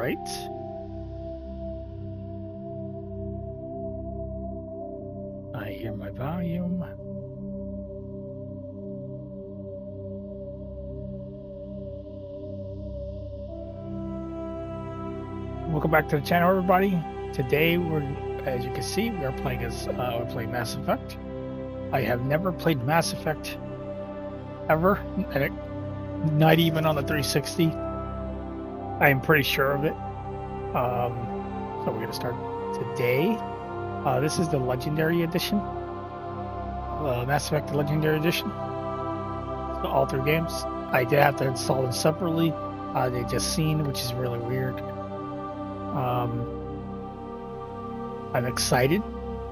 right. I hear my volume. Welcome back to the channel, everybody. Today, as you can see, we're playing Mass Effect. I have never played Mass Effect ever, not even on the 360. I am pretty sure of it. So we're gonna start today. This is the Legendary Edition, Mass Effect Legendary Edition. So all 3 games. I did have to install them separately. They just seen, which is really weird. I'm excited,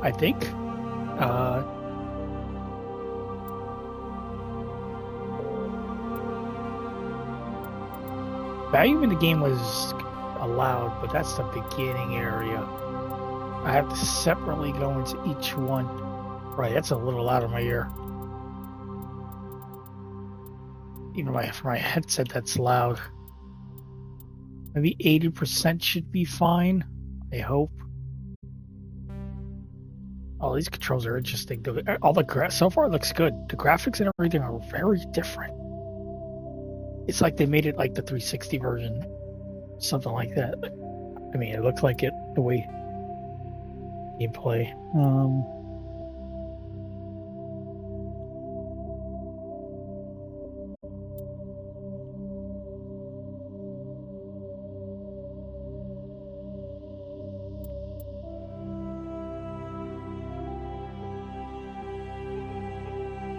I think. Value in the game was allowed, but that's the beginning area. I have to separately go into each one. Right, that's a little out of my ear. Even for my headset, that's loud. Maybe 80% should be fine. I hope. Oh, these controls are interesting. So far it looks good. The graphics and everything are very different. It's like they made it like the 360 version, something like that. I mean, it looks like it the way gameplay.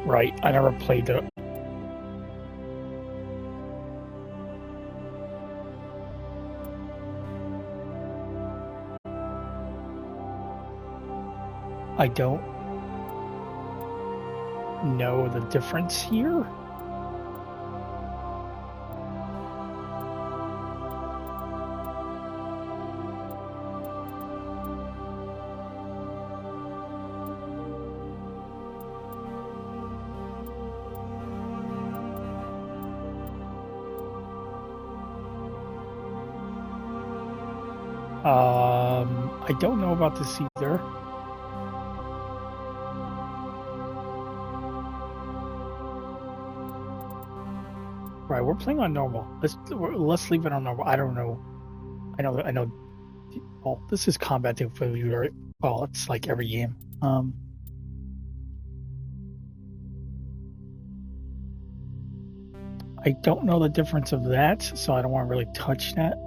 Right, I never played it. I don't know the difference here. I don't know about this either. Right, we're playing on normal. Let's leave it on normal. I don't know. I know. Well, this is combat difficulty, right? Well, it's like every game. I don't know the difference of that, so I don't want to really touch that.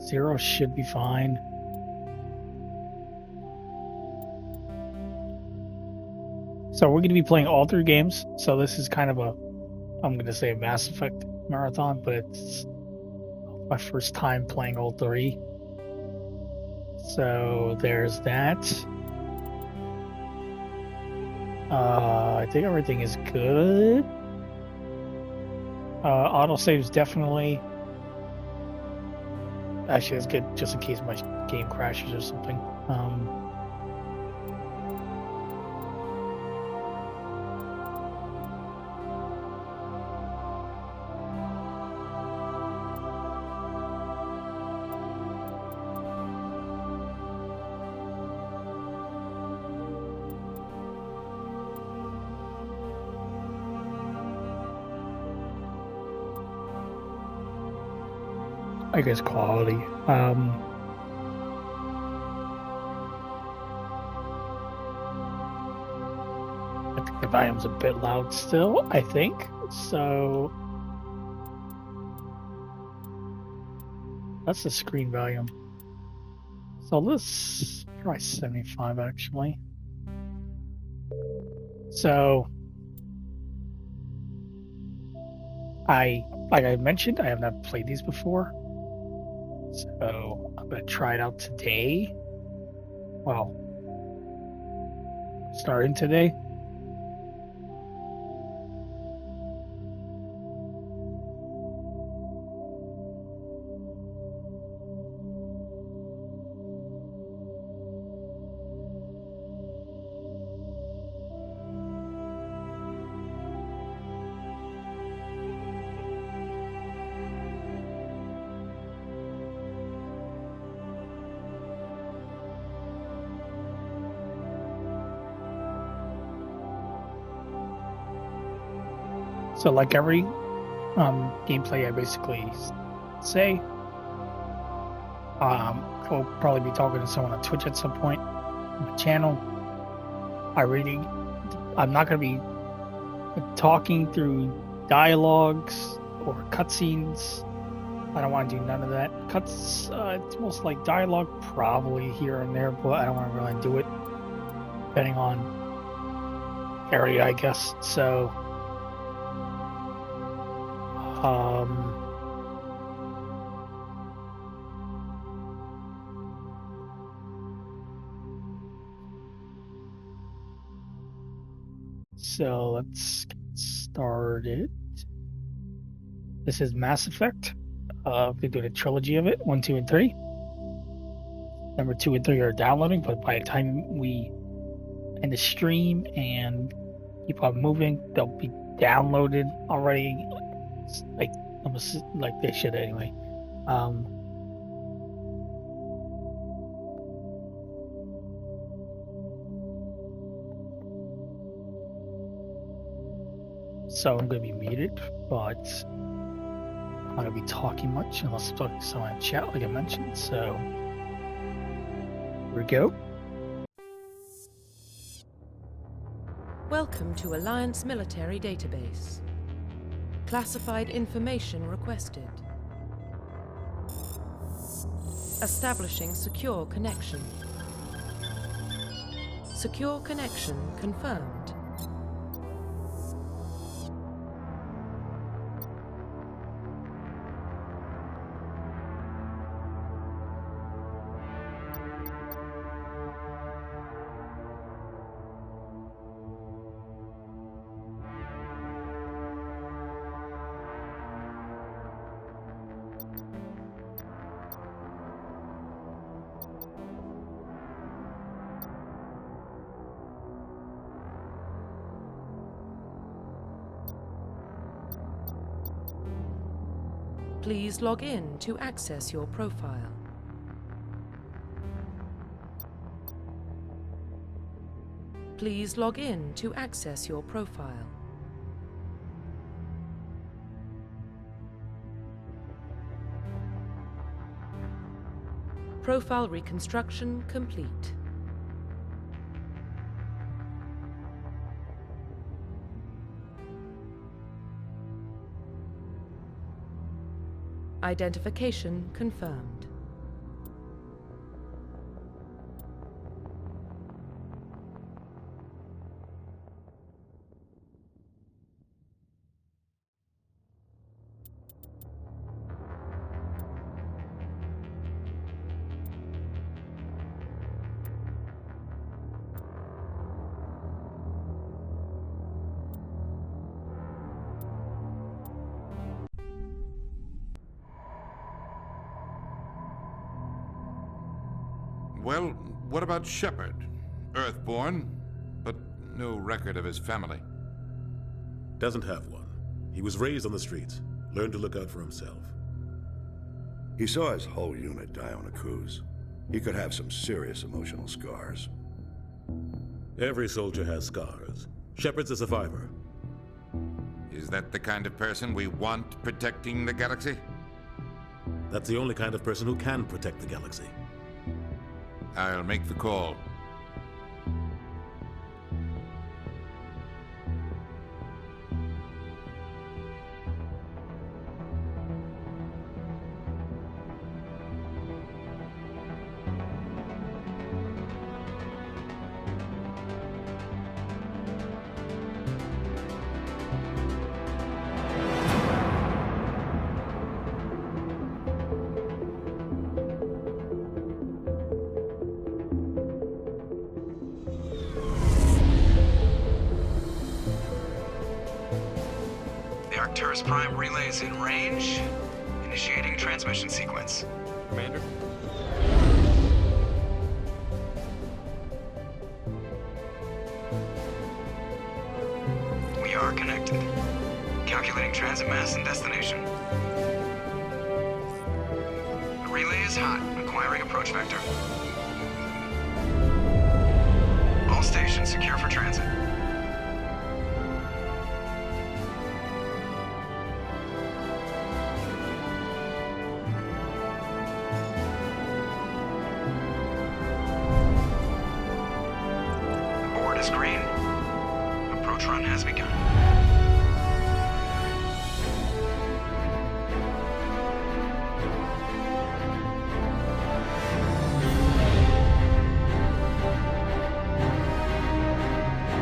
0 should be fine. So we're going to be playing all 3 games. So this is kind of I'm going to say a Mass Effect marathon, but it's my first time playing all 3. So there's that. I think everything is good. Autosave's definitely. Actually, it's good just in case my game crashes or something. I guess quality. I think the volume's a bit loud still, I think. So that's the screen volume. So let's try 75 actually. So like I mentioned, I have not played these before. So I'm gonna try it out today. Well, starting today. So like every gameplay I basically say, I'll probably be talking to someone on Twitch at some point on the channel. I'm not going to be talking through dialogues or cutscenes. I don't want to do none of that. It's most like dialogue, probably here and there, but I don't want to really do it, depending on area, I guess. So, so let's get started. This is Mass Effect. We do a trilogy of it, 1, 2, and 3. Number 2 and 3 are downloading, but by the time we end the stream and keep on moving, they'll be downloaded already, like almost like they should anyway. So I'm going to be muted, but I'm not going to be talking much unless I'm talking to someone in chat, like I mentioned. So here we go. Welcome to Alliance Military Database. Classified information requested. Establishing secure connection. Secure connection confirmed. Please log in to access your profile. Please log in to access your profile. Profile reconstruction complete. Identification confirmed. Well, what about Shepard? Earthborn, but no record of his family. Doesn't have one. He was raised on the streets, learned to look out for himself. He saw his whole unit die on a cruise. He could have some serious emotional scars. Every soldier has scars. Shepard's a survivor. Is that the kind of person we want protecting the galaxy? That's the only kind of person who can protect the galaxy. I'll make the call. Arcturus Prime relays in range. Initiating transmission sequence. Commander? We are connected. Calculating transit mass and destination. The relay is hot. Acquiring approach vector. All stations secure for transit. screen. Approach run has begun.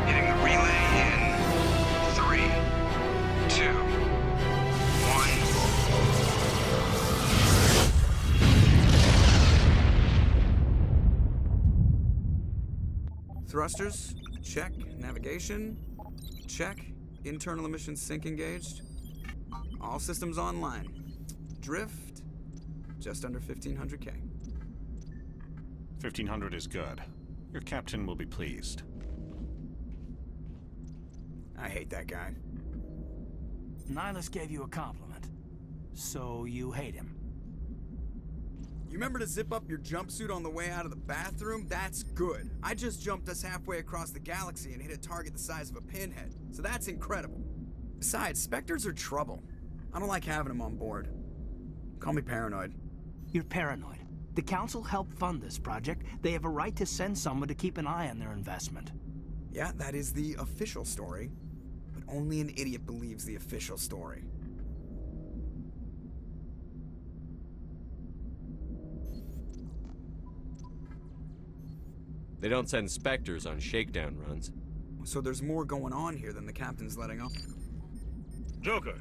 Hitting the relay in 3, 2, 1. Thrusters, check. Navigation, check. Internal emissions sync engaged. All systems online. Drift, just under 1500K. 1500 is good. Your captain will be pleased. I hate that guy. Nihilus gave you a compliment. So you hate him. You remember to zip up your jumpsuit on the way out of the bathroom? That's good. I just jumped us halfway across the galaxy and hit a target the size of a pinhead, so that's incredible. Besides, Spectres are trouble. I don't like having them on board. Call me paranoid. You're paranoid. The Council helped fund this project. They have a right to send someone to keep an eye on their investment. Yeah, that is the official story. But only an idiot believes the official story. They don't send Spectres on shakedown runs. So there's more going on here than the captain's letting on. Joker,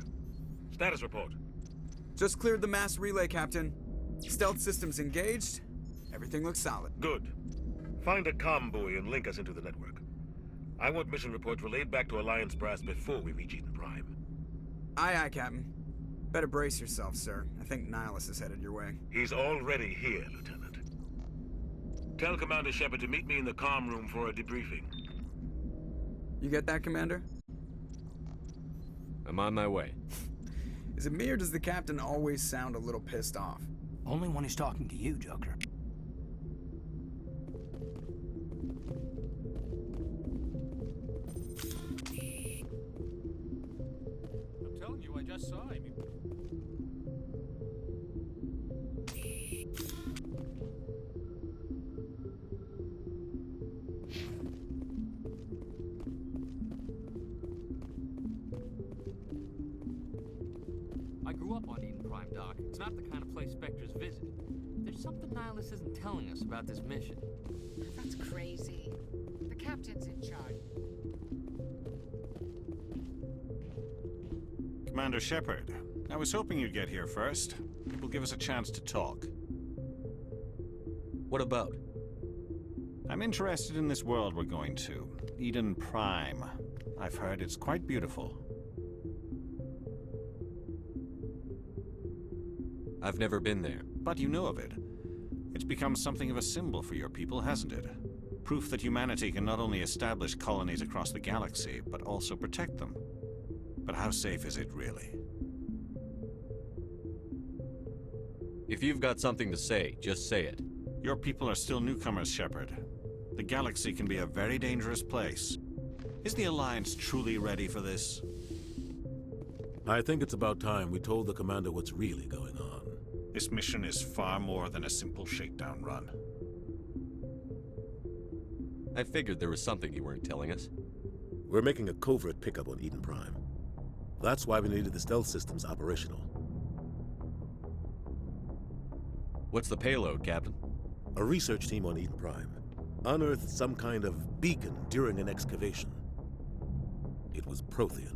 status report. Just cleared the mass relay, Captain. Stealth systems engaged. Everything looks solid. Good. Find a comm buoy and link us into the network. I want mission reports relayed back to Alliance brass before we reach Eden Prime. Aye, aye, Captain. Better brace yourself, sir. I think Nihilus is headed your way. He's already here, Lieutenant. Tell Commander Shepard to meet me in the comm room for a debriefing. You get that, Commander? I'm on my way. Is it me or does the Captain always sound a little pissed off? Only when he's talking to you, Joker. I'm telling you, I just saw him. I grew up on Eden Prime, Doc. It's not the kind of place Spectres visit. There's something Nihilus isn't telling us about this mission. That's crazy. The captain's in charge. Commander Shepard, I was hoping you'd get here first. It will give us a chance to talk. What about? I'm interested in this world we're going to, Eden Prime. I've heard it's quite beautiful. I've never been there. But you know of it. It's become something of a symbol for your people, hasn't it? Proof that humanity can not only establish colonies across the galaxy, but also protect them. But how safe is it, really? If you've got something to say, just say it. Your people are still newcomers, Shepard. The galaxy can be a very dangerous place. Is the Alliance truly ready for this? I think it's about time we told the Commander what's really going on. This mission is far more than a simple shakedown run. I figured there was something you weren't telling us. We're making a covert pickup on Eden Prime. That's why we needed the stealth systems operational. What's the payload, Captain? A research team on Eden Prime unearthed some kind of beacon during an excavation. It was Prothean.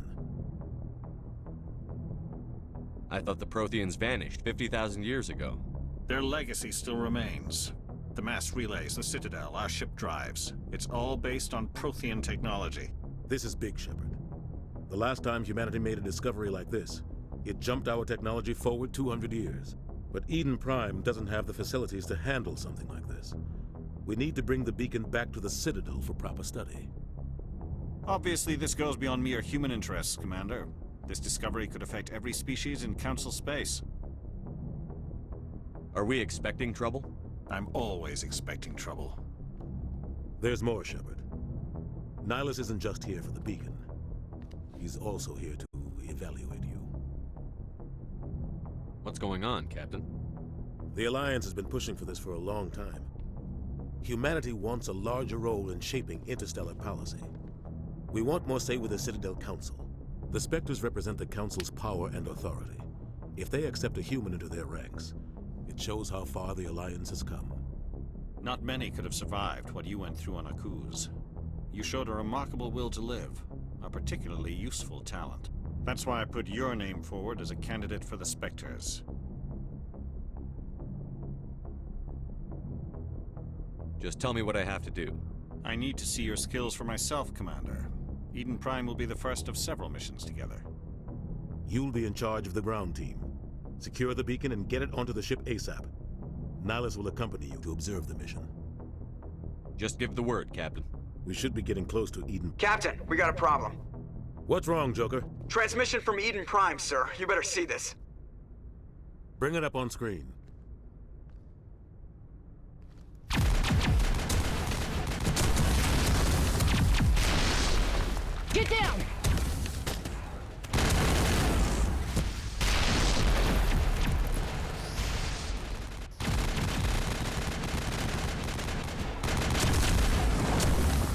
I thought the Protheans vanished 50,000 years ago. Their legacy still remains. The mass relays, the Citadel, our ship drives. It's all based on Prothean technology. This is big, Shepard. The last time humanity made a discovery like this, it jumped our technology forward 200 years. But Eden Prime doesn't have the facilities to handle something like this. We need to bring the beacon back to the Citadel for proper study. Obviously, this goes beyond mere human interests, Commander. This discovery could affect every species in Council space. Are we expecting trouble? I'm always expecting trouble. There's more, Shepard. Nihilus isn't just here for the beacon. He's also here to evaluate you. What's going on, Captain? The Alliance has been pushing for this for a long time. Humanity wants a larger role in shaping interstellar policy. We want more say with the Citadel Council. The Spectres represent the Council's power and authority. If they accept a human into their ranks, it shows how far the Alliance has come. Not many could have survived what you went through on Akuz. You showed a remarkable will to live, a particularly useful talent. That's why I put your name forward as a candidate for the Spectres. Just tell me what I have to do. I need to see your skills for myself, Commander. Eden Prime will be the first of several missions together. You'll be in charge of the ground team. Secure the beacon and get it onto the ship ASAP. Nihilus will accompany you to observe the mission. Just give the word, Captain. We should be getting close to Eden. Captain, we got a problem. What's wrong, Joker? Transmission from Eden Prime, sir. You better see this. Bring it up on screen. Get down!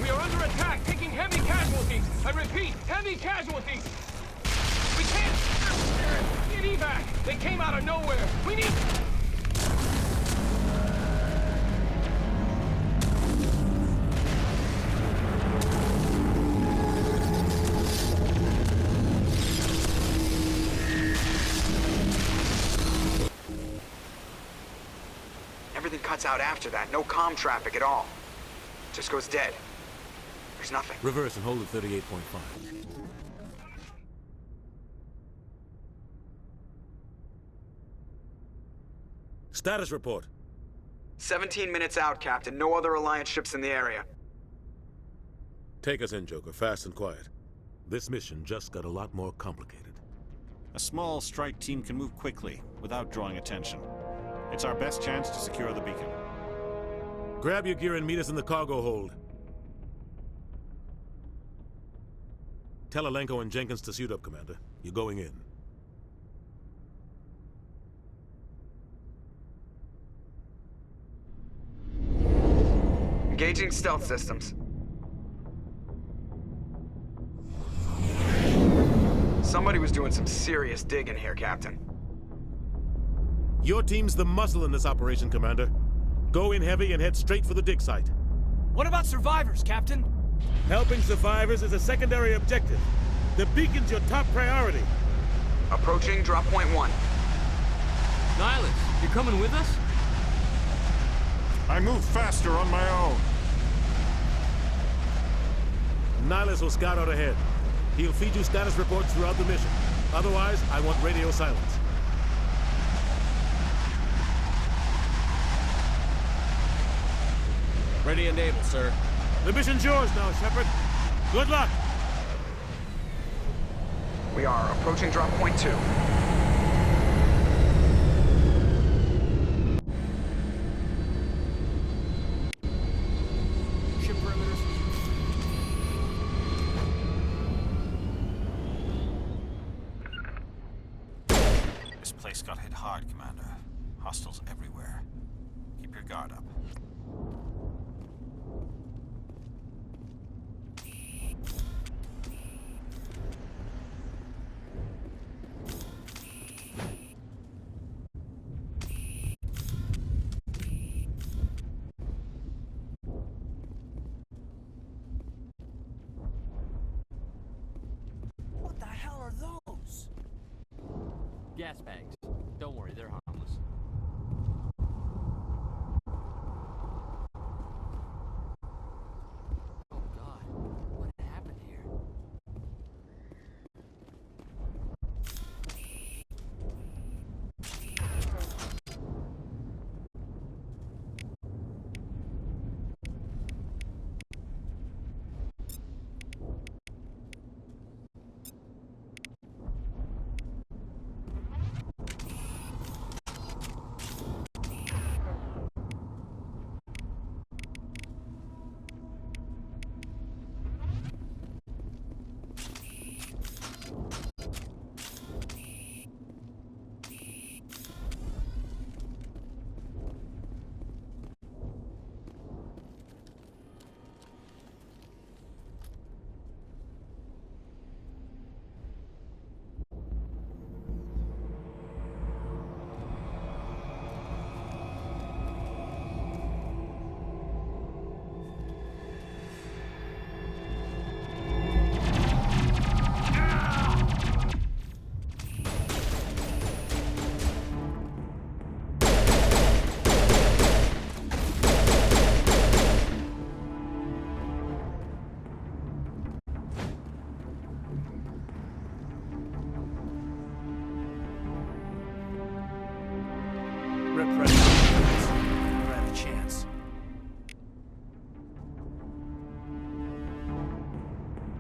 We are under attack, taking heavy casualties. I repeat, heavy casualties. We can't get evac. They came out of nowhere. We need... Everything cuts out after that. No comm traffic at all. Just goes dead. There's nothing. Reverse and hold at 38.5. Status report. 17 minutes out, Captain. No other Alliance ships in the area. Take us in, Joker, fast and quiet. This mission just got a lot more complicated. A small strike team can move quickly, without drawing attention. It's our best chance to secure the beacon. Grab your gear and meet us in the cargo hold. Tell Alenko and Jenkins to suit up, Commander. You're going in. Engaging stealth systems. Somebody was doing some serious digging here, Captain. Your team's the muscle in this operation, Commander. Go in heavy and head straight for the dig site. What about survivors, Captain? Helping survivors is a secondary objective. The beacon's your top priority. Approaching drop point 1. Nihilus, you coming with us? I move faster on my own. Nihilus will scout out ahead. He'll feed you status reports throughout the mission. Otherwise, I want radio silence. Ready and able, sir. The mission's yours now, Shepard. Good luck! We are approaching drop point 2. Ship perimeters. This place got hit hard, Commander. Hostiles everywhere. Keep your guard up. What the hell are those? Gas bags. Don't worry, they're harmless. Oh God, what happened here?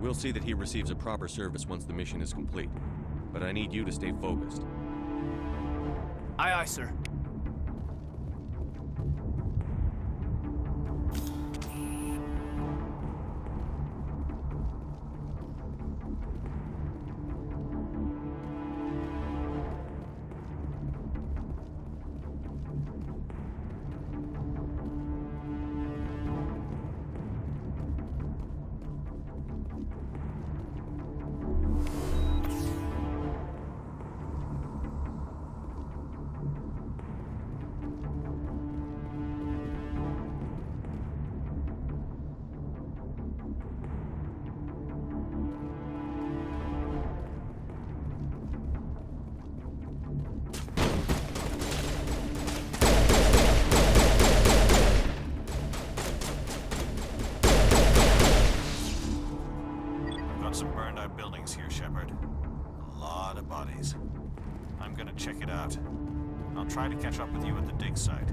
We'll see that he receives a proper service once the mission is complete. But I need you to stay focused. Aye, aye, sir. Some burned out buildings here, Shepard. A lot of bodies. I'm gonna check it out. I'll try to catch up with you at the dig site.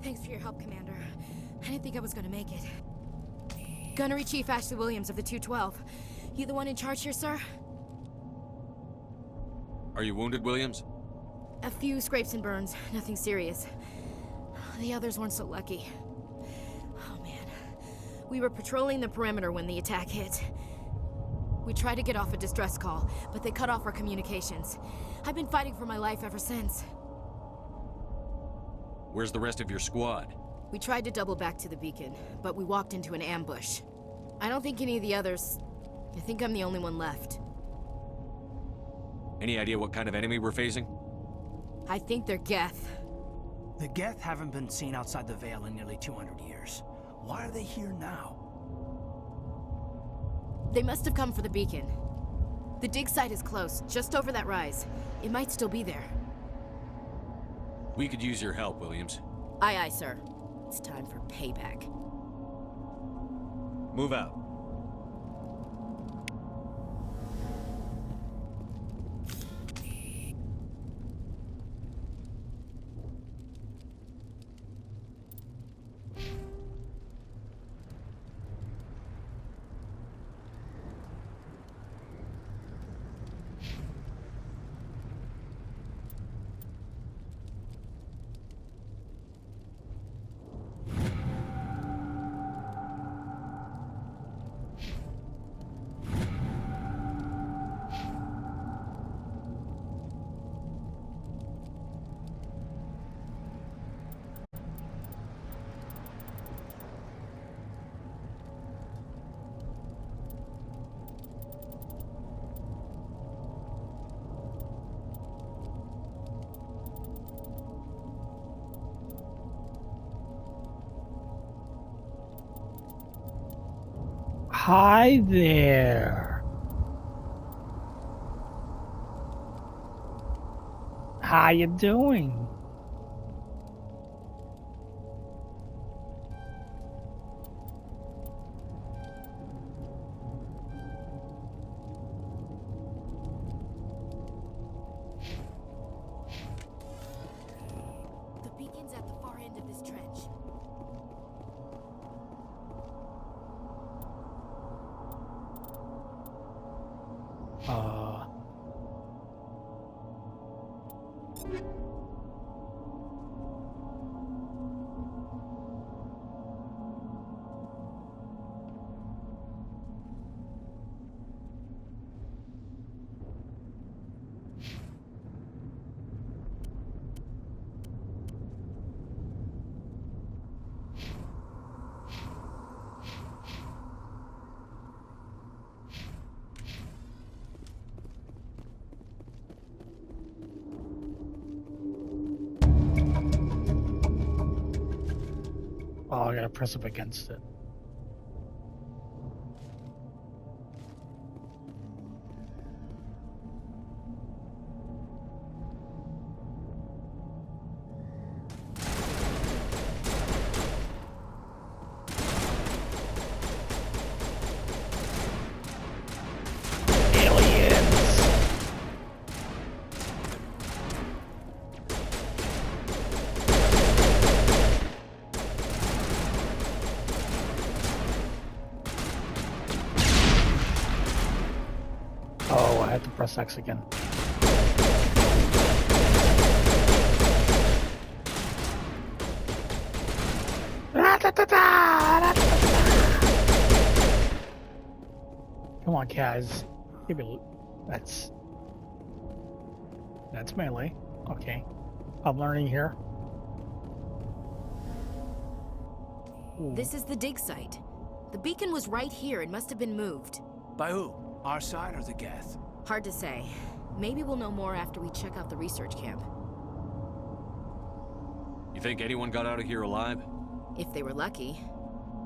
Thanks for your help, Commander. I didn't think I was gonna make it. Gunnery Chief Ashley Williams of the 212. You the one in charge here, sir? Are you wounded, Williams? A few scrapes and burns, nothing serious. The others weren't so lucky. Oh man. We were patrolling the perimeter when the attack hit. We tried to get off a distress call, but they cut off our communications. I've been fighting for my life ever since. Where's the rest of your squad? We tried to double back to the beacon, but we walked into an ambush. I don't think any of the others... I think I'm the only one left. Any idea what kind of enemy we're facing? I think they're Geth. The Geth haven't been seen outside the Veil in nearly 200 years. Why are they here now? They must have come for the beacon. The dig site is close, just over that rise. It might still be there. We could use your help, Williams. Aye, aye, sir. It's time for payback. Move out. Hi there. How you doing? Oh, I gotta press up against it. Oh, I have to press X again. Come on, Kaz. Give me. That's melee. Okay, I'm learning here. Ooh. This is the dig site. The beacon was right here. It must have been moved. By who? Our side or the Geth? Hard to say. Maybe we'll know more after we check out the research camp. You think anyone got out of here alive? If they were lucky.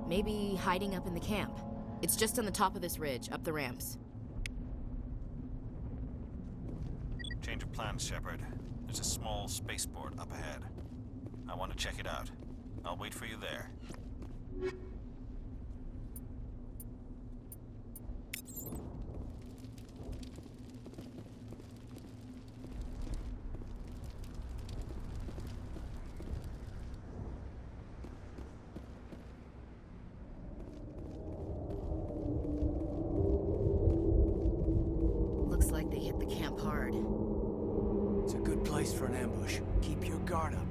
Maybe hiding up in the camp. It's just on the top of this ridge, up the ramps. Change of plans, Shepard. There's a small spaceport up ahead. I want to check it out. I'll wait for you there. Looks like they hit the camp hard. It's a good place for an ambush. Keep your guard up.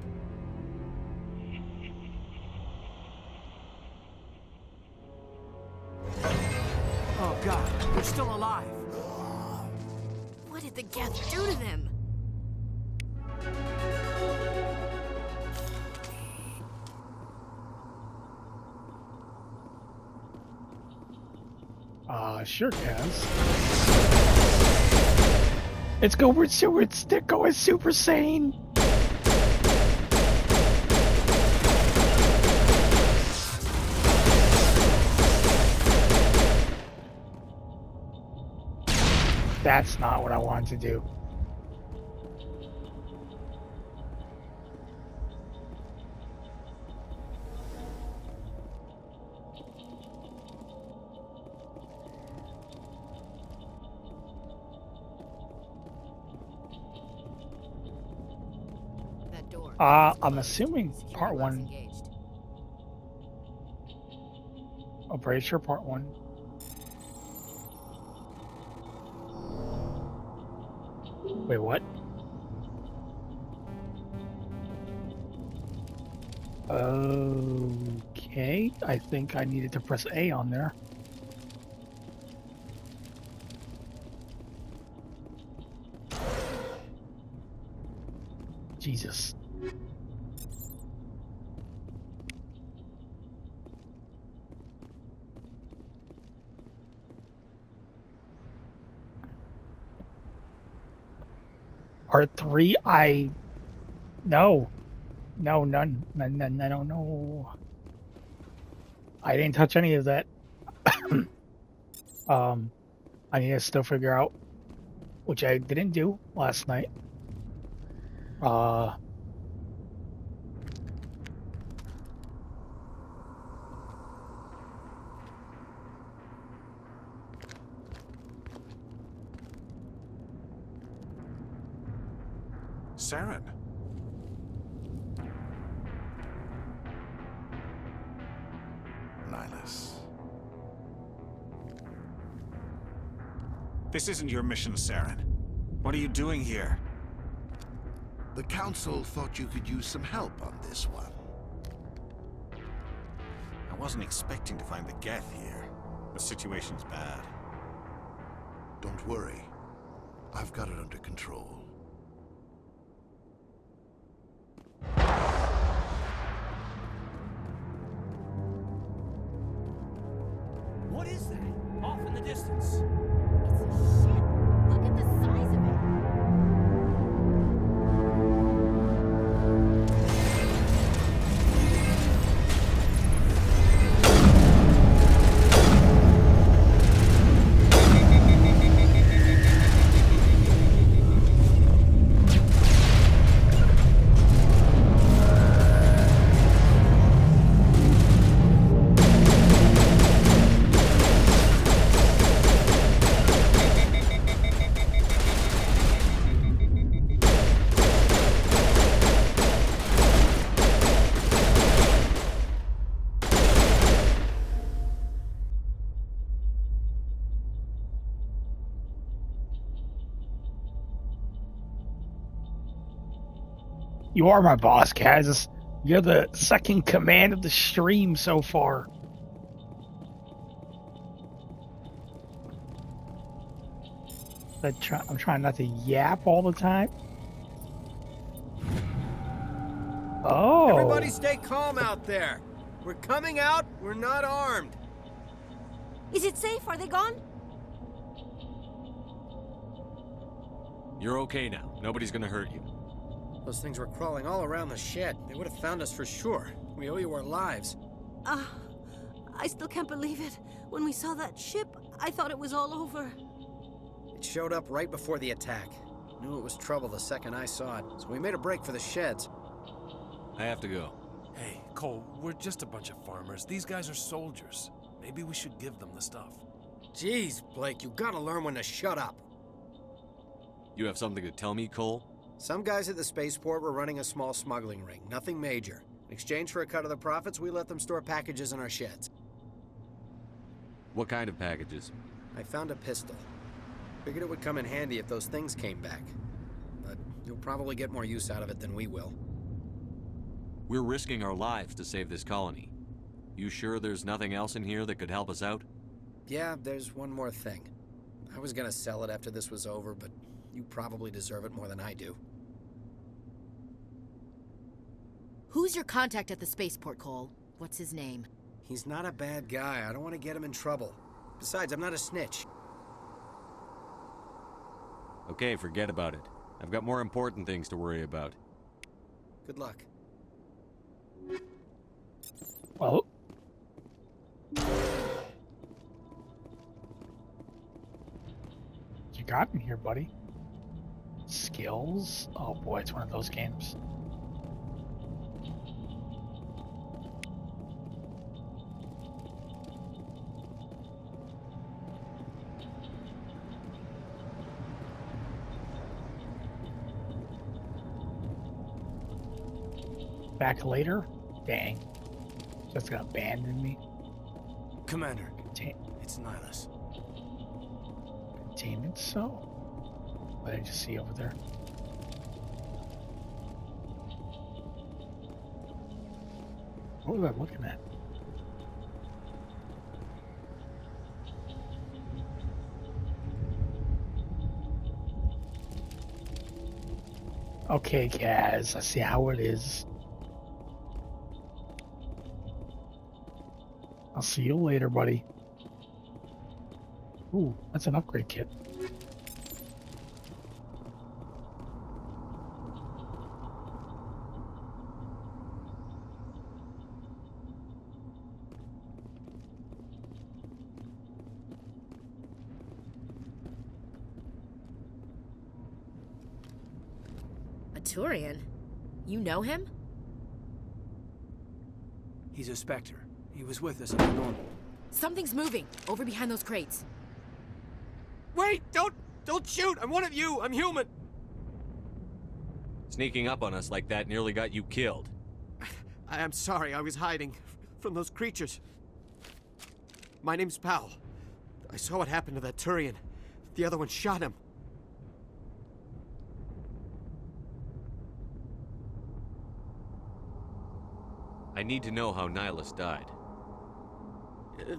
Oh God, they're still alive. What did the Geth do to them? Sure, Kaz. Let's go with stick go as Super Saiyan. That's not what I wanted to do. I'm assuming Part 1. I'm pretty sure Part 1. Wait, what? Okay, I think I needed to press A on there. Jesus. Part 3, no, none, I don't know. I didn't touch any of that. I need to still figure out, which I didn't do last night. Saren. Nihilus. This isn't your mission, Saren. What are you doing here? The Council thought you could use some help on this one. I wasn't expecting to find the Geth here. The situation's bad. Don't worry. I've got it under control. What is that? Off in the distance. It's a ship. Look at the size of it. You are my boss, Kaz. You're the second command of the stream so far. I'm trying not to yap all the time. Oh. Everybody stay calm out there. We're coming out. We're not armed. Is it safe? Are they gone? You're okay now. Nobody's gonna hurt you. Those things were crawling all around the shed. They would have found us for sure. We owe you our lives. I still can't believe it. When we saw that ship, I thought it was all over. It showed up right before the attack. Knew it was trouble the second I saw it, so we made a break for the sheds. I have to go. Hey, Cole, we're just a bunch of farmers. These guys are soldiers. Maybe we should give them the stuff. Jeez, Blake, you gotta learn when to shut up. You have something to tell me, Cole? Some guys at the spaceport were running a small smuggling ring, nothing major. In exchange for a cut of the profits, we let them store packages in our sheds. What kind of packages? I found a pistol. Figured it would come in handy if those things came back. But you'll probably get more use out of it than we will. We're risking our lives to save this colony. You sure there's nothing else in here that could help us out? Yeah, there's one more thing. I was gonna sell it after this was over, but you probably deserve it more than I do. Who's your contact at the spaceport, Cole? What's his name? He's not a bad guy. I don't want to get him in trouble. Besides, I'm not a snitch. Okay, forget about it. I've got more important things to worry about. Good luck. Well. You got in here, buddy. Skills? Oh boy, it's one of those games. Back later? Dang. Just gonna abandon me. Commander, it's Nihilus. Containment cell? What did I just see over there? What was I looking at? Okay, Kaz, I see how it is. I'll see you later, buddy. Ooh, that's an upgrade kit. A Turian? You know him? He's a Spectre. He was with us at the normal. Something's moving, over behind those crates. Wait! Don't shoot! I'm one of you! I'm human! Sneaking up on us like that nearly got you killed. I'm sorry, I was hiding from those creatures. My name's Powell. I saw what happened to that Turian. The other one shot him. I need to know how Nihilus died.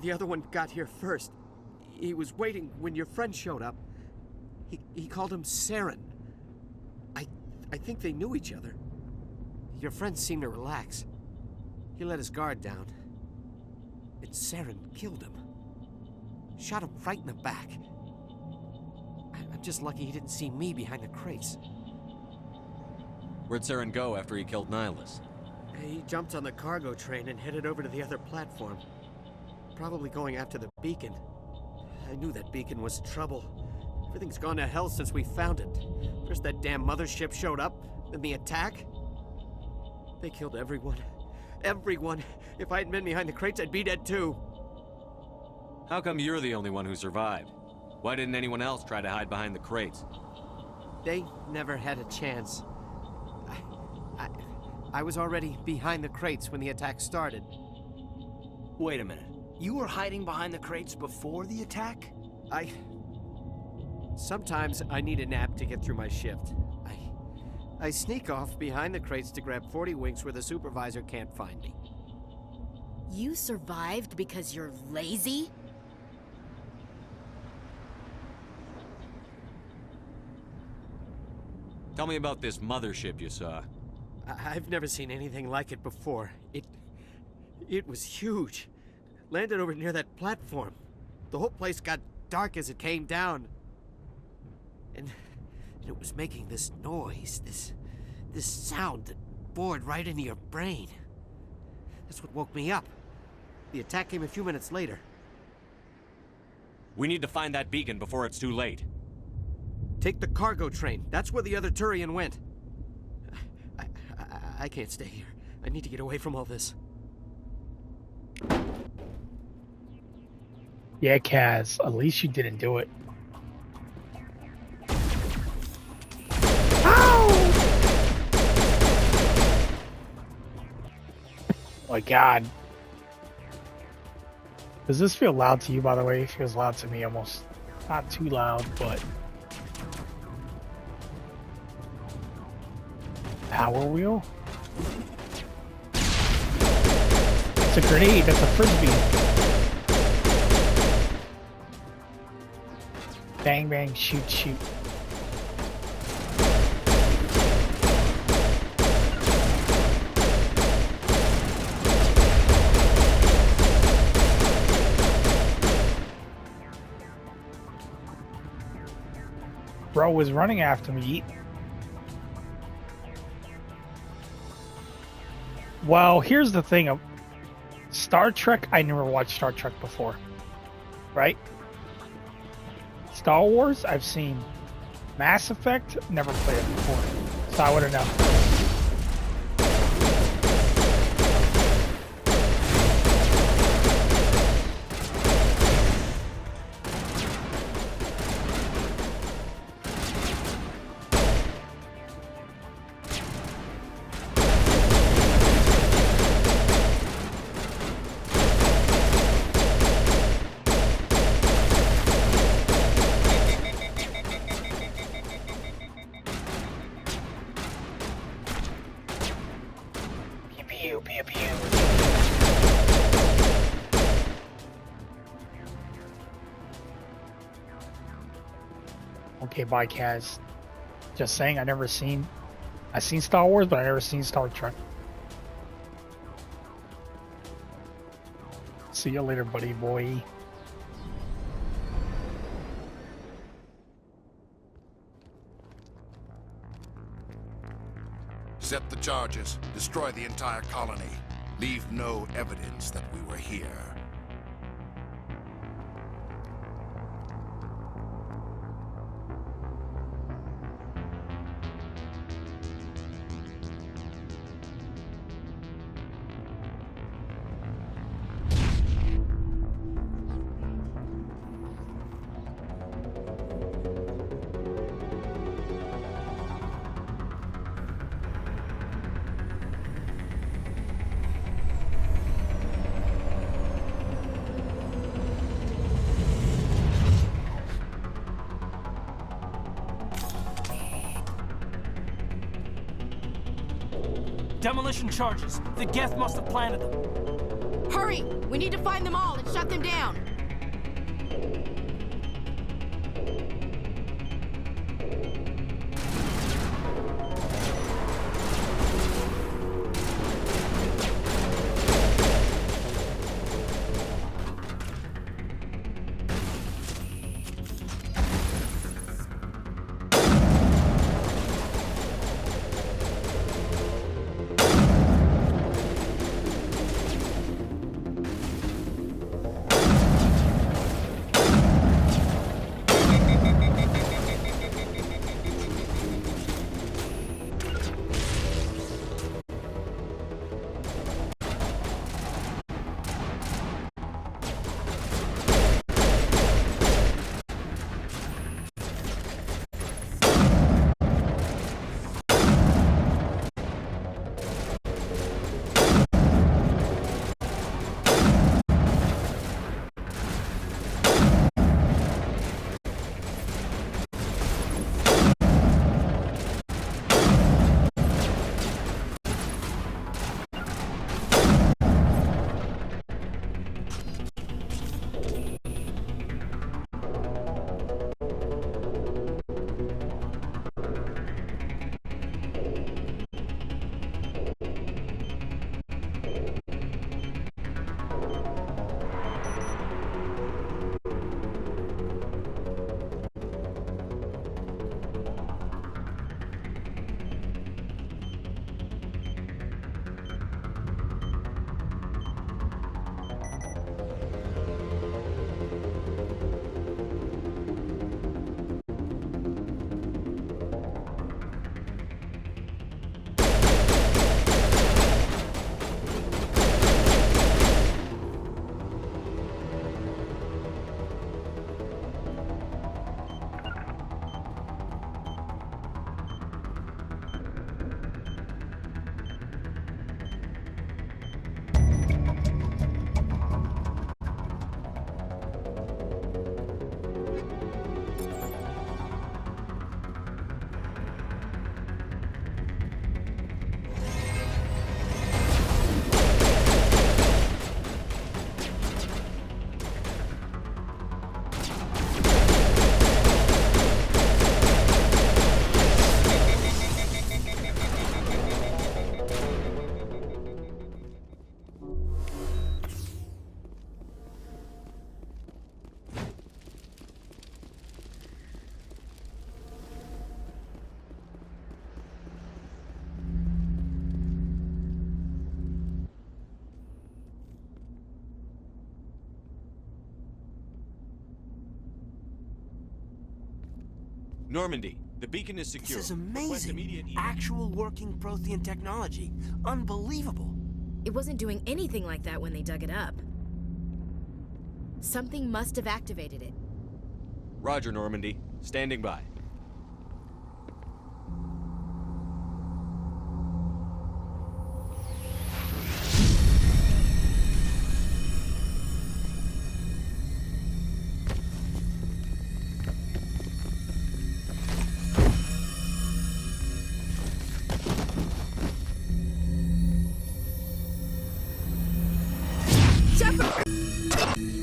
The other one got here first. He was waiting when your friend showed up. He called him Saren. I think they knew each other. Your friend seemed to relax. He let his guard down. And Saren killed him. Shot him right in the back. I'm just lucky he didn't see me behind the crates. Where'd Saren go after he killed Nihilus? He jumped on the cargo train and headed over to the other platform. Probably going after the beacon. I knew that beacon was trouble. Everything's gone to hell since we found it. First that damn mothership showed up, then the attack. They killed everyone. Everyone. If I hadn't been behind the crates, I'd be dead too. How come you're the only one who survived? Why didn't anyone else try to hide behind the crates? They never had a chance. I was already behind the crates when the attack started. Wait a minute. You were hiding behind the crates before the attack? Sometimes I need a nap to get through my shift. I sneak off behind the crates to grab 40 winks where the supervisor can't find me. You survived because you're lazy? Tell me about this mothership you saw. I've never seen anything like it before. It was huge. Landed over near that platform. The whole place got dark as it came down. And it was making this noise, this sound that bored right into your brain. That's what woke me up. The attack came a few minutes later. We need to find that beacon before it's too late. Take the cargo train. That's where the other Turian went. I can't stay here. I need to get away from all this. Yeah, Kaz. At least you didn't do it. Oh my God. Does this feel loud to you, by the way? It feels loud to me, almost. Not too loud, but... Power wheel? It's a grenade, that's a frisbee. Bang, bang, shoot, shoot. Bro was running after me. Well, here's the thing. Star Trek, I never watched Star Trek before. Right? Star Wars, I've seen. Mass Effect, never played it before. So I wouldn't know. Okay, bye, Kaz. Just saying, I've seen Star Wars, but I never seen Star Trek. See you later, buddy boy. Set the charges. Destroy the entire colony. Leave no evidence that we were here. Demolition charges. The Geth must have planted them. Hurry! We need to find them all and shut them down. Normandy, the beacon is secure. This is Request amazing. immediate Actual working Prothean technology. Unbelievable. It wasn't doing anything like that when they dug it up. Something must have activated it. Roger, Normandy. Standing by.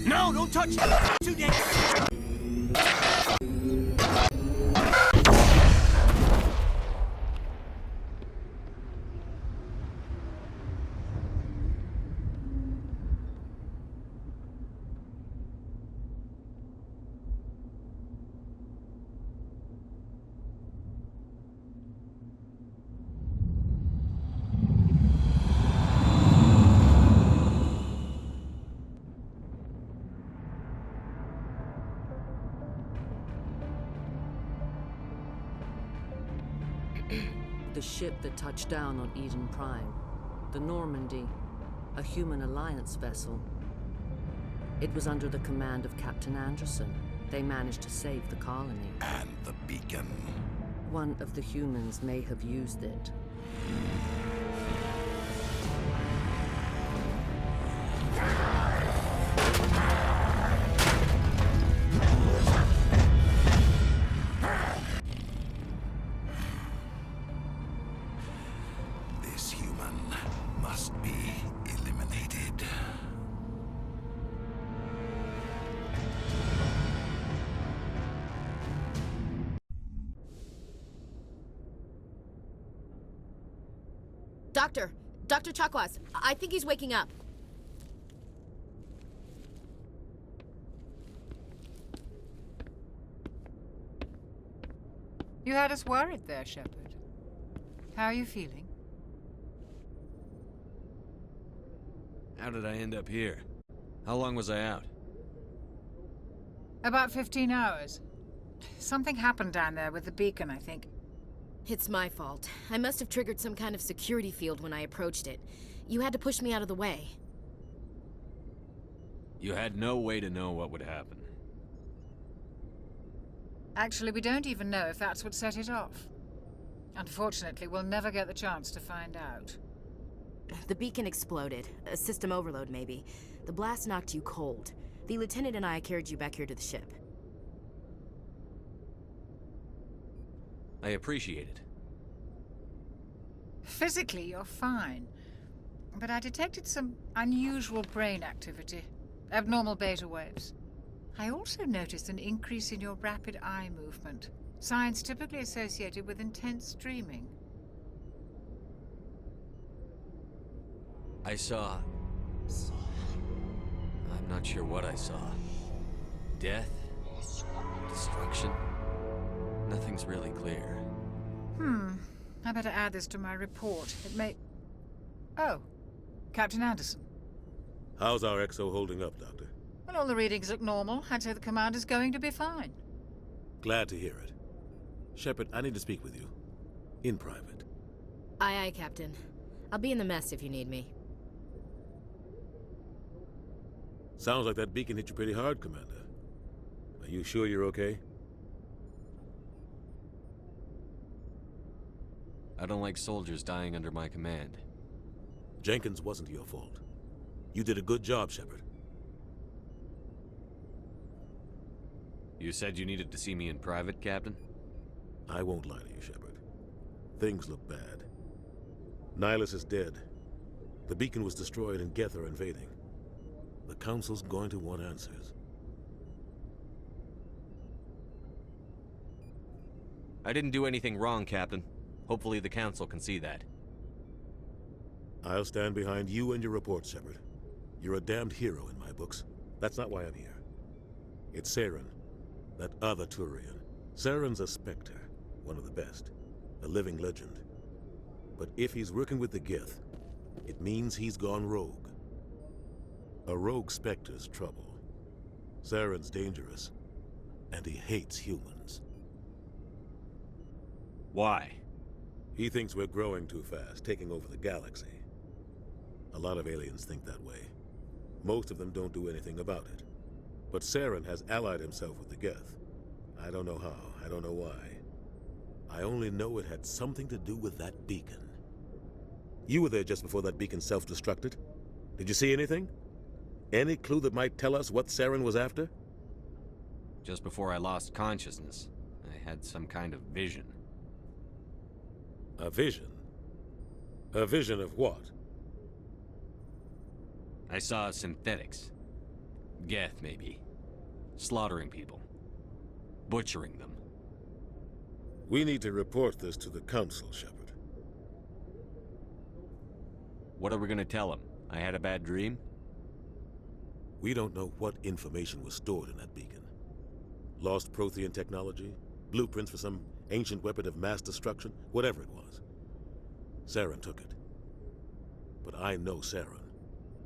No, don't touch it! Too dangerous! The ship that touched down on Eden Prime. The Normandy. A human alliance vessel. It was under the command of Captain Anderson. They managed to save the colony. And the beacon. One of the humans may have used it. This human must be eliminated. Dr. Chakwas, I think he's waking up. You had us worried there, Shepard. How are you feeling? How did I end up here? How long was I out? About 15 hours. Something happened down there with the beacon, I think. It's my fault. I must have triggered some kind of security field when I approached it. You had to push me out of the way. You had no way to know what would happen. Actually, we don't even know if that's what set it off. Unfortunately, we'll never get the chance to find out. The beacon exploded. A system overload, maybe. The blast knocked you cold. The lieutenant and I carried you back here to the ship. I appreciate it. Physically, you're fine. But I detected some unusual brain activity. Abnormal beta waves. I also noticed an increase in your rapid eye movement. Signs typically associated with intense dreaming. I saw... I'm not sure what I saw. Death? Destruction? Nothing's really clear. I better add this to my report. It may... Oh, Captain Anderson. How's our XO holding up, Doctor? Well, all the readings look normal. I'd say the commander's going to be fine. Glad to hear it. Shepard, I need to speak with you. In private. Aye, aye, Captain. I'll be in the mess if you need me. Sounds like that beacon hit you pretty hard, Commander. Are you sure you're okay? I don't like soldiers dying under my command. Jenkins wasn't your fault. You did a good job, Shepard. You said you needed to see me in private, Captain? I won't lie to you, Shepard. Things look bad. Nihilus is dead. The beacon was destroyed and Geth are invading. The Council's going to want answers. I didn't do anything wrong, Captain. Hopefully the Council can see that. I'll stand behind you and your report, Shepard. You're a damned hero in my books. That's not why I'm here. It's Saren, that other Turian. Saren's a Spectre, one of the best. A living legend. But if he's working with the Geth, it means he's gone rogue. A rogue Spectre's trouble. Saren's dangerous, and he hates humans. Why? He thinks we're growing too fast, taking over the galaxy. A lot of aliens think that way. Most of them don't do anything about it. But Saren has allied himself with the Geth. I don't know how, I don't know why. I only know it had something to do with that beacon. You were there just before that beacon self-destructed. Did you see anything? Any clue that might tell us what Saren was after? Just before I lost consciousness, I had some kind of vision. A vision? A vision of what? I saw synthetics. Geth, maybe. Slaughtering people. Butchering them. We need to report this to the Council, Shepard. What are we gonna tell them? I had a bad dream? We don't know what information was stored in that beacon. Lost Prothean technology? Blueprints for some ancient weapon of mass destruction? Whatever it was. Saren took it. But I know Saren.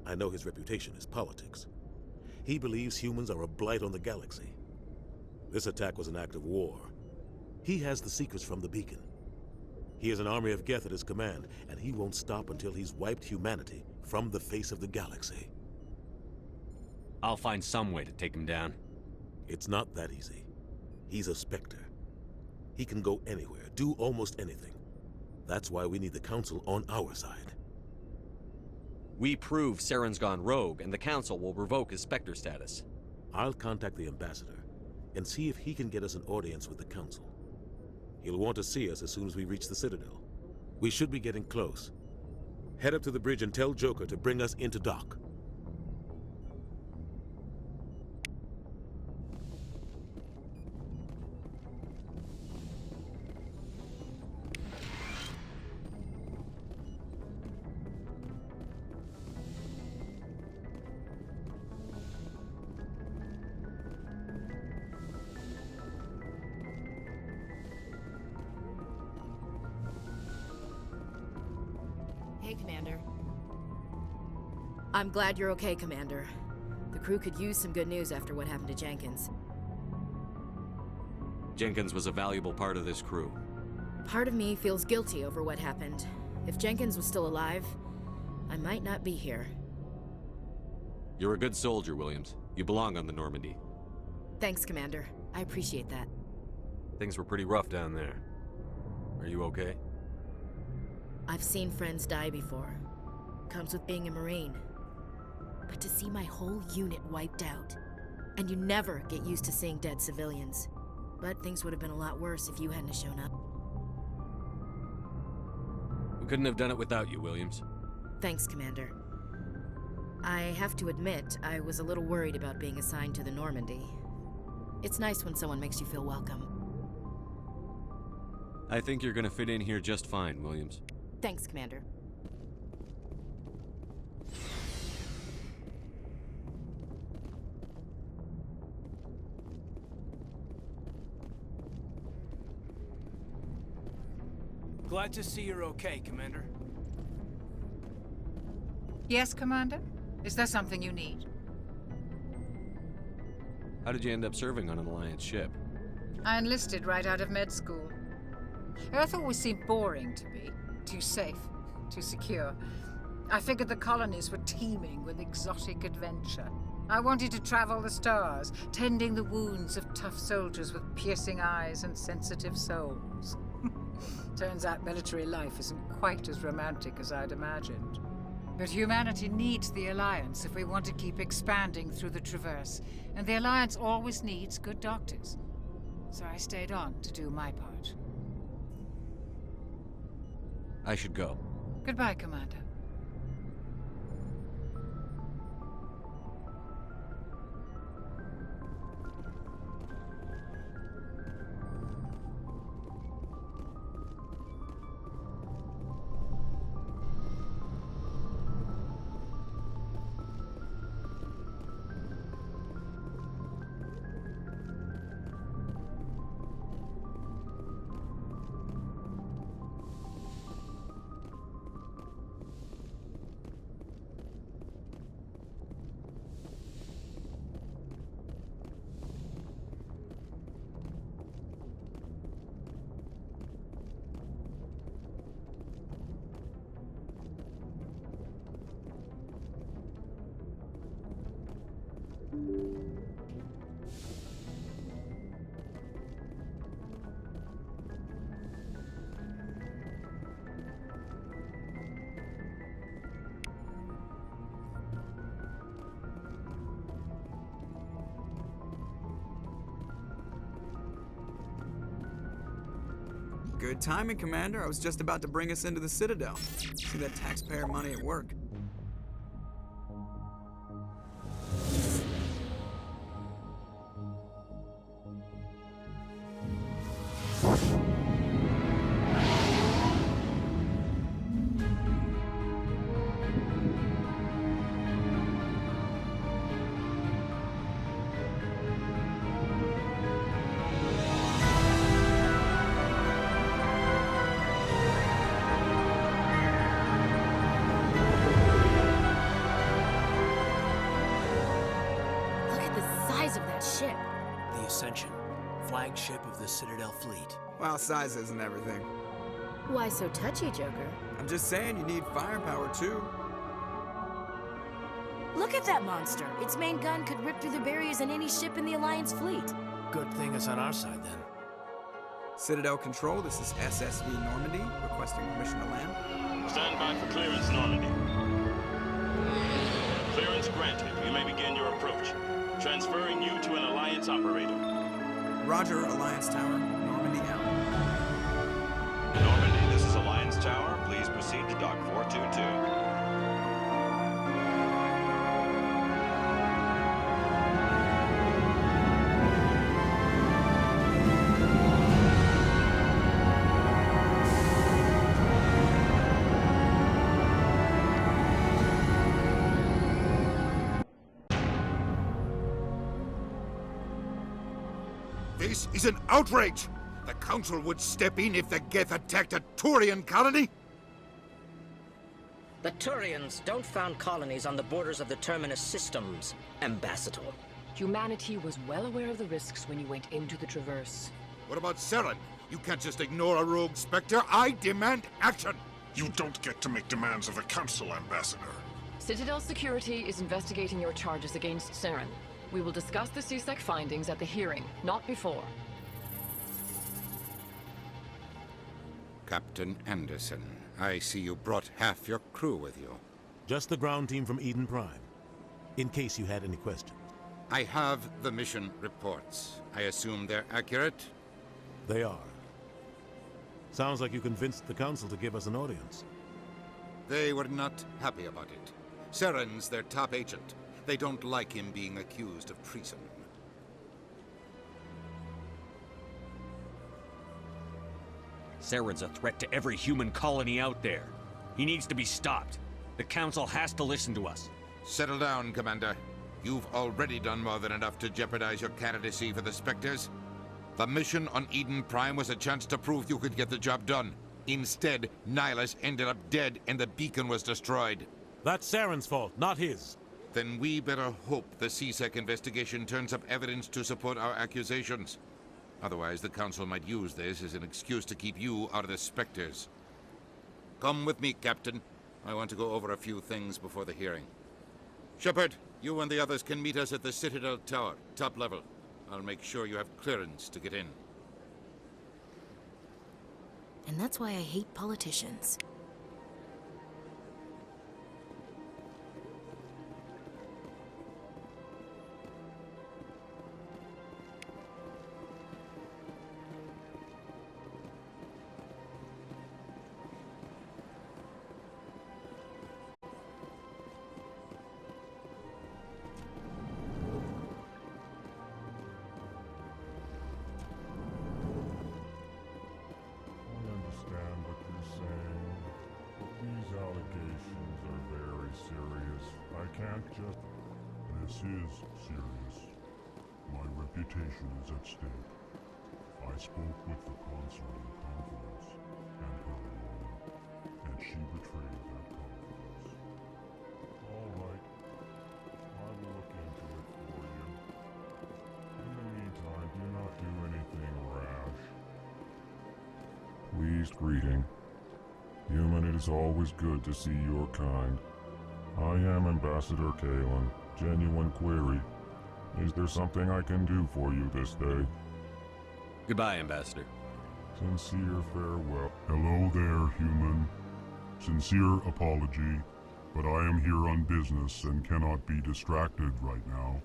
I know his reputation is politics. He believes humans are a blight on the galaxy. This attack was an act of war. He has the secrets from the beacon. He has an army of Geth at his command, and he won't stop until he's wiped humanity from the face of the galaxy. I'll find some way to take him down. It's not that easy. He's a Spectre. He can go anywhere, do almost anything. That's why we need the Council on our side. We prove Saren's gone rogue, and the Council will revoke his Spectre status. I'll contact the Ambassador and see if he can get us an audience with the Council. He'll want to see us as soon as we reach the Citadel. We should be getting close. Head up to the bridge and tell Joker to bring us into dock. Hey, Commander. I'm glad you're okay, Commander. The crew could use some good news after what happened to Jenkins. Jenkins was a valuable part of this crew. Part of me feels guilty over what happened. If Jenkins was still alive, I might not be here. You're a good soldier, Williams. You belong on the Normandy. Thanks, Commander. I appreciate that. Things were pretty rough down there. Are you okay? I've seen friends die before. Comes with being a Marine. But to see my whole unit wiped out, and you never get used to seeing dead civilians. But things would have been a lot worse if you hadn't shown up. We couldn't have done it without you, Williams. Thanks, Commander. I have to admit, I was a little worried about being assigned to the Normandy. It's nice when someone makes you feel welcome. I think you're gonna fit in here just fine, Williams. Thanks, Commander. Glad to see you're okay, Commander. Yes, Commander? Is there something you need? How did you end up serving on an Alliance ship? I enlisted right out of med school. Earth always seemed boring to me. Too safe, too secure. I figured the colonies were teeming with exotic adventure. I wanted to travel the stars, tending the wounds of tough soldiers with piercing eyes and sensitive souls. Turns out military life isn't quite as romantic as I'd imagined. But humanity needs the Alliance if we want to keep expanding through the Traverse, and the Alliance always needs good doctors. So I stayed on to do my part. I should go. Goodbye, Commander. Good timing, Commander. I was just about to bring us into the Citadel. See that taxpayer money at work. Ship. The Ascension, flagship of the Citadel fleet. Well, size isn't everything. Why so touchy, Joker? I'm just saying you need firepower, too. Look at that monster. Its main gun could rip through the barriers in any ship in the Alliance fleet. Good thing it's on our side, then. Citadel Control, this is SSV Normandy, requesting permission to land. Stand by for clearance, Normandy. Clearance granted. You may begin your approach. Transferring you to an Alliance operator. Roger, Alliance Tower. Normandy out. Normandy, this is Alliance Tower. Please proceed to Dock 422. This is an outrage! The Council would step in if the Geth attacked a Turian colony? The Turians don't found colonies on the borders of the Terminus systems, Ambassador. Humanity was well aware of the risks when you went into the Traverse. What about Saren? You can't just ignore a rogue Spectre. I demand action! You don't get to make demands of the Council, Ambassador. Citadel Security is investigating your charges against Saren. We will discuss the CSEC findings at the hearing, not before. Captain Anderson, I see you brought half your crew with you. Just the ground team from Eden Prime, in case you had any questions. I have the mission reports. I assume they're accurate? They are. Sounds like you convinced the Council to give us an audience. They were not happy about it. Saren's their top agent. They don't like him being accused of treason. Saren's a threat to every human colony out there. He needs to be stopped. The Council has to listen to us. Settle down, Commander. You've already done more than enough to jeopardize your candidacy for the Spectres. The mission on Eden Prime was a chance to prove you could get the job done. Instead, Nihilus ended up dead and the beacon was destroyed. That's Saren's fault, not his. Then we better hope the CSEC investigation turns up evidence to support our accusations. Otherwise, the Council might use this as an excuse to keep you out of the Spectres. Come with me, Captain. I want to go over a few things before the hearing. Shepard, you and the others can meet us at the Citadel Tower, top level. I'll make sure you have clearance to get in. And that's why I hate politicians. This is serious. My reputation is at stake. I spoke with the consul in confidence, and her alone, and she betrayed that confidence. All right. I will look into it for you. In the meantime, do not do anything rash. Pleased greeting. Human, it is always good to see your kind. I am Ambassador Kalen. Genuine query. Is there something I can do for you this day? Goodbye, Ambassador. Sincere farewell. Hello there, human. Sincere apology, but I am here on business and cannot be distracted right now.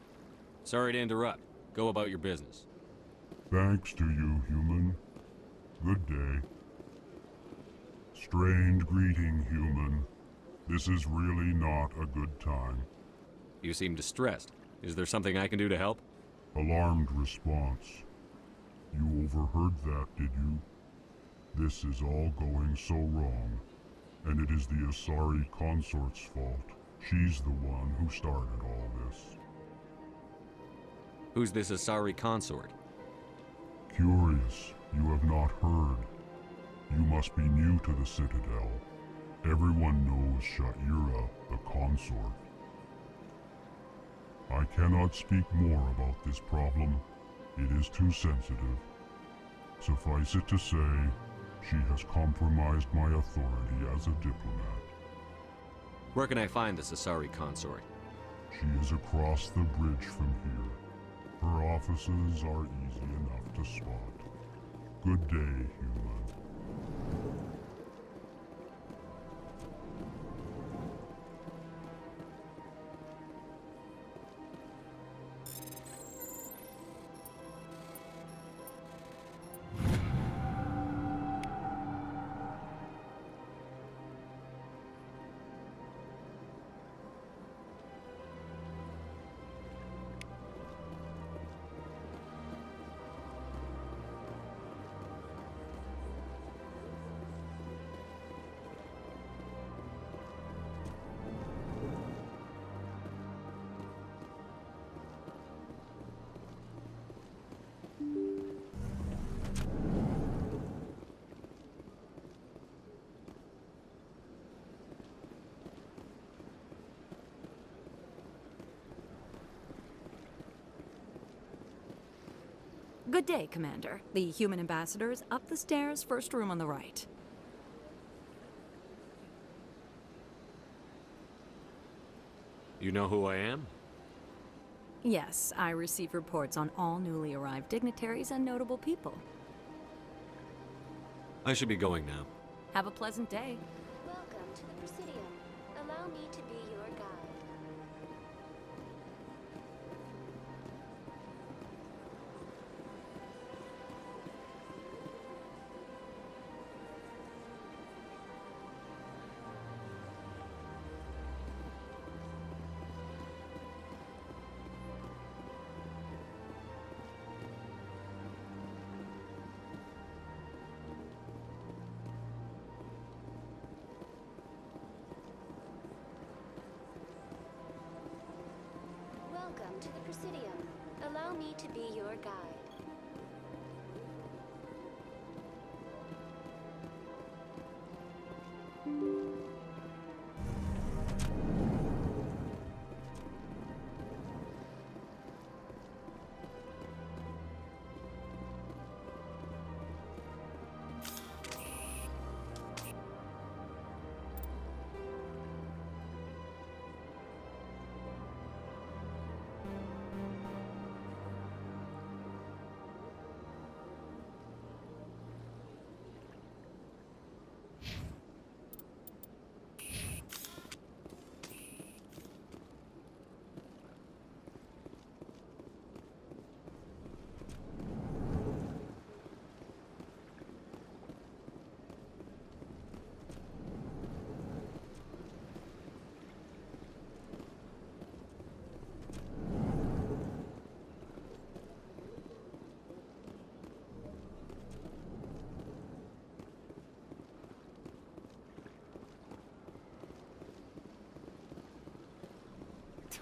Sorry to interrupt. Go about your business. Thanks to you, human. Good day. Strained greeting, human. This is really not a good time. You seem distressed. Is there something I can do to help? Alarmed response. You overheard that, did you? This is all going so wrong, and it is the Asari consort's fault. She's the one who started all this. Who's this Asari consort? Curious, you have not heard. You must be new to the Citadel. Everyone knows Sha'ira, the consort. I cannot speak more about this problem. It is too sensitive. Suffice it to say, she has compromised my authority as a diplomat. Where can I find this Asari consort? She is across the bridge from here. Her offices are easy enough to spot. Good day, human. Good day, Commander. The human ambassador is up the stairs, first room on the right. You know who I am? Yes, I receive reports on all newly arrived dignitaries and notable people. I should be going now. Have a pleasant day. Welcome to the Presidium. Allow me to be your guide. Welcome to the Presidium. Allow me to be your guide.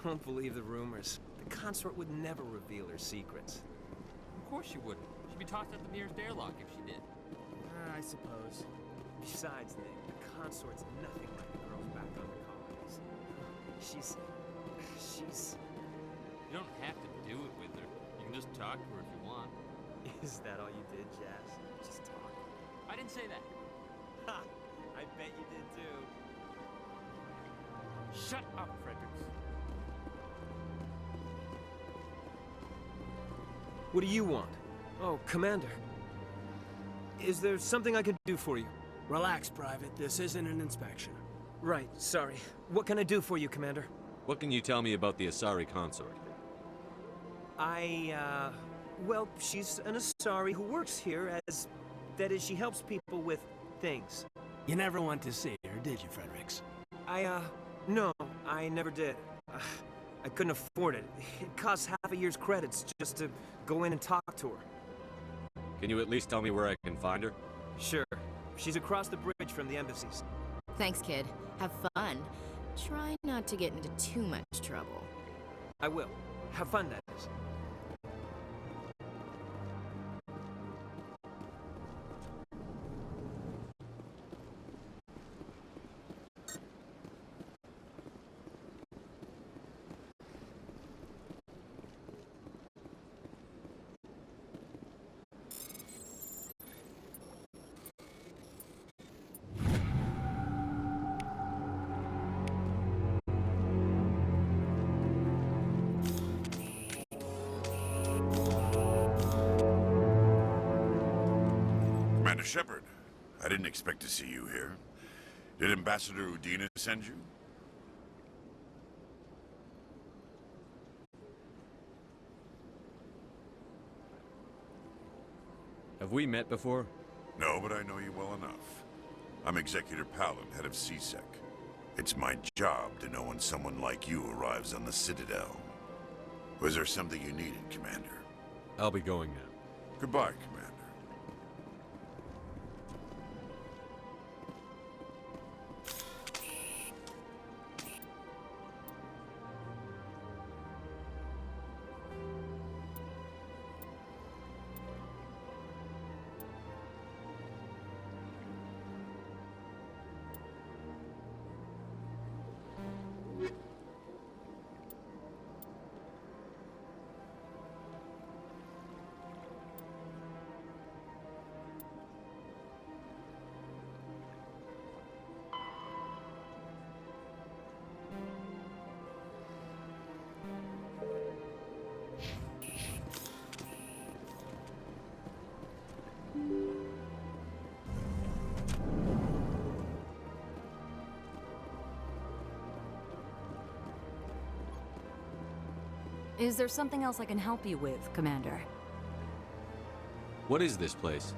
Don't believe the rumors. The consort would never reveal her secrets. Of course she wouldn't. She'd be tossed at the nearest airlock if she did. I suppose. Besides, Nick, the consort's nothing like the girls back on the colonies. She's... You don't have to do it with her. You can just talk to her if you want. Is that all you did, Jazz? Just talk? I didn't say that. Ha! I bet you did too. Shut up, Fredericks. What do you want? Oh, Commander. Is there something I can do for you? Relax, Private. This isn't an inspection. Right, sorry. What can I do for you, Commander? What can you tell me about the Asari consort? Well, she's an Asari who works here as... That is, she helps people with things. You never went to see her, did you, Fredericks? No, I never did. I couldn't afford it. It costs half a year's credits just to go in and talk to her. Can you at least tell me where I can find her? Sure. She's across the bridge from the embassies. Thanks, kid. Have fun. Try not to get into too much trouble. I will. Have fun, that is. Commander Shepard, I didn't expect to see you here. Did Ambassador Udina send you? Have we met before? No, but I know you well enough. I'm Executor Palin, head of CSEC. It's my job to know when someone like you arrives on the Citadel. Was there something you needed, Commander? I'll be going now. Goodbye, Commander. Is there something else I can help you with, Commander? What is this place?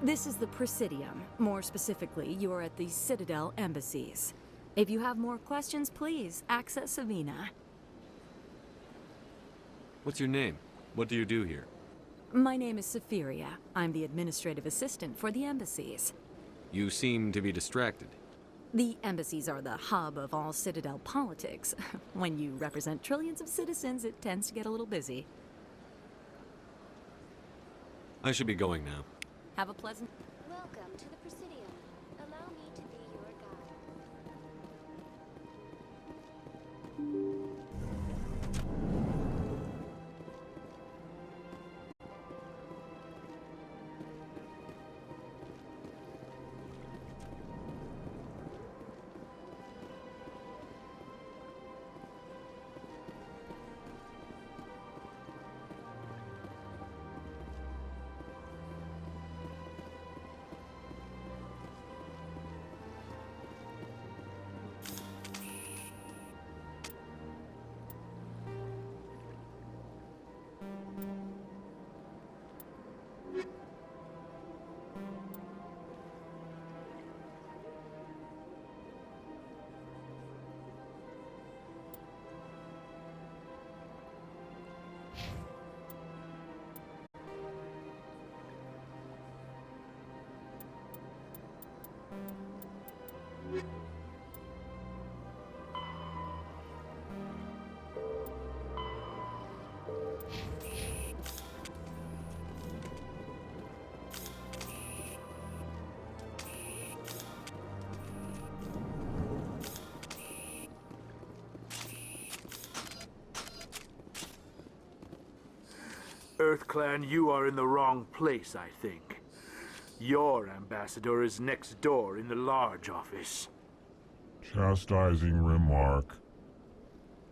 This is the Presidium. More specifically, you are at the Citadel embassies. If you have more questions, please access Savina. What's your name? What do you do here? My name is Safiria. I'm the administrative assistant for the embassies. You seem to be distracted. The embassies are the hub of all Citadel politics. When you represent trillions of citizens, it tends to get a little busy. I should be going now. Have a pleasant... Welcome to the Presidium. Allow me to be your guide. EarthClan, you are in the wrong place, I think. Your ambassador is next door in the large office. Chastising remark.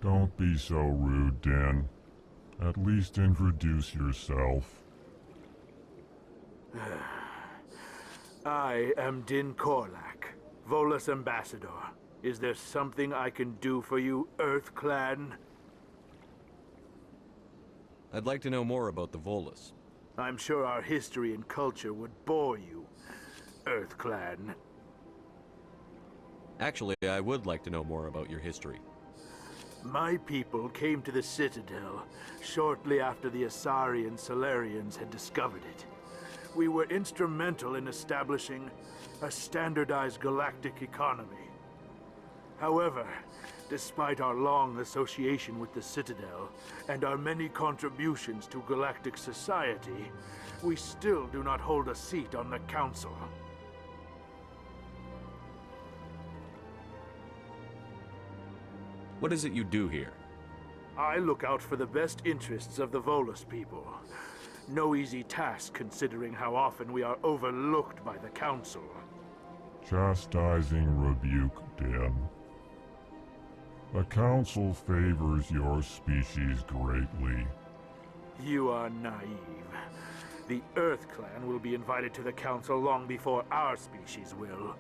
Don't be so rude, Din. At least introduce yourself. I am Din Korlak, Volus ambassador. Is there something I can do for you, EarthClan? I'd like to know more about the Volus. I'm sure our history and culture would bore you, EarthClan. Actually, I would like to know more about your history. My people came to the Citadel shortly after the Asari Solarians had discovered it. We were instrumental in establishing a standardized galactic economy. However, despite our long association with the Citadel and our many contributions to galactic society, we still do not hold a seat on the Council. What is it you do here? I look out for the best interests of the Volus people. No easy task considering how often we are overlooked by the Council. Chastising rebuke, Den. The Council favors your species greatly. You are naive. The Earth Clan will be invited to the Council long before our species will.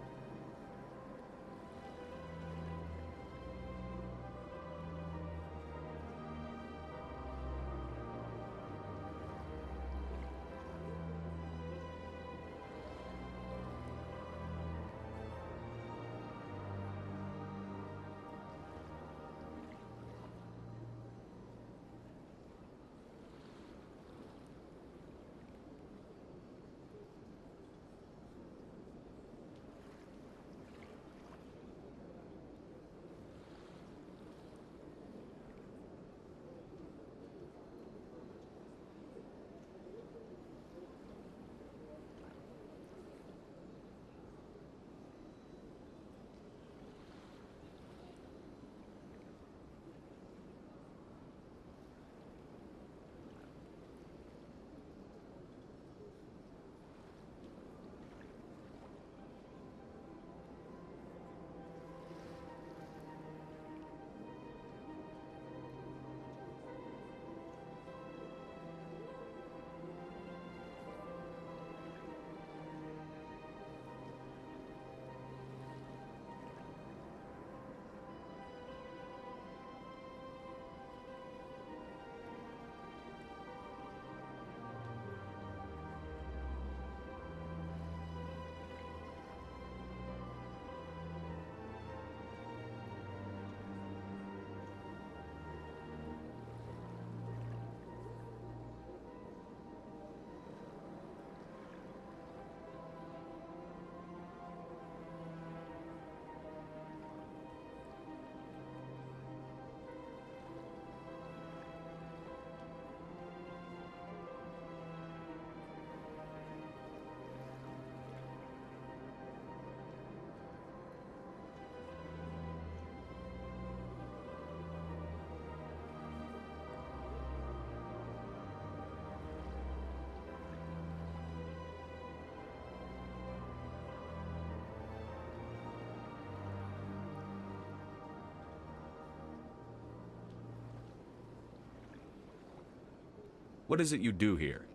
What is it you do here?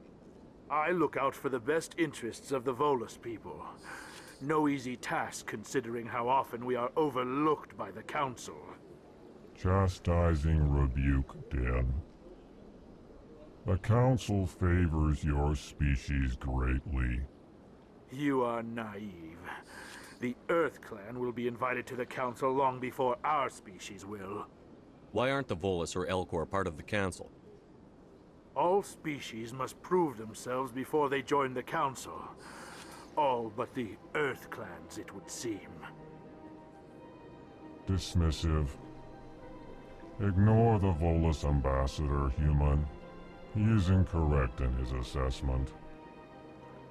I look out for the best interests of the Volus people. No easy task considering how often we are overlooked by the Council. Chastising rebuke, Den. The Council favors your species greatly. You are naive. The Earth Clan will be invited to the Council long before our species will. Why aren't the Volus or Elcor part of the Council? All species must prove themselves before they join the Council. All but the Earth Clans, it would seem. Dismissive. Ignore the Volus ambassador, human. He is incorrect in his assessment.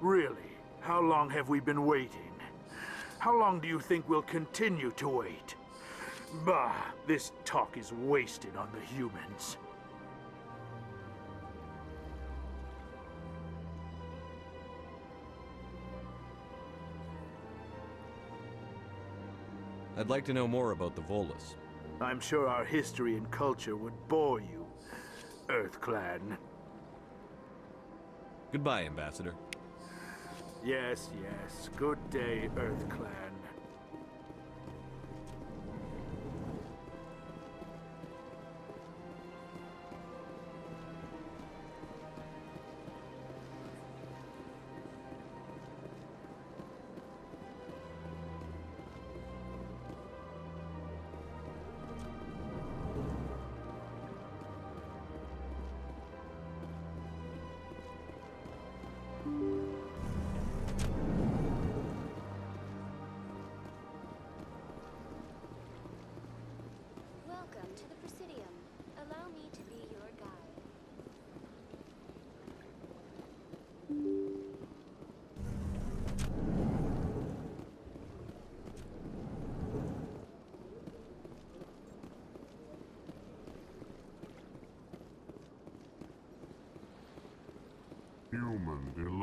Really? How long have we been waiting? How long do you think we'll continue to wait? Bah, this talk is wasted on the humans. I'd like to know more about the Volus. I'm sure our history and culture would bore you, Earth Clan. Goodbye, Ambassador. Yes, yes. Good day, Earth Clan.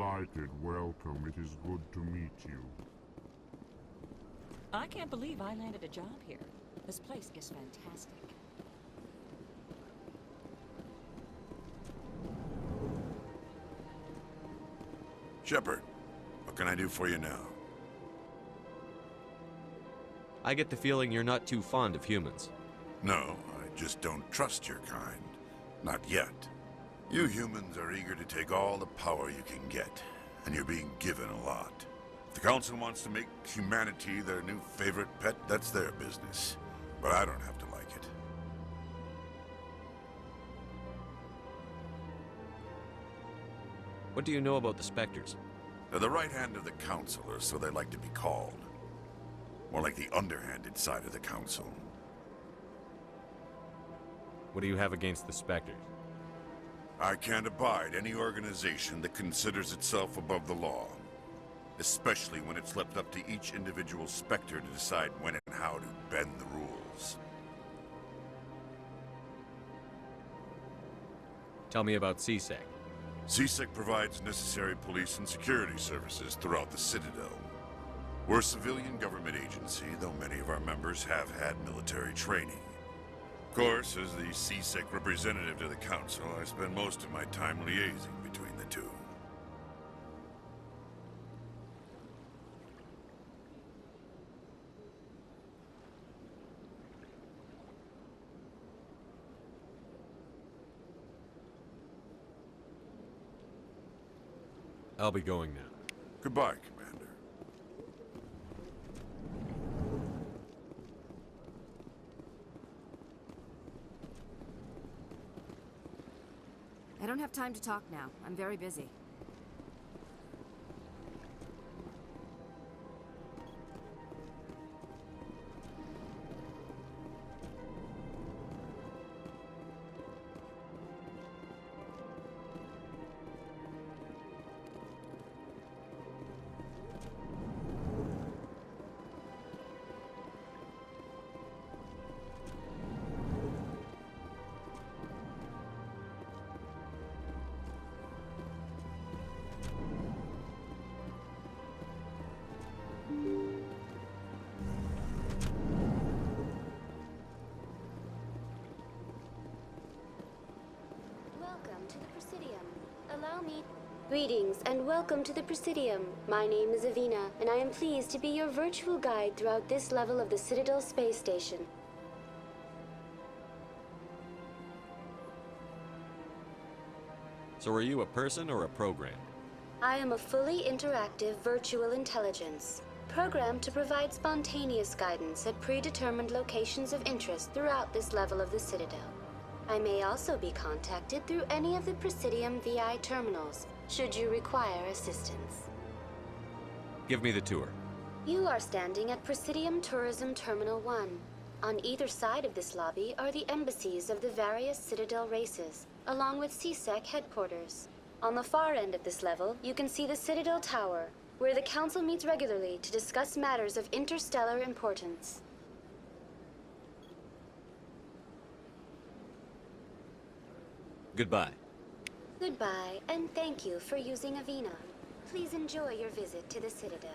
belated welcome. It is good to meet you. I can't believe I landed a job here. This place is fantastic. Shepard, what can I do for you now? I get the feeling you're not too fond of humans. No, I just don't trust your kind. Not yet. You humans are eager to take all the power you can get, and you're being given a lot. If the Council wants to make humanity their new favorite pet, that's their business. But I don't have to like it. What do you know about the Spectres? They're the right hand of the Council, or so they like to be called. More like the underhanded side of the Council. What do you have against the Spectres? I can't abide any organization that considers itself above the law. Especially when it's left up to each individual Spectre to decide when and how to bend the rules. Tell me about CSEC. CSEC provides necessary police and security services throughout the Citadel. We're a civilian government agency, though many of our members have had military training. Of course, as the CSEC representative to the Council, I spend most of my time liaising between the two. I'll be going now. Goodbye, Commander. I don't have time to talk now. I'm very busy. Welcome to the Presidium. Allow me... Greetings and welcome to the Presidium. My name is Avina, and I am pleased to be your virtual guide throughout this level of the Citadel space station. So are you a person or a program? I am a fully interactive virtual intelligence, programmed to provide spontaneous guidance at predetermined locations of interest throughout this level of the Citadel. I may also be contacted through any of the Presidium VI terminals, should you require assistance. Give me the tour. You are standing at Presidium Tourism Terminal 1. On either side of this lobby are the embassies of the various Citadel races, along with CSEC headquarters. On the far end of this level, you can see the Citadel Tower, where the Council meets regularly to discuss matters of interstellar importance. Goodbye. Goodbye, and thank you for using Avina. Please enjoy your visit to the Citadel.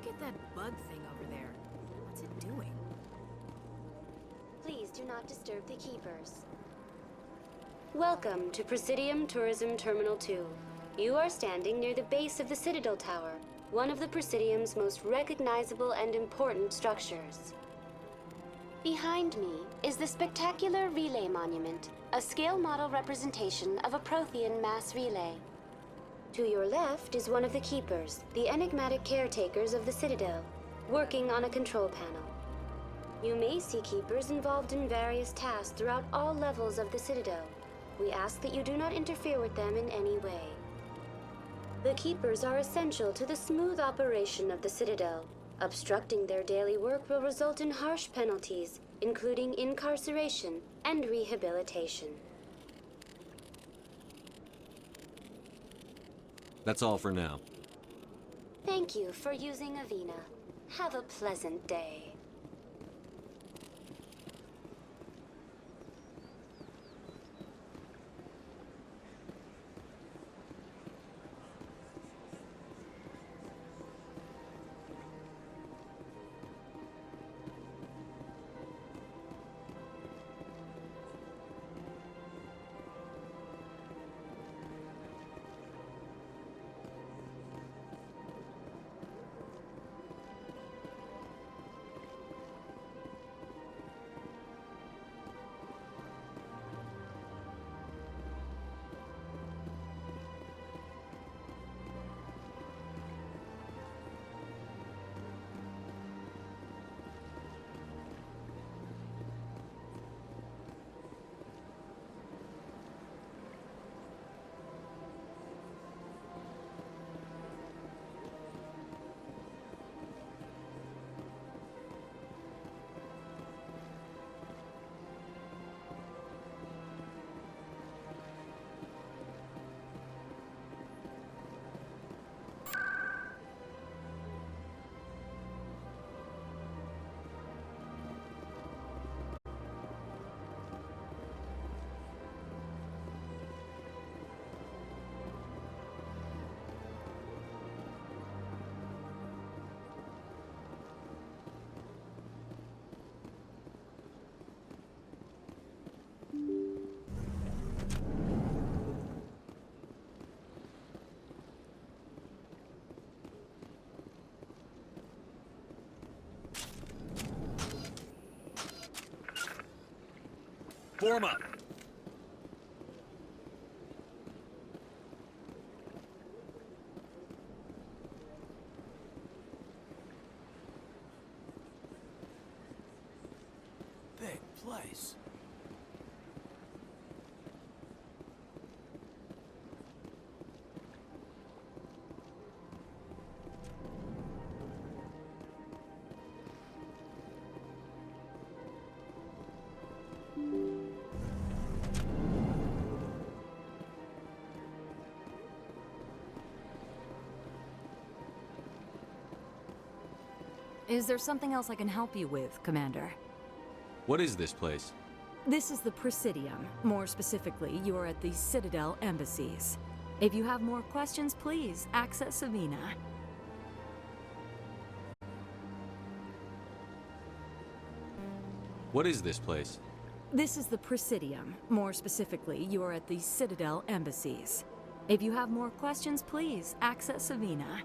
Look at that bug thing over there. What's it doing? Please do not disturb the keepers. Welcome to Presidium Tourism Terminal 2. You are standing near the base of the Citadel Tower, one of the Presidium's most recognizable and important structures. Behind me is the spectacular Relay Monument, a scale model representation of a Prothean mass relay. To your left is one of the keepers, the enigmatic caretakers of the Citadel, working on a control panel. You may see keepers involved in various tasks throughout all levels of the Citadel. We ask that you do not interfere with them in any way. The keepers are essential to the smooth operation of the Citadel. Obstructing their daily work will result in harsh penalties, including incarceration and rehabilitation. That's all for now. Thank you for using Avina. Have a pleasant day. Form up! Big place. Is there something else I can help you with, Commander? What is this place? This is the Presidium. More specifically, you are at the Citadel embassies. If you have more questions, please access Avina. What is this place? This is the Presidium. More specifically, you are at the Citadel embassies. If you have more questions, please access Avina.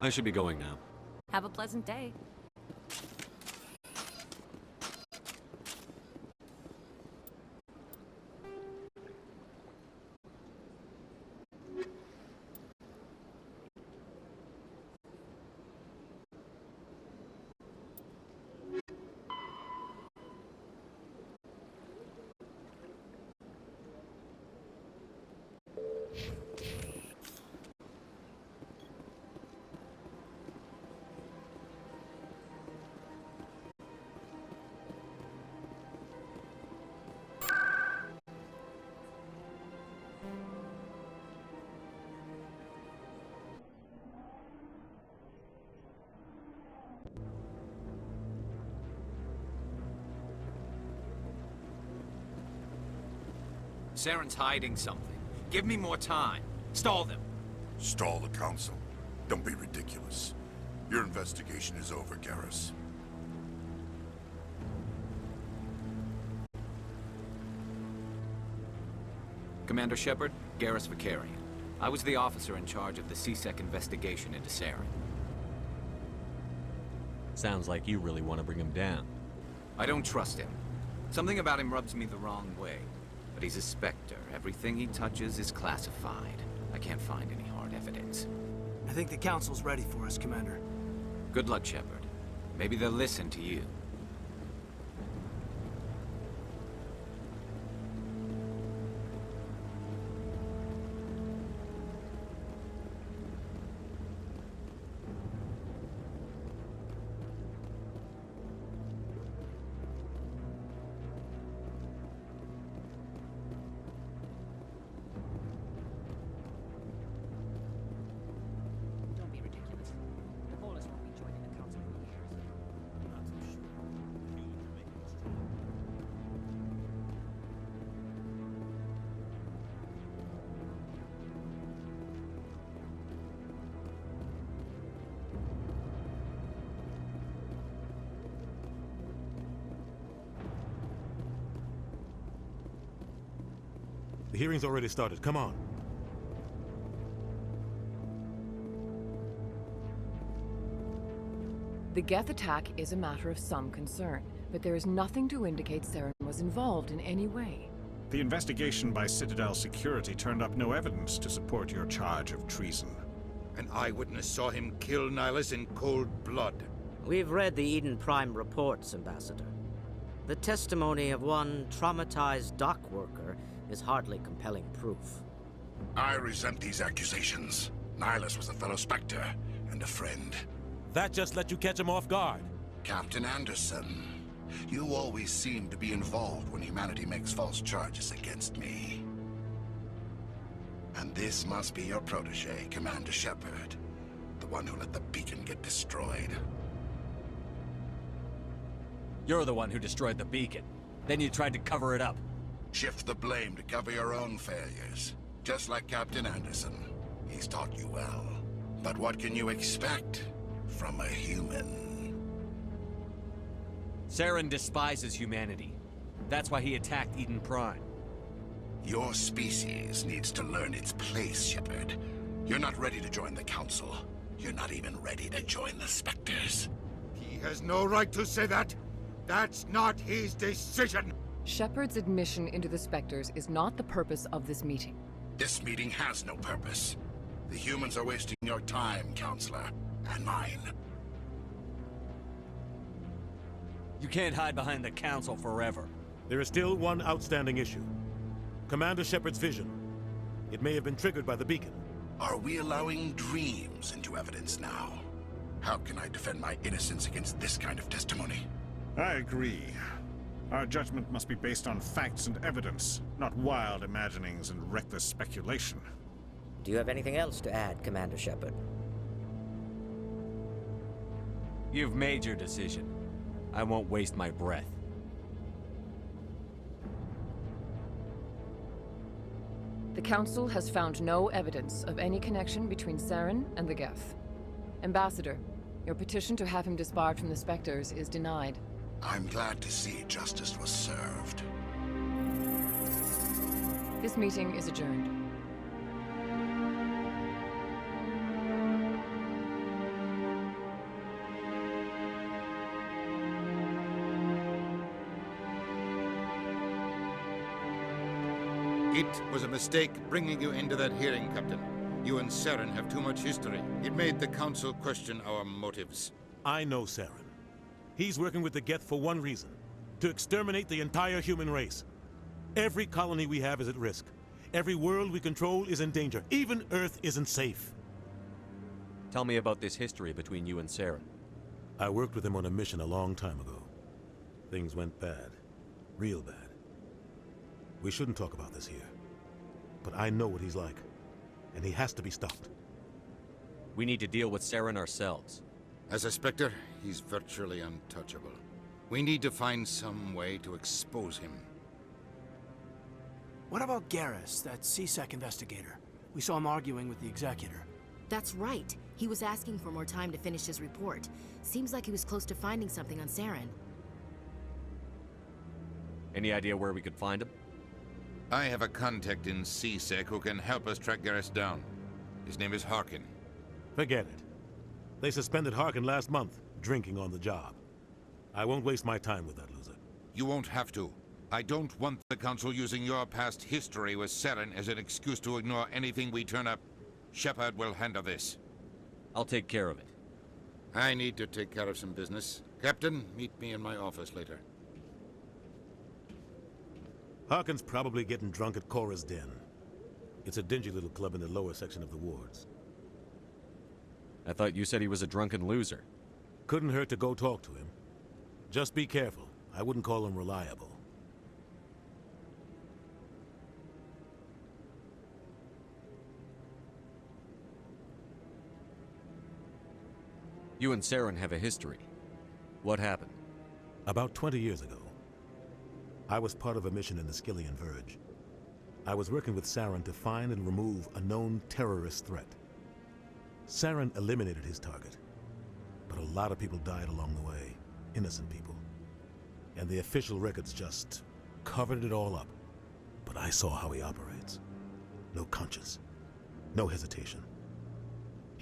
I should be going now. Have a pleasant day. Saren's hiding something. Give me more time. Stall them. Stall the Council? Don't be ridiculous. Your investigation is over, Garrus. Commander Shepard, Garrus Vicarian. I was the officer in charge of the CSEC investigation into Saren. Sounds like you really want to bring him down. I don't trust him. Something about him rubs me the wrong way. But he's a Spectre. Everything he touches is classified. I can't find any hard evidence. I think the Council's ready for us, Commander. Good luck, Shepard. Maybe they'll listen to you. The hearing's already started. Come on. The Geth attack is a matter of some concern, but there is nothing to indicate Saren was involved in any way. The investigation by Citadel Security turned up no evidence to support your charge of treason. An eyewitness saw him kill Nihilus in cold blood. We've read the Eden Prime reports, Ambassador. The testimony of one traumatized dock worker is hardly compelling proof. I resent these accusations. Nihilus was a fellow Spectre and a friend. That just let you catch him off guard. Captain Anderson, you always seem to be involved when humanity makes false charges against me. And this must be your protege, Commander Shepard, the one who let the beacon get destroyed. You're the one who destroyed the beacon. Then you tried to cover it up. Shift the blame to cover your own failures. Just like Captain Anderson. He's taught you well. But what can you expect from a human? Saren despises humanity. That's why he attacked Eden Prime. Your species needs to learn its place, Shepard. You're not ready to join the Council. You're not even ready to join the Spectres. He has no right to say that. That's not his decision. Shepard's admission into the Spectres is not the purpose of this meeting. This meeting has no purpose. The humans are wasting your time, Counselor, and mine. You can't hide behind the Council forever. There is still one outstanding issue. Commander Shepard's vision. It may have been triggered by the beacon. Are we allowing dreams into evidence now? How can I defend my innocence against this kind of testimony? I agree. Our judgment must be based on facts and evidence, not wild imaginings and reckless speculation. Do you have anything else to add, Commander Shepard? You've made your decision. I won't waste my breath. The Council has found no evidence of any connection between Saren and the Geth. Ambassador, your petition to have him disbarred from the Spectres is denied. I'm glad to see justice was served. This meeting is adjourned. It was a mistake bringing you into that hearing, Captain. You and Saren have too much history. It made the Council question our motives. I know Saren. He's working with the Geth for one reason. To exterminate the entire human race. Every colony we have is at risk. Every world we control is in danger. Even Earth isn't safe. Tell me about this history between you and Saren. I worked with him on a mission a long time ago. Things went bad. Real bad. We shouldn't talk about this here. But I know what he's like. And he has to be stopped. We need to deal with Saren ourselves. As a Spectre, he's virtually untouchable. We need to find some way to expose him. What about Garrus, that CSEC investigator? We saw him arguing with the executor. That's right. He was asking for more time to finish his report. Seems like he was close to finding something on Saren. Any idea where we could find him? I have a contact in CSEC who can help us track Garrus down. His name is Harkin. Forget it. They suspended Harkin last month, drinking on the job. I won't waste my time with that loser. You won't have to. I don't want the Council using your past history with Saren as an excuse to ignore anything we turn up. Shepard will handle this. I'll take care of it. I need to take care of some business. Captain, meet me in my office later. Harkin's probably getting drunk at Cora's Den. It's a dingy little club in the lower section of the wards. I thought you said he was a drunken loser. Couldn't hurt to go talk to him. Just be careful. I wouldn't call him reliable. You and Saren have a history. What happened? About 20 years ago, I was part of a mission in the Skillian Verge. I was working with Saren to find and remove a known terrorist threat. Saren eliminated his target, but a lot of people died along the way, innocent people. And the official records just covered it all up. But I saw how he operates. No conscience, no hesitation.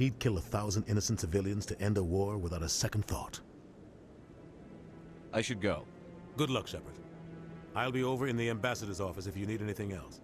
He'd kill 1,000 innocent civilians to end a war without a second thought. I should go. Good luck, Shepard. I'll be over in the ambassador's office if you need anything else.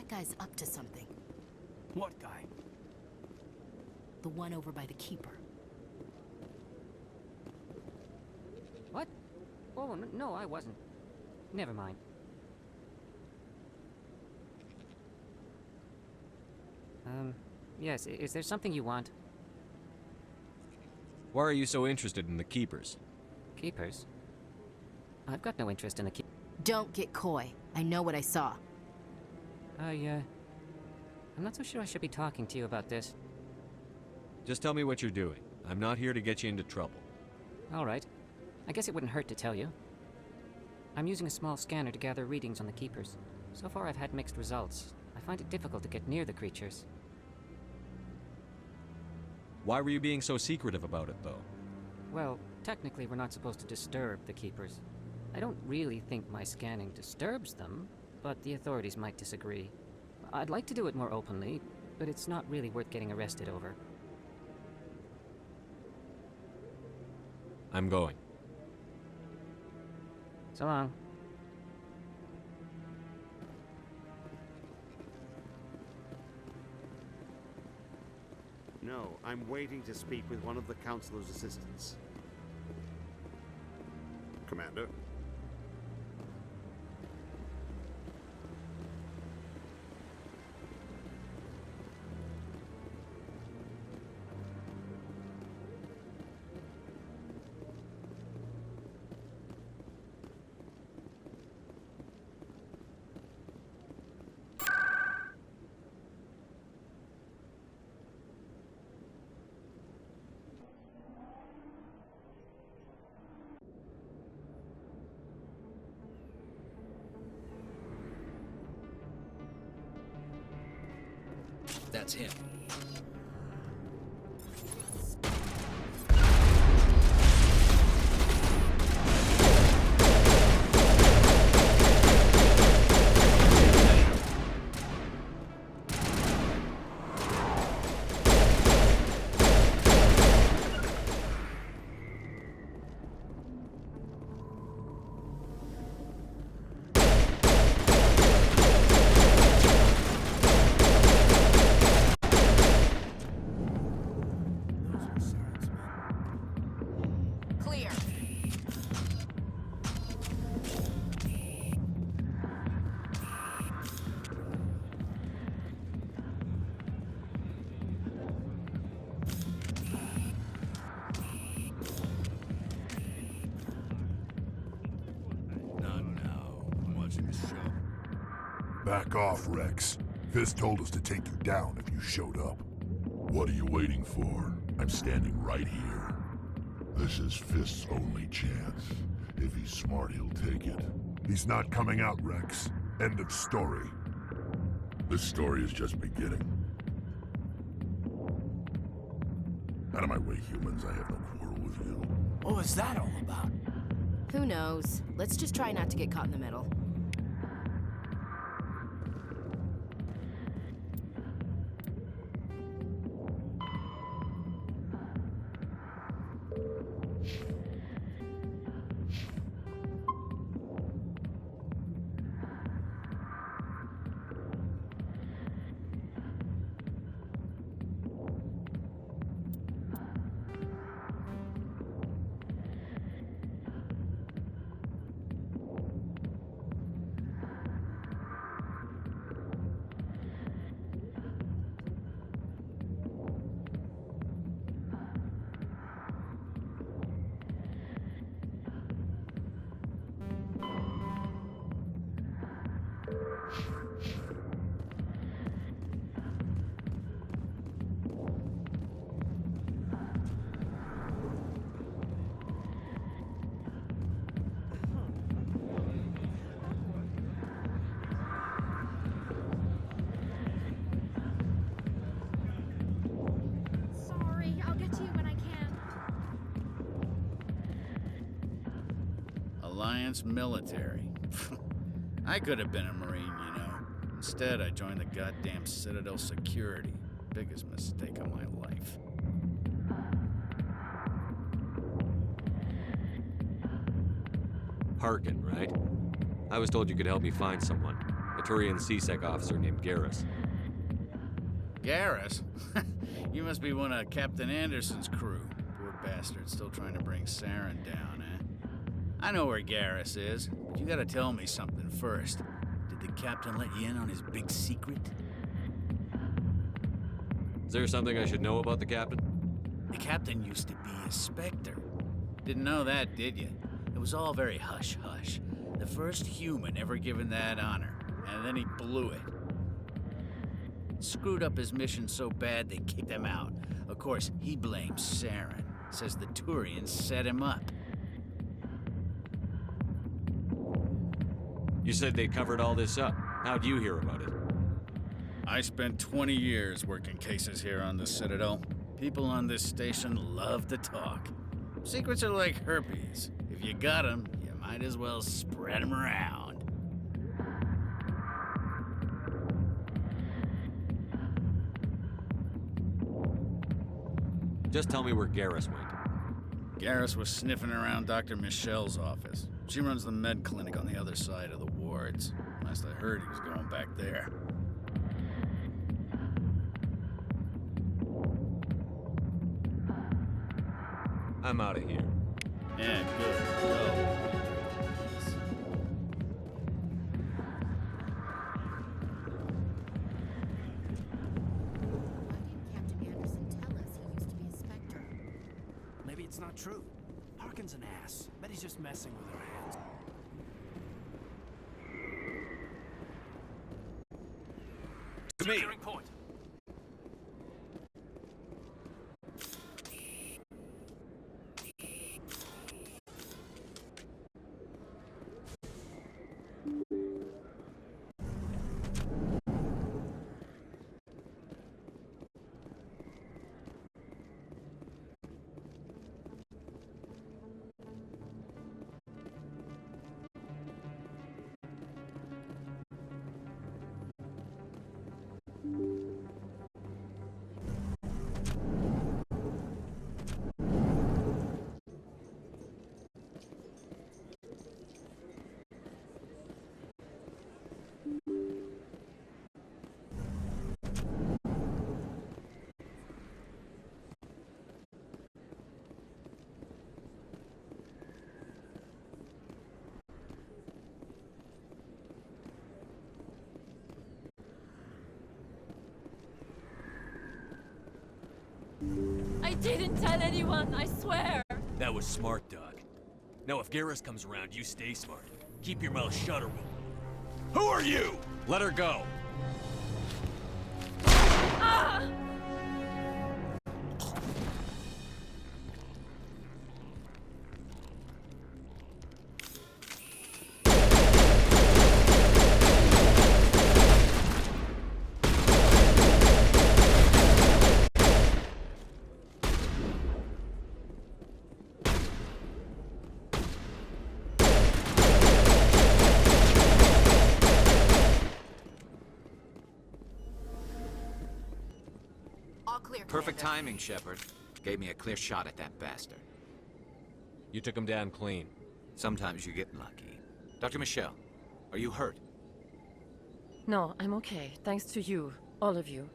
That guy's up to something. What guy? The one over by the Keeper. What? Oh, no, I wasn't. Never mind. Yes, is there something you want? Why are you so interested in the Keepers? Keepers? I've got no interest in the Don't get coy. I know what I saw. I'm not so sure I should be talking to you about this. Just tell me what you're doing. I'm not here to get you into trouble. All right. I guess it wouldn't hurt to tell you. I'm using a small scanner to gather readings on the Keepers. So far I've had mixed results. I find it difficult to get near the creatures. Why were you being so secretive about it, though? Well, technically we're not supposed to disturb the Keepers. I don't really think my scanning disturbs them, but the authorities might disagree. I'd like to do it more openly, but it's not really worth getting arrested over. I'm going. So long. No, I'm waiting to speak with one of the Councilor's assistants. Commander? That's him. Clear. Not now. I'm watching the show. Back off, Rex. Fist told us to take you down if you showed up. What are you waiting for? I'm standing right here. This is Fist's only chance. If he's smart, he'll take it. He's not coming out, Rex. End of story. This story is just beginning. Out of my way, humans. I have no quarrel with you. What was that all about? Who knows? Let's just try not to get caught in the middle. Sorry, I'll get to you when I can. Alliance military. I could have been a Marine, you know. Instead, I joined the goddamn Citadel security. Biggest mistake of my life. Harkin, right? I was told you could help me find someone. A Turian CSEC officer named Garrus. Garrus? You must be one of Captain Anderson's crew. Poor bastard, still trying to bring Saren down, eh? I know where Garrus is, but you gotta tell me something first. Did the captain let you in on his big secret? Is there something I should know about the captain? The captain used to be a Spectre. Didn't know that, did you? It was all very hush-hush. The first human ever given that honor, and then he blew it. Screwed up his mission so bad they kicked him out. Of course, he blames Saren. Says the Turians set him up. You said they covered all this up. How'd you hear about it? I spent 20 years working cases here on the Citadel. People on this station love to talk. Secrets are like herpes. If you got 'em, you might as well spread 'em around. Just tell me where Garrus went. Garrus was sniffing around Dr. Michelle's office. She runs the med clinic on the other side of the wards. Last I heard, he was going back there. I'm out of here. Yeah, good. Go. Maybe it's not true. Harkin's an ass. Bet he's just messing with our hands. To me. Securing point. I didn't tell anyone, I swear! That was smart, Doc. Now if Garrus comes around, you stay smart. Keep your mouth shut or we'll... Who are you? Let her go. Ah! Perfect timing, Shepard. Gave me a clear shot at that bastard. You took him down clean. Sometimes you get lucky. Dr. Michelle, are you hurt? No, I'm okay. Thanks to you. All of you.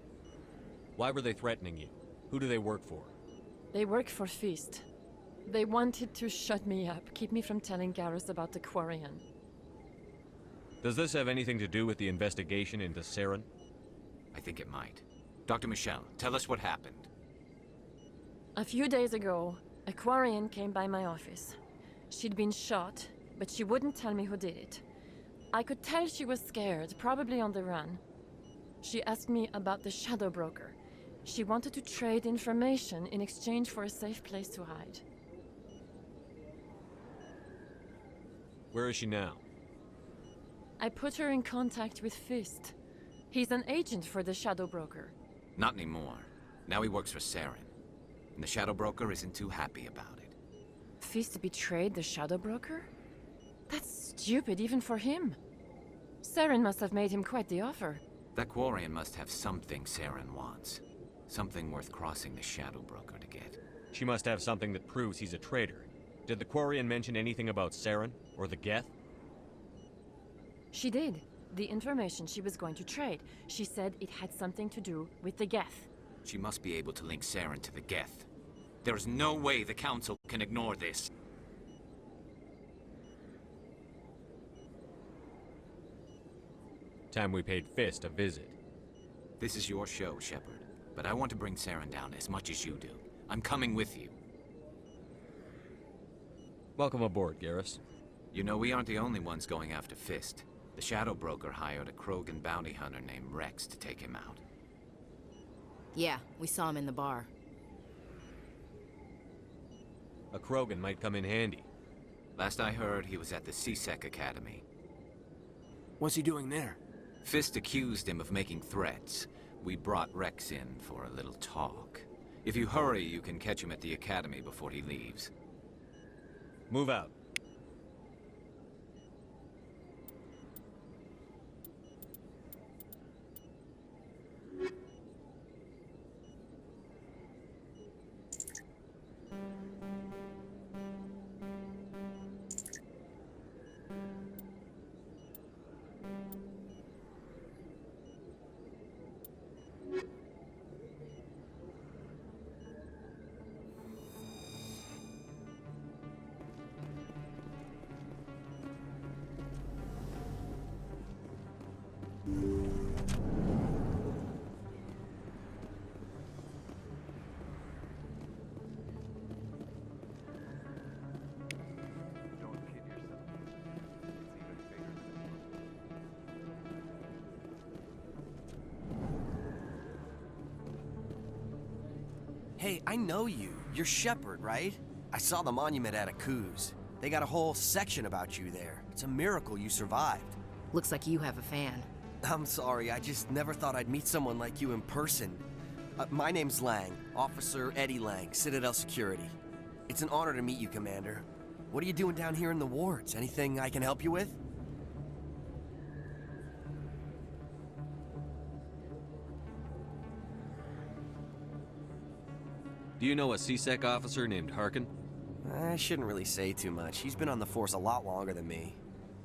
Why were they threatening you? Who do they work for? They work for Feast. They wanted to shut me up, keep me from telling Garrus about the Quarian. Does this have anything to do with the investigation into Saren? I think it might. Dr. Michelle, tell us what happened. A few days ago, a Quarian came by my office. She'd been shot, but she wouldn't tell me who did it. I could tell she was scared, probably on the run. She asked me about the Shadow Broker. She wanted to trade information in exchange for a safe place to hide. Where is she now? I put her in contact with Fist. He's an agent for the Shadow Broker. Not anymore. Now he works for Saren. And the Shadow Broker isn't too happy about it. Fist betrayed the Shadow Broker? That's stupid even for him. Saren must have made him quite the offer. That Quarian must have something Saren wants. Something worth crossing the Shadow Broker to get. She must have something that proves he's a traitor. Did the Quarian mention anything about Saren or the Geth? She did. The information she was going to trade. She said it had something to do with the Geth. She must be able to link Saren to the Geth. There is no way the Council can ignore this. Time we paid Fist a visit. This is your show, Shepard. But I want to bring Saren down as much as you do. I'm coming with you. Welcome aboard, Garrus. You know, we aren't the only ones going after Fist. The Shadow Broker hired a Krogan bounty hunter named Rex to take him out. Yeah, we saw him in the bar. A Krogan might come in handy. Last I heard, he was at the CSEC Academy. What's he doing there? Fist accused him of making threats. We brought Rex in for a little talk. If you hurry, you can catch him at the Academy before he leaves. Move out. Hey, I know you. You're Shepard, right? I saw the monument at Aku's. They got a whole section about you there. It's a miracle you survived. Looks like you have a fan. I'm sorry, I just never thought I'd meet someone like you in person. My name's Lang, Officer Eddie Lang, Citadel Security. It's an honor to meet you, Commander. What are you doing down here in the wards? Anything I can help you with? Do you know a CSEC officer named Harkin? I shouldn't really say too much. He's been on the force a lot longer than me.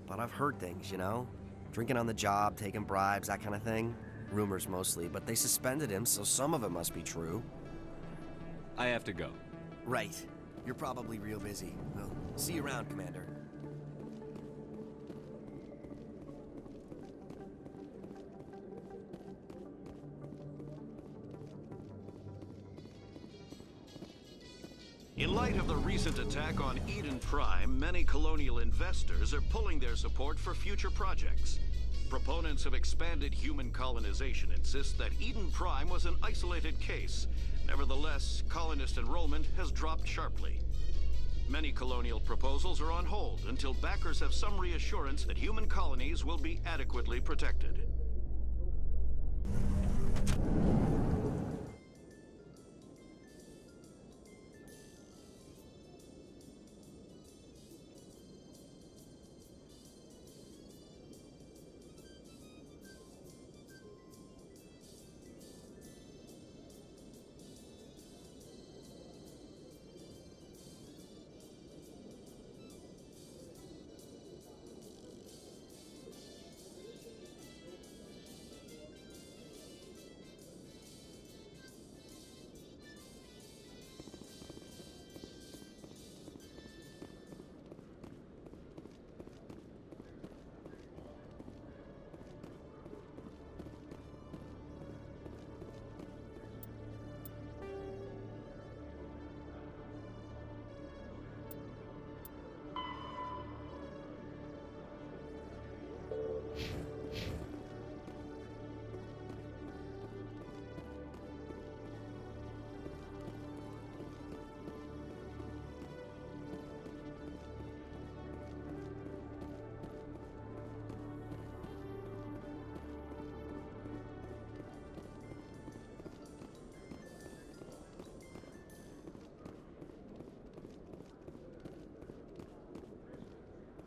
But I've heard things, you know? Drinking on the job, taking bribes, that kind of thing. Rumors mostly, but they suspended him, so some of it must be true. I have to go. Right. You're probably real busy. Well, see you around, Commander. In light of the recent attack on Eden Prime, many colonial investors are pulling their support for future projects. Proponents of expanded human colonization insist that Eden Prime was an isolated case. Nevertheless, colonist enrollment has dropped sharply. Many colonial proposals are on hold until backers have some reassurance that human colonies will be adequately protected.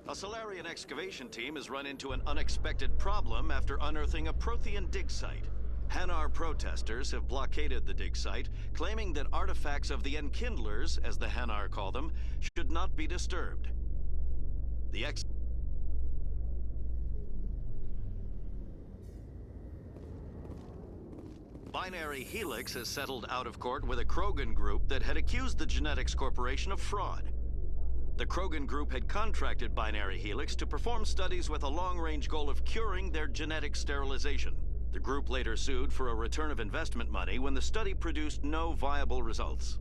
A Solarian excavation team has run into an unexpected problem after unearthing a Prothean dig site. Hanar protesters have blockaded the dig site, claiming that artifacts of the Enkindlers, as the Hanar call them, should not be disturbed. Binary Helix has settled out of court with a Krogan group that had accused the Genetics Corporation of fraud. The Krogan group had contracted Binary Helix to perform studies with a long-range goal of curing their genetic sterilization. The group later sued for a return of investment money when the study produced no viable results.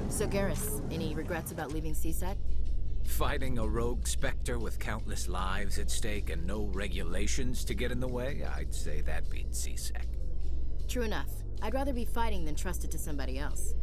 So Garrus, any regrets about leaving CSEC? Fighting a rogue Spectre with countless lives at stake and no regulations to get in the way? I'd say that beats CSEC. True enough. I'd rather be fighting than trusted to somebody else.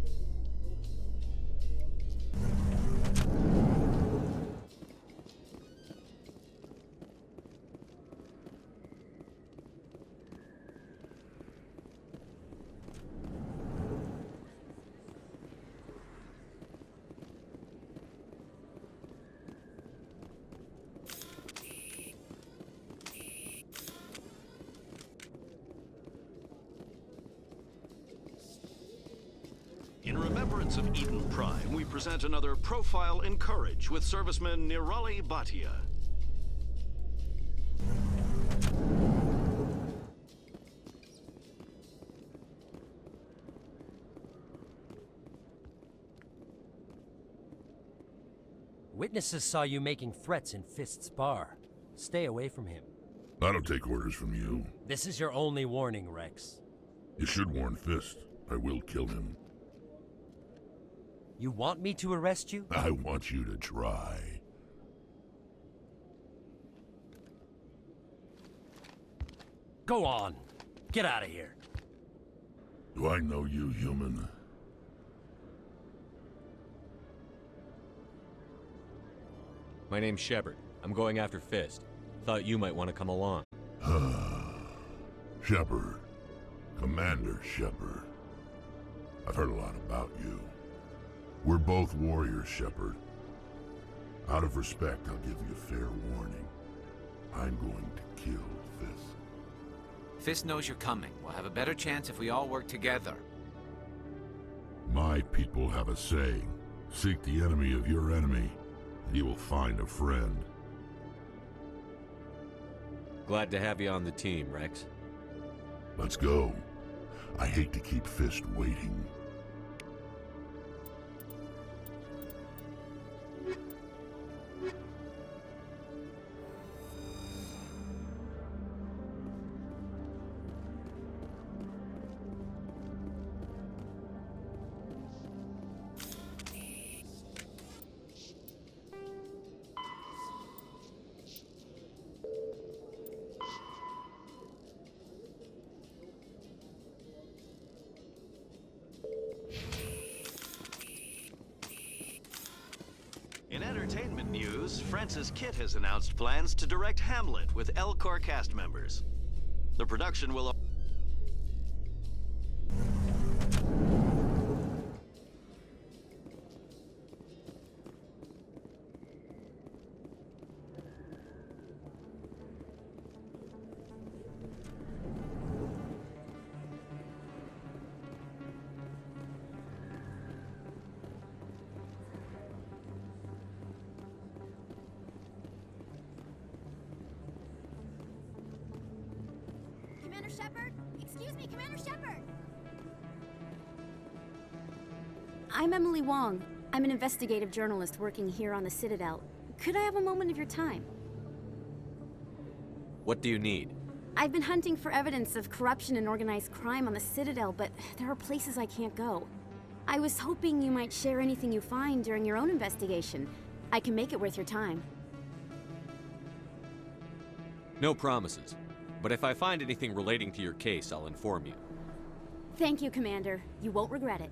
In remembrance of Eden Prime, we present another Profile in Courage with serviceman Nirali Bhatia. Witnesses saw you making threats in Fist's bar. Stay away from him. I don't take orders from you. This is your only warning, Rex. You should warn Fist. I will kill him. You want me to arrest you? I want you to try. Go on. Get out of here. Do I know you, human? My name's Shepard. I'm going after Fist. Thought you might want to come along. Shepard. Commander Shepard. I've heard a lot about you. We're both warriors, Shepard. Out of respect, I'll give you a fair warning. I'm going to kill Fist. Fist knows you're coming. We'll have a better chance if we all work together. My people have a saying. Seek the enemy of your enemy, and you will find a friend. Glad to have you on the team, Rex. Let's go. I hate to keep Fist waiting. In entertainment news, Francis Kitt has announced plans to direct Hamlet with Elcor cast members. The production will... Commander Shepard? Excuse me, Commander Shepard! I'm Emily Wong. I'm an investigative journalist working here on the Citadel. Could I have a moment of your time? What do you need? I've been hunting for evidence of corruption and organized crime on the Citadel, but there are places I can't go. I was hoping you might share anything you find during your own investigation. I can make it worth your time. No promises. But if I find anything relating to your case, I'll inform you. Thank you, Commander. You won't regret it.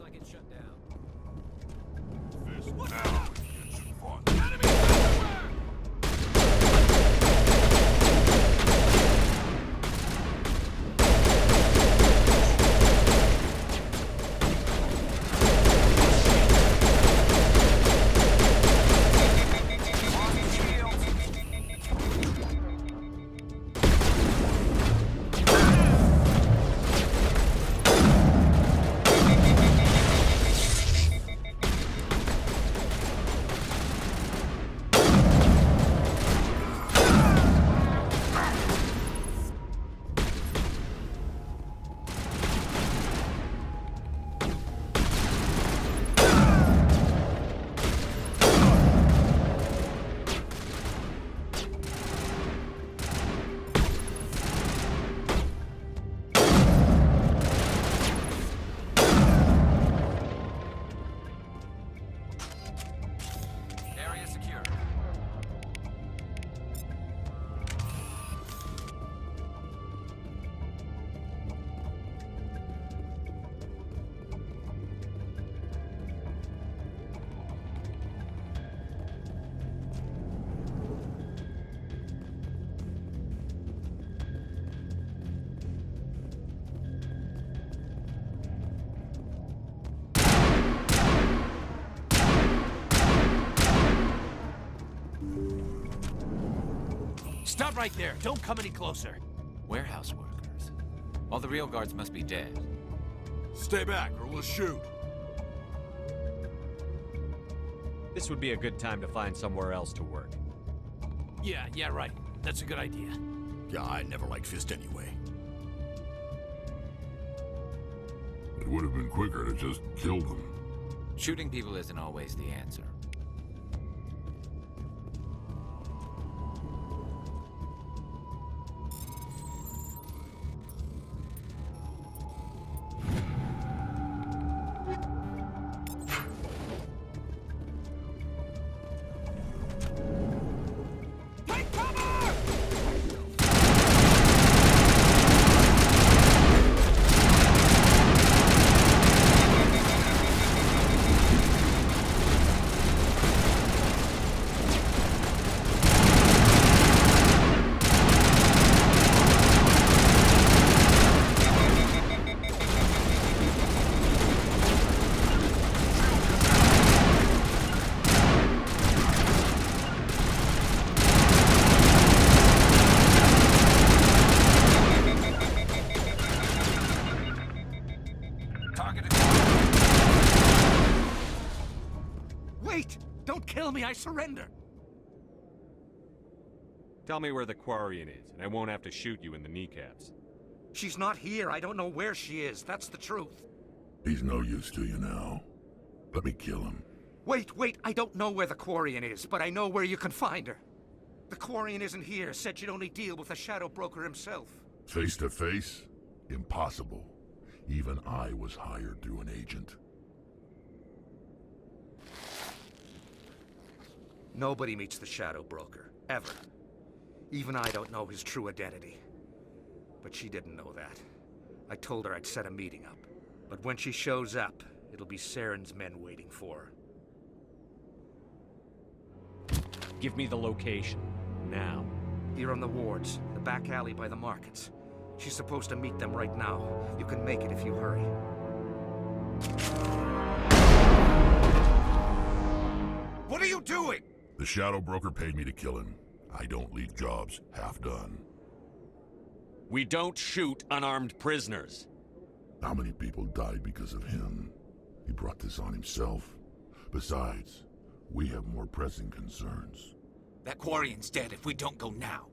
like it's shut down. Fist down. Attention, fun. Area secure. Stop right there. Don't come any closer. Warehouse workers. All the real guards must be dead. Stay back or we'll shoot. This would be a good time to find somewhere else to work. Yeah, right. That's a good idea. Yeah, I never liked Fist anyway. It would have been quicker to just kill them. Shooting people isn't always the answer. Wait! Don't kill me, I surrender! Tell me where the Quarian is, and I won't have to shoot you in the kneecaps. She's not here. I don't know where she is. That's the truth. He's no use to you now. Let me kill him. Wait. I don't know where the Quarian is, but I know where you can find her. The Quarian isn't here. Said she'd only deal with the Shadow Broker himself. Face to face? Impossible. Even I was hired through an agent. Nobody meets the Shadow Broker. Ever. Even I don't know his true identity. But she didn't know that. I told her I'd set a meeting up. But when she shows up, it'll be Saren's men waiting for her. Give me the location. Now. Here on the wards, the back alley by the markets. She's supposed to meet them right now. You can make it if you hurry. What are you doing? The Shadow Broker paid me to kill him. I don't leave jobs half done. We don't shoot unarmed prisoners. How many people died because of him? He brought this on himself. Besides, we have more pressing concerns. That Quarian's dead if we don't go now.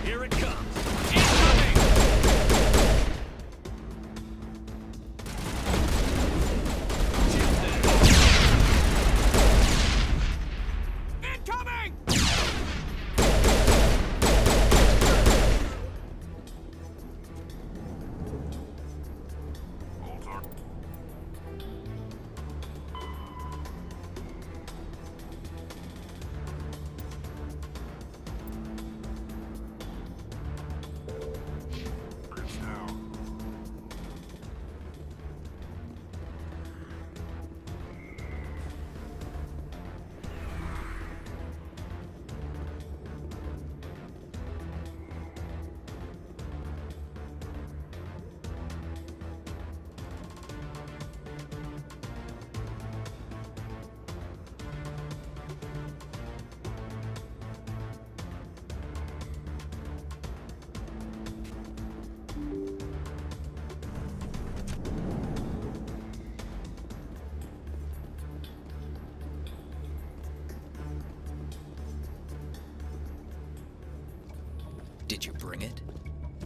Here it comes. Incoming! Did you bring it?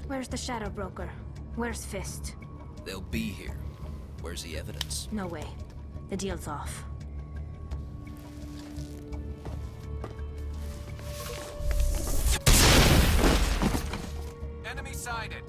Where's the Shadow Broker? Where's Fist? They'll be here. Where's the evidence? No way. The deal's off. Enemy sighted.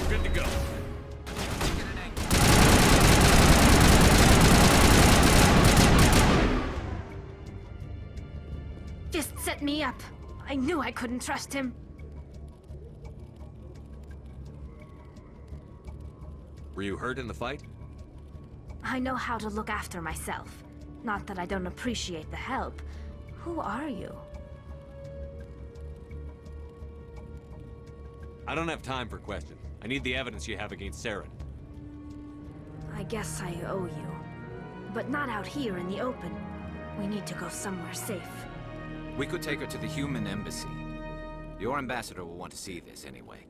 Good to go. Fist set me up. I knew I couldn't trust him. Were you hurt in the fight? I know how to look after myself. Not that I don't appreciate the help. Who are you? I don't have time for questions. I need the evidence you have against Saren. I guess I owe you. But not out here in the open. We need to go somewhere safe. We could take her to the human embassy. Your ambassador will want to see this anyway.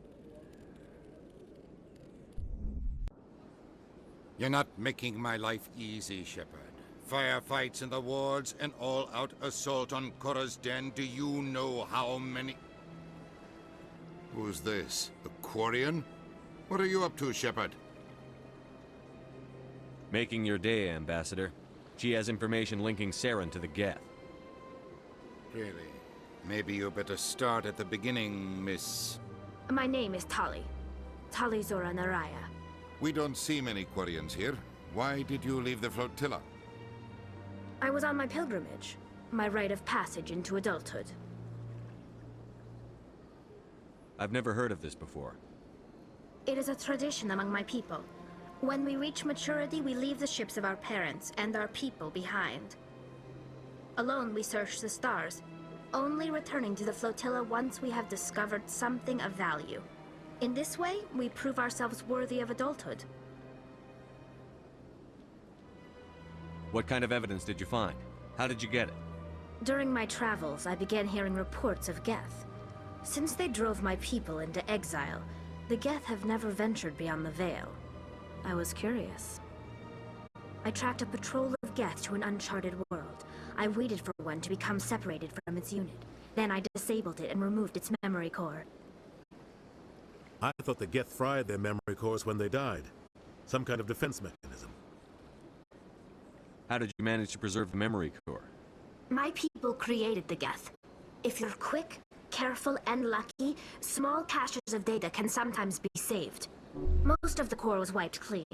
You're not making my life easy, Shepard. Firefights in the wards, an all-out assault on Korra's den. Do you know how many... Who's this? The Quarian? What are you up to, Shepard? Making your day, Ambassador. She has information linking Saren to the Geth. Really? Maybe you better start at the beginning, Miss... My name is Tali. Tali Zora Naraya. We don't see many Quarians here. Why did you leave the flotilla? I was on my pilgrimage. My rite of passage into adulthood. I've never heard of this before. It is a tradition among my people. When we reach maturity, we leave the ships of our parents and our people behind. Alone, we search the stars, only returning to the flotilla once we have discovered something of value. In this way, we prove ourselves worthy of adulthood. What kind of evidence did you find? How did you get it? During my travels, I began hearing reports of Geth. Since they drove my people into exile, the Geth have never ventured beyond the Veil. I was curious. I tracked a patrol of Geth to an uncharted world. I waited for one to become separated from its unit. Then I disabled it and removed its memory core. I thought the Geth fried their memory cores when they died. Some kind of defense mechanism. How did you manage to preserve the memory core? My people created the Geth. If you're quick, careful, and lucky, small caches of data can sometimes be saved. Most of the core was wiped clean,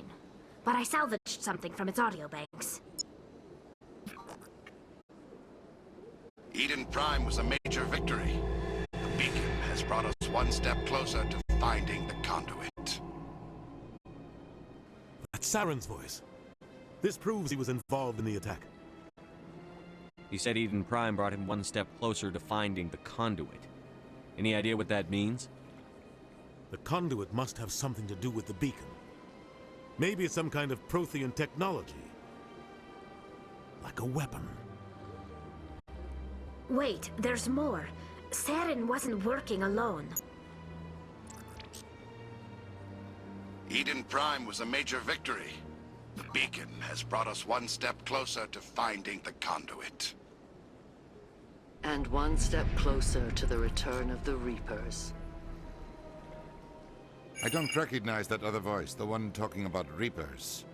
but I salvaged something from its audio banks. Eden Prime was a major victory. The beacon has brought us one step closer to finding the conduit. That's Saren's voice. This proves he was involved in the attack. He said Eden Prime brought him one step closer to finding the conduit. Any idea what that means? The conduit must have something to do with the beacon. Maybe it's some kind of Prothean technology. Like a weapon. Wait, there's more. Saren wasn't working alone. Eden Prime was a major victory. The beacon has brought us one step closer to finding the conduit. And one step closer to the return of the Reapers. I don't recognize that other voice, the one talking about Reapers.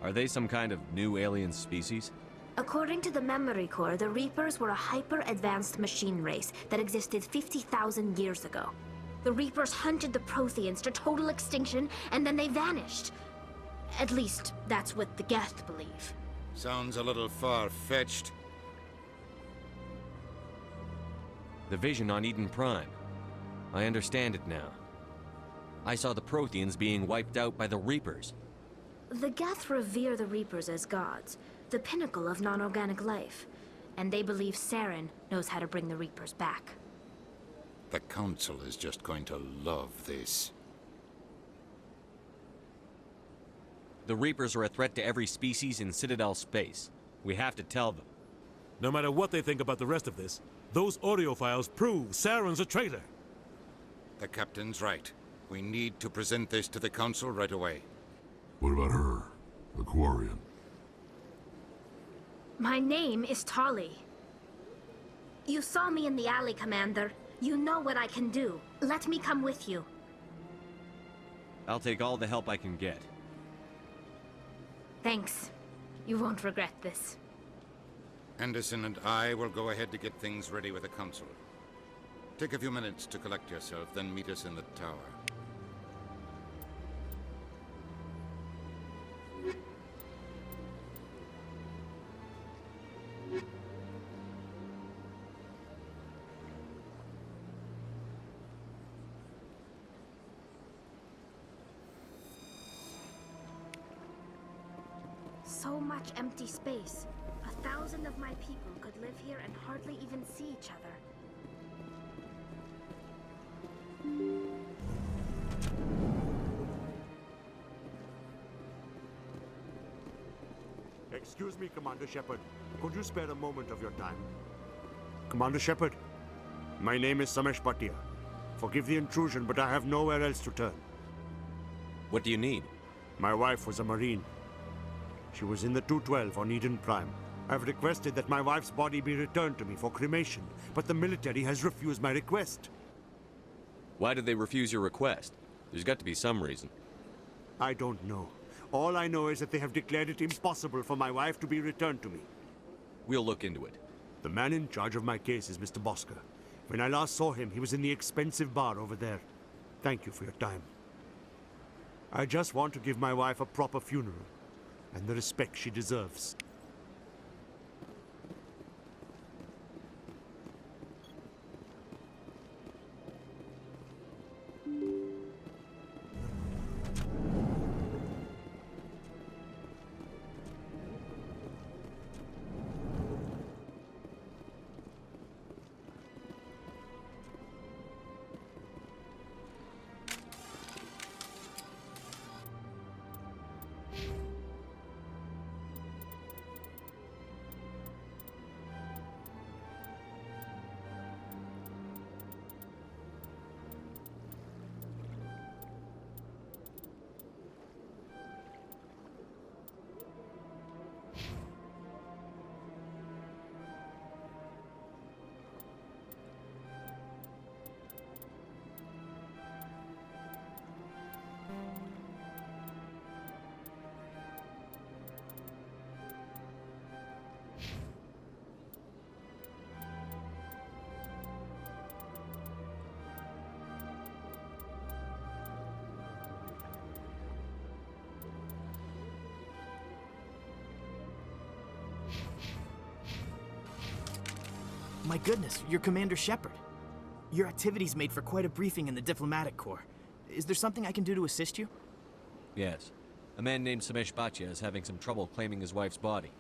Are they some kind of new alien species? According to the Memory Core, the Reapers were a hyper-advanced machine race that existed 50,000 years ago. The Reapers hunted the Protheans to total extinction, and then they vanished. At least, that's what the Geth believe. Sounds a little far-fetched. The vision on Eden Prime. I understand it now. I saw the Protheans being wiped out by the Reapers. The Geth revere the Reapers as gods, the pinnacle of non-organic life, and they believe Saren knows how to bring the Reapers back. The Council is just going to love this. The Reapers are a threat to every species in Citadel space. We have to tell them. No matter what they think about the rest of this, those audio files prove Saren's a traitor. The Captain's right. We need to present this to the Council right away. What about her? Aquarian. My name is Tali. You saw me in the alley, Commander. You know what I can do. Let me come with you. I'll take all the help I can get. Thanks. You won't regret this. Anderson and I will go ahead to get things ready with the Council. Take a few minutes to collect yourself, then meet us in the tower. So much empty space. 1,000 of my people could live here and hardly even see each other. Excuse me, Commander Shepard. Could you spare a moment of your time? Commander Shepard, my name is Samesh Bhatia. Forgive the intrusion, but I have nowhere else to turn. What do you need? My wife was a Marine. She was in the 212 on Eden Prime. I've requested that my wife's body be returned to me for cremation, but the military has refused my request. Why did they refuse your request? There's got to be some reason. I don't know. All I know is that they have declared it impossible for my wife to be returned to me. We'll look into it. The man in charge of my case is Mr. Bosker. When I last saw him, he was in the expensive bar over there. Thank you for your time. I just want to give my wife a proper funeral, and the respect she deserves. My goodness, you're Commander Shepard. Your activities made for quite a briefing in the Diplomatic Corps. Is there something I can do to assist you? Yes. A man named Samesh Bhatia is having some trouble claiming his wife's body.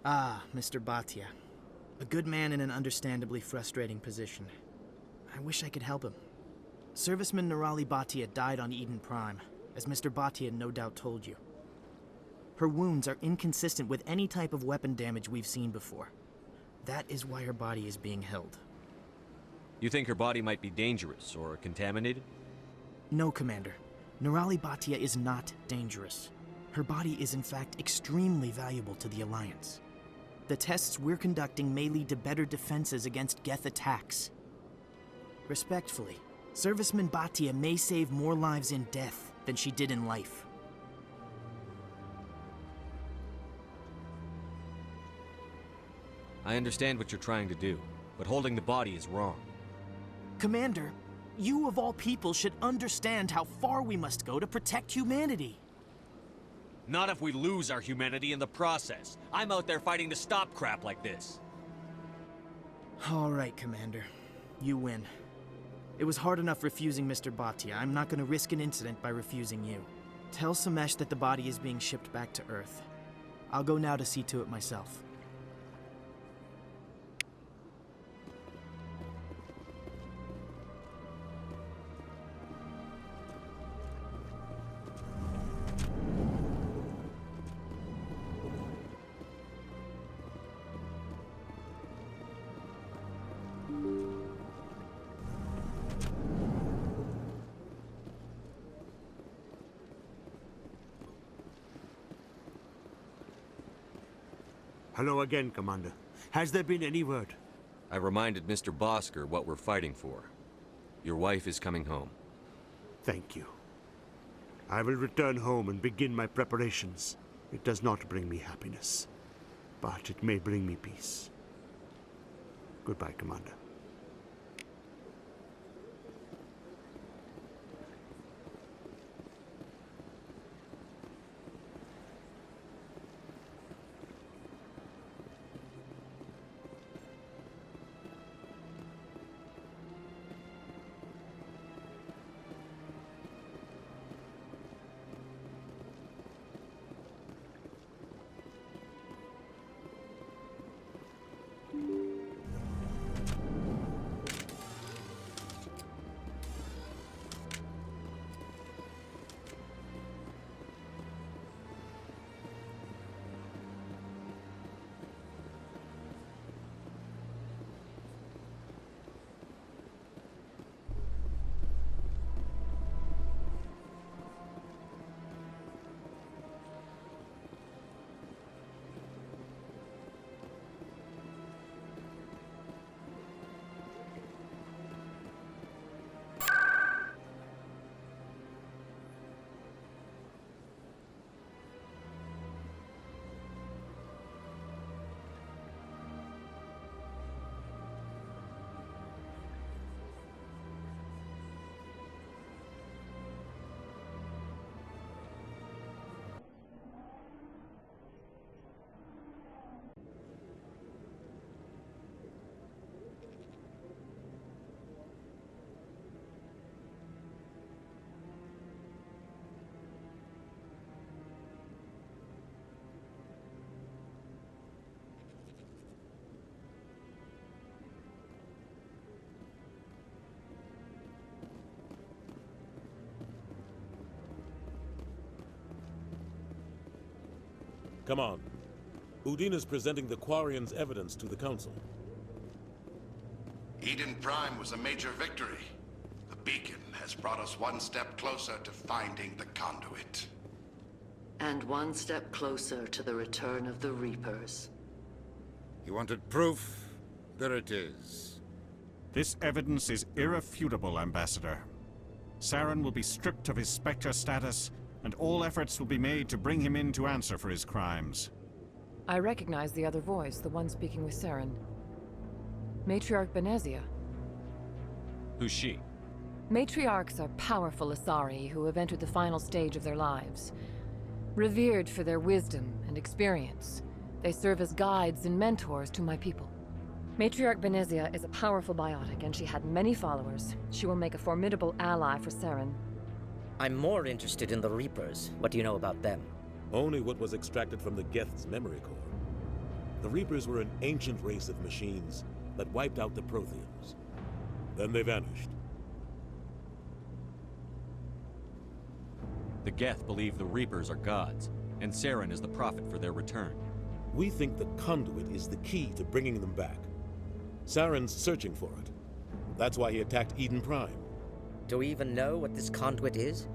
Ah, Mr. Bhatia. A good man in an understandably frustrating position. I wish I could help him. Serviceman Nirali Bhatia died on Eden Prime, as Mr. Bhatia no doubt told you. Her wounds are inconsistent with any type of weapon damage we've seen before. That is why her body is being held. You think her body might be dangerous or contaminated? No, Commander. Nirali Bhatia is not dangerous. Her body is in fact extremely valuable to the Alliance. The tests we're conducting may lead to better defenses against Geth attacks. Respectfully, Serviceman Bhatia may save more lives in death than she did in life. I understand what you're trying to do, but holding the body is wrong. Commander, you of all people should understand how far we must go to protect humanity. Not if we lose our humanity in the process. I'm out there fighting to stop crap like this. All right, Commander. You win. It was hard enough refusing Mr. Bhatia. I'm not going to risk an incident by refusing you. Tell Samesh that the body is being shipped back to Earth. I'll go now to see to it myself. Hello again, Commander. Has there been any word? I reminded Mr. Bosker what we're fighting for. Your wife is coming home. Thank you. I will return home and begin my preparations. It does not bring me happiness, but it may bring me peace. Goodbye, Commander. Come on. Udina's presenting the Quarian's evidence to the Council. Eden Prime was a major victory. The beacon has brought us one step closer to finding the conduit. And one step closer to the return of the Reapers. You wanted proof? There it is. This evidence is irrefutable, Ambassador. Saren will be stripped of his Spectre status, and all efforts will be made to bring him in to answer for his crimes. I recognize the other voice, the one speaking with Saren. Matriarch Benezia. Who's she? Matriarchs are powerful Asari who have entered the final stage of their lives. Revered for their wisdom and experience, they serve as guides and mentors to my people. Matriarch Benezia is a powerful biotic, and she had many followers. She will make a formidable ally for Saren. I'm more interested in the Reapers. What do you know about them? Only what was extracted from the Geth's memory core. The Reapers were an ancient race of machines that wiped out the Protheans. Then they vanished. The Geth believe the Reapers are gods, and Saren is the prophet for their return. We think the conduit is the key to bringing them back. Saren's searching for it. That's why he attacked Eden Prime. Do we even know what this conduit is?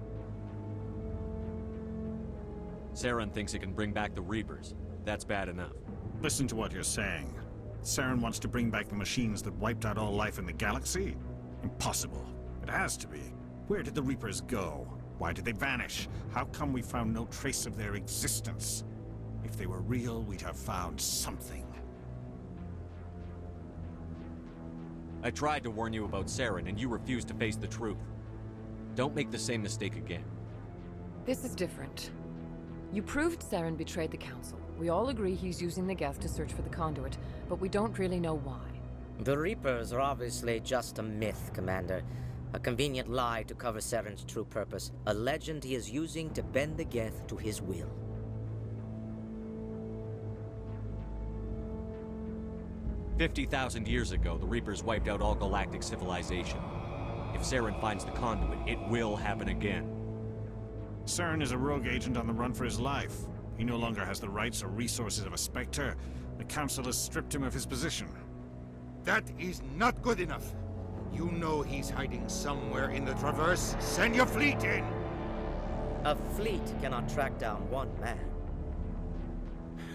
Saren thinks it can bring back the Reapers. That's bad enough. Listen to what you're saying. Saren wants to bring back the machines that wiped out all life in the galaxy? Impossible. It has to be. Where did the Reapers go? Why did they vanish? How come we found no trace of their existence? If they were real, we'd have found something. I tried to warn you about Saren, and you refused to face the truth. Don't make the same mistake again. This is different. You proved Saren betrayed the Council. We all agree he's using the Geth to search for the conduit, but we don't really know why. The Reapers are obviously just a myth, Commander. A convenient lie to cover Saren's true purpose. A legend he is using to bend the Geth to his will. "50,000 years ago, the Reapers wiped out all galactic civilization. If Saren finds the conduit, it will happen again. Saren is a rogue agent on the run for his life. He no longer has the rights or resources of a Spectre. The Council has stripped him of his position. That is not good enough. You know he's hiding somewhere in the Traverse. Send your fleet in! A fleet cannot track down one man.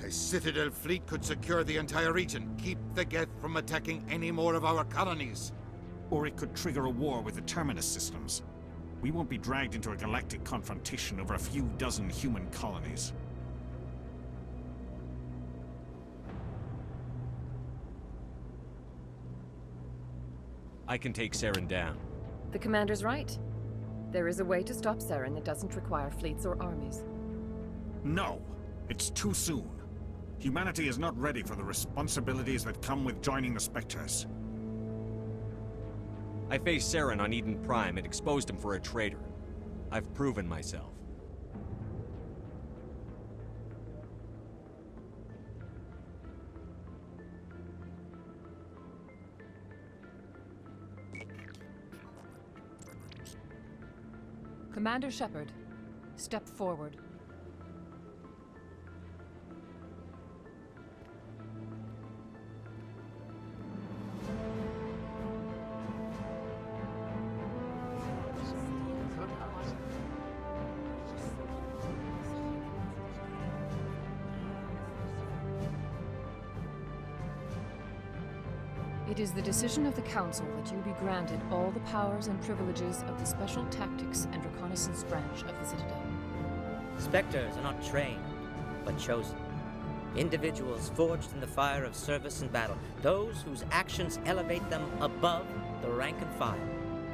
A Citadel fleet could secure the entire region, keep the Geth from attacking any more of our colonies. Or it could trigger a war with the Terminus systems. We won't be dragged into a galactic confrontation over a few dozen human colonies. I can take Saren down. The Commander's right. There is a way to stop Saren that doesn't require fleets or armies. No! It's too soon. Humanity is not ready for the responsibilities that come with joining the Spectres. I faced Saren on Eden Prime and exposed him for a traitor. I've proven myself. Commander Shepard, step forward. It is the decision of the Council that you be granted all the powers and privileges of the Special Tactics and Reconnaissance branch of the Citadel. Spectres are not trained, but chosen. Individuals forged in the fire of service and battle. Those whose actions elevate them above the rank and file.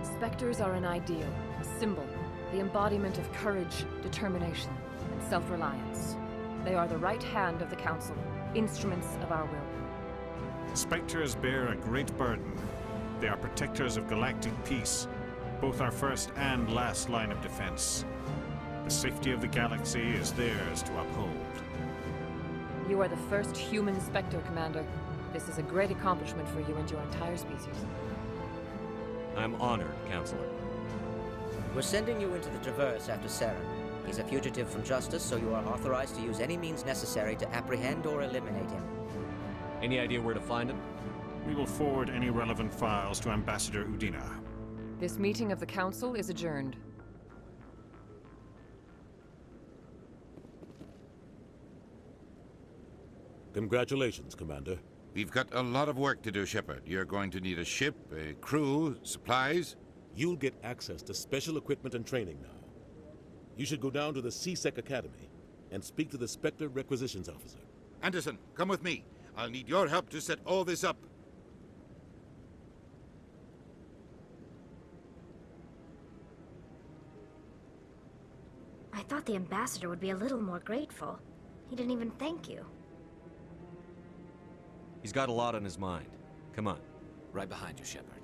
Spectres are an ideal, a symbol, the embodiment of courage, determination, and self-reliance. They are the right hand of the Council, instruments of our will. Spectres bear a great burden. They are protectors of galactic peace, both our first and last line of defense. The safety of the galaxy is theirs to uphold. You are the first human Spectre, Commander. This is a great accomplishment for you and your entire species. I'm honored, Counselor. We're sending you into the Traverse after Saren. He's a fugitive from justice, so you are authorized to use any means necessary to apprehend or eliminate him. Any idea where to find him? We will forward any relevant files to Ambassador Udina. This meeting of the Council is adjourned. Congratulations, Commander. We've got a lot of work to do, Shepard. You're going to need a ship, a crew, supplies. You'll get access to special equipment and training now. You should go down to the CSEC Academy and speak to the Spectre Requisitions Officer. Anderson, come with me. I'll need your help to set all this up. I thought the ambassador would be a little more grateful. He didn't even thank you. He's got a lot on his mind. Come on. Right behind you, Shepard.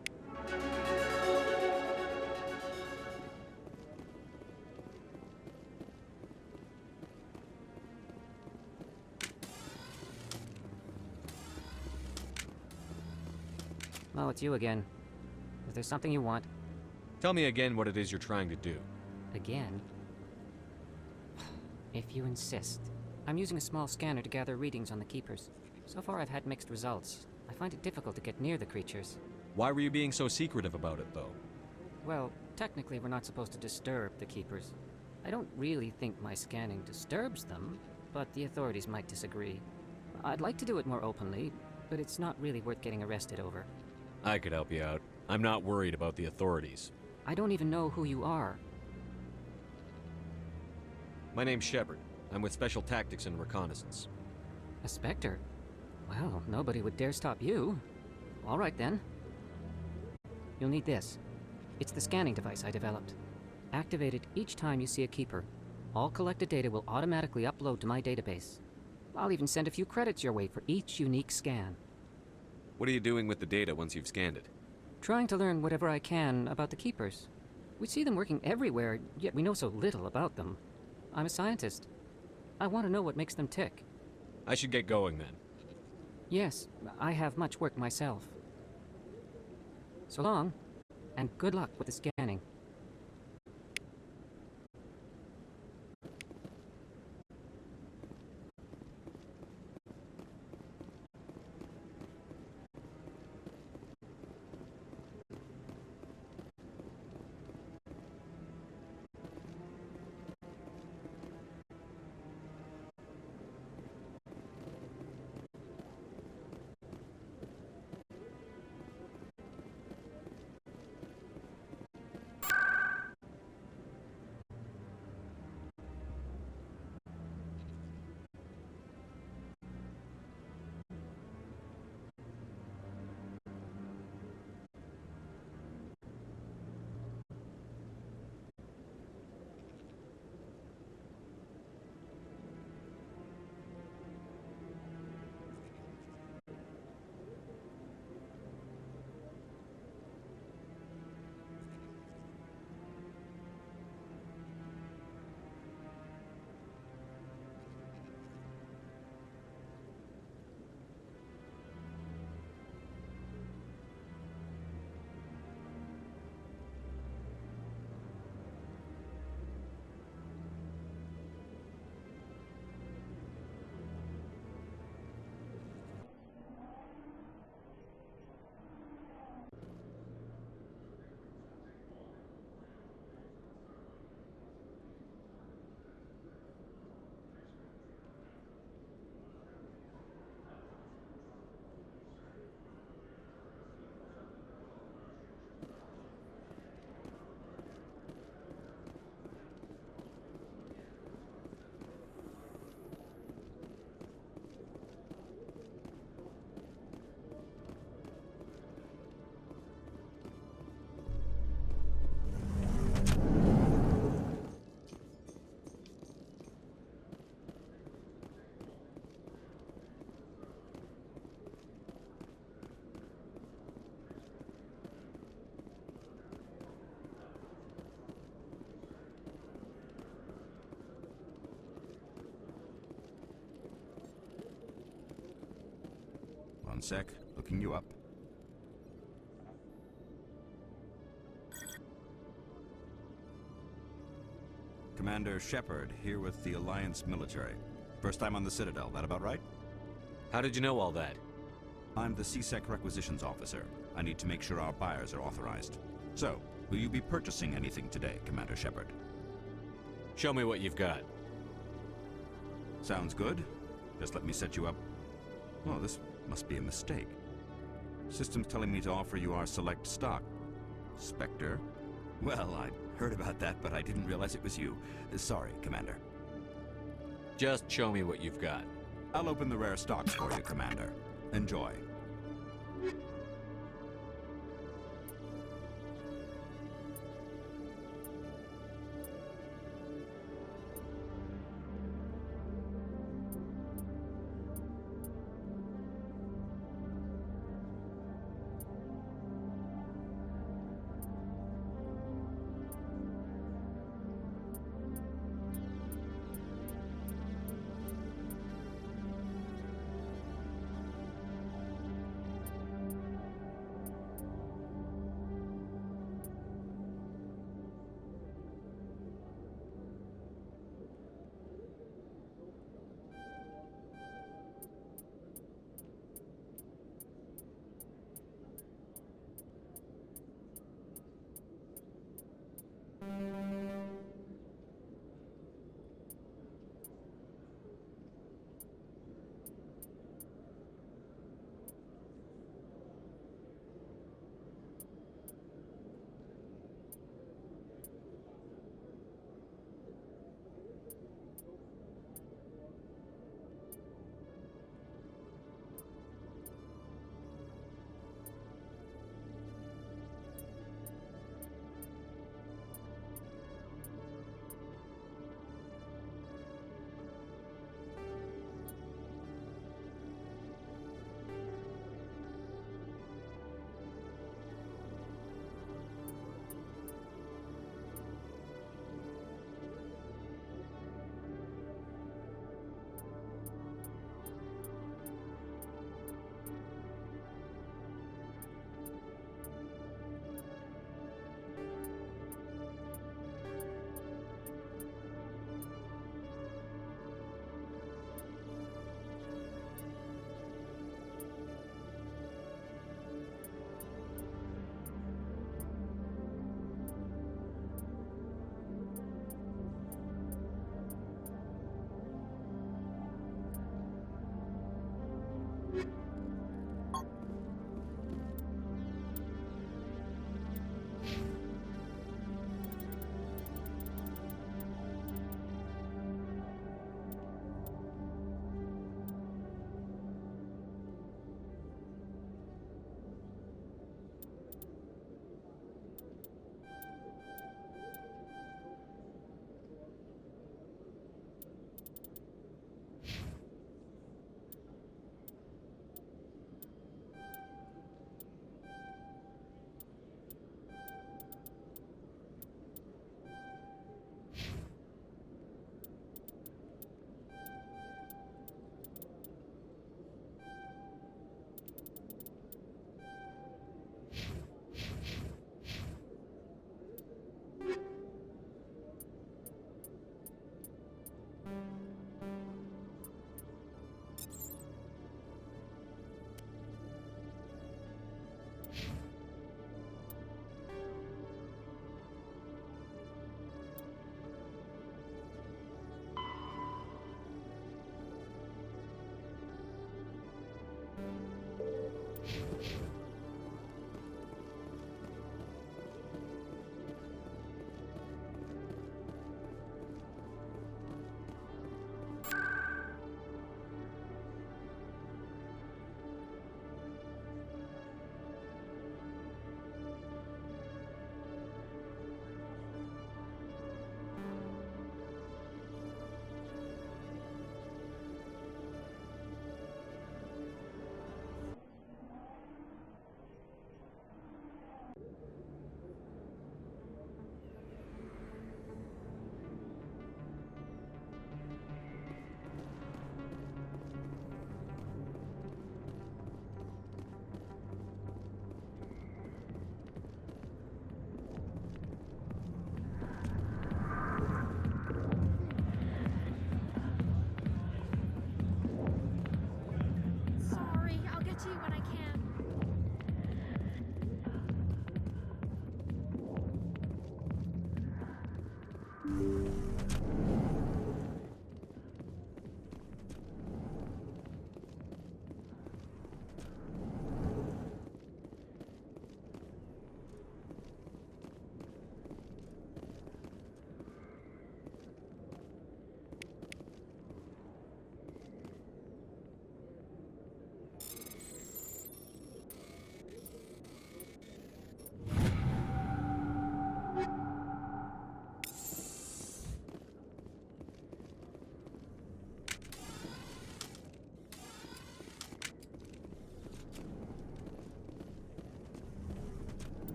Oh, it's you again. Is there something you want? Tell me again what it is you're trying to do. Again? If you insist. I'm using a small scanner to gather readings on the Keepers. So far I've had mixed results. I find it difficult to get near the creatures. Why were you being so secretive about it, though? Well, technically we're not supposed to disturb the Keepers. I don't really think my scanning disturbs them, but the authorities might disagree. I'd like to do it more openly, but it's not really worth getting arrested over. I could help you out. I'm not worried about the authorities. I don't even know who you are. My name's Shepard. I'm with Special Tactics and Reconnaissance. A Spectre? Well, nobody would dare stop you. All right, then. You'll need this. It's the scanning device I developed. Activate it each time you see a keeper. All collected data will automatically upload to my database. I'll even send a few credits your way for each unique scan. What are you doing with the data once you've scanned it? Trying to learn whatever I can about the keepers. We see them working everywhere, yet we know so little about them. I'm a scientist. I want to know what makes them tick. I should get going then. Yes, I have much work myself. So long, and good luck with the scanning. One sec, looking you up. Commander Shepard, here with the Alliance military. First time on the Citadel, that about right? How did you know all that? I'm the CSEC requisitions officer. I need to make sure our buyers are authorized. So, will you be purchasing anything today, Commander Shepard? Show me what you've got. Sounds good. Just let me set you up. Well, this must be a mistake. System's telling me to offer you our select stock. Spectre? Well, I heard about that, but I didn't realize it was you. Sorry, Commander. Just show me what you've got. I'll open the rare stocks for you, Commander. Enjoy.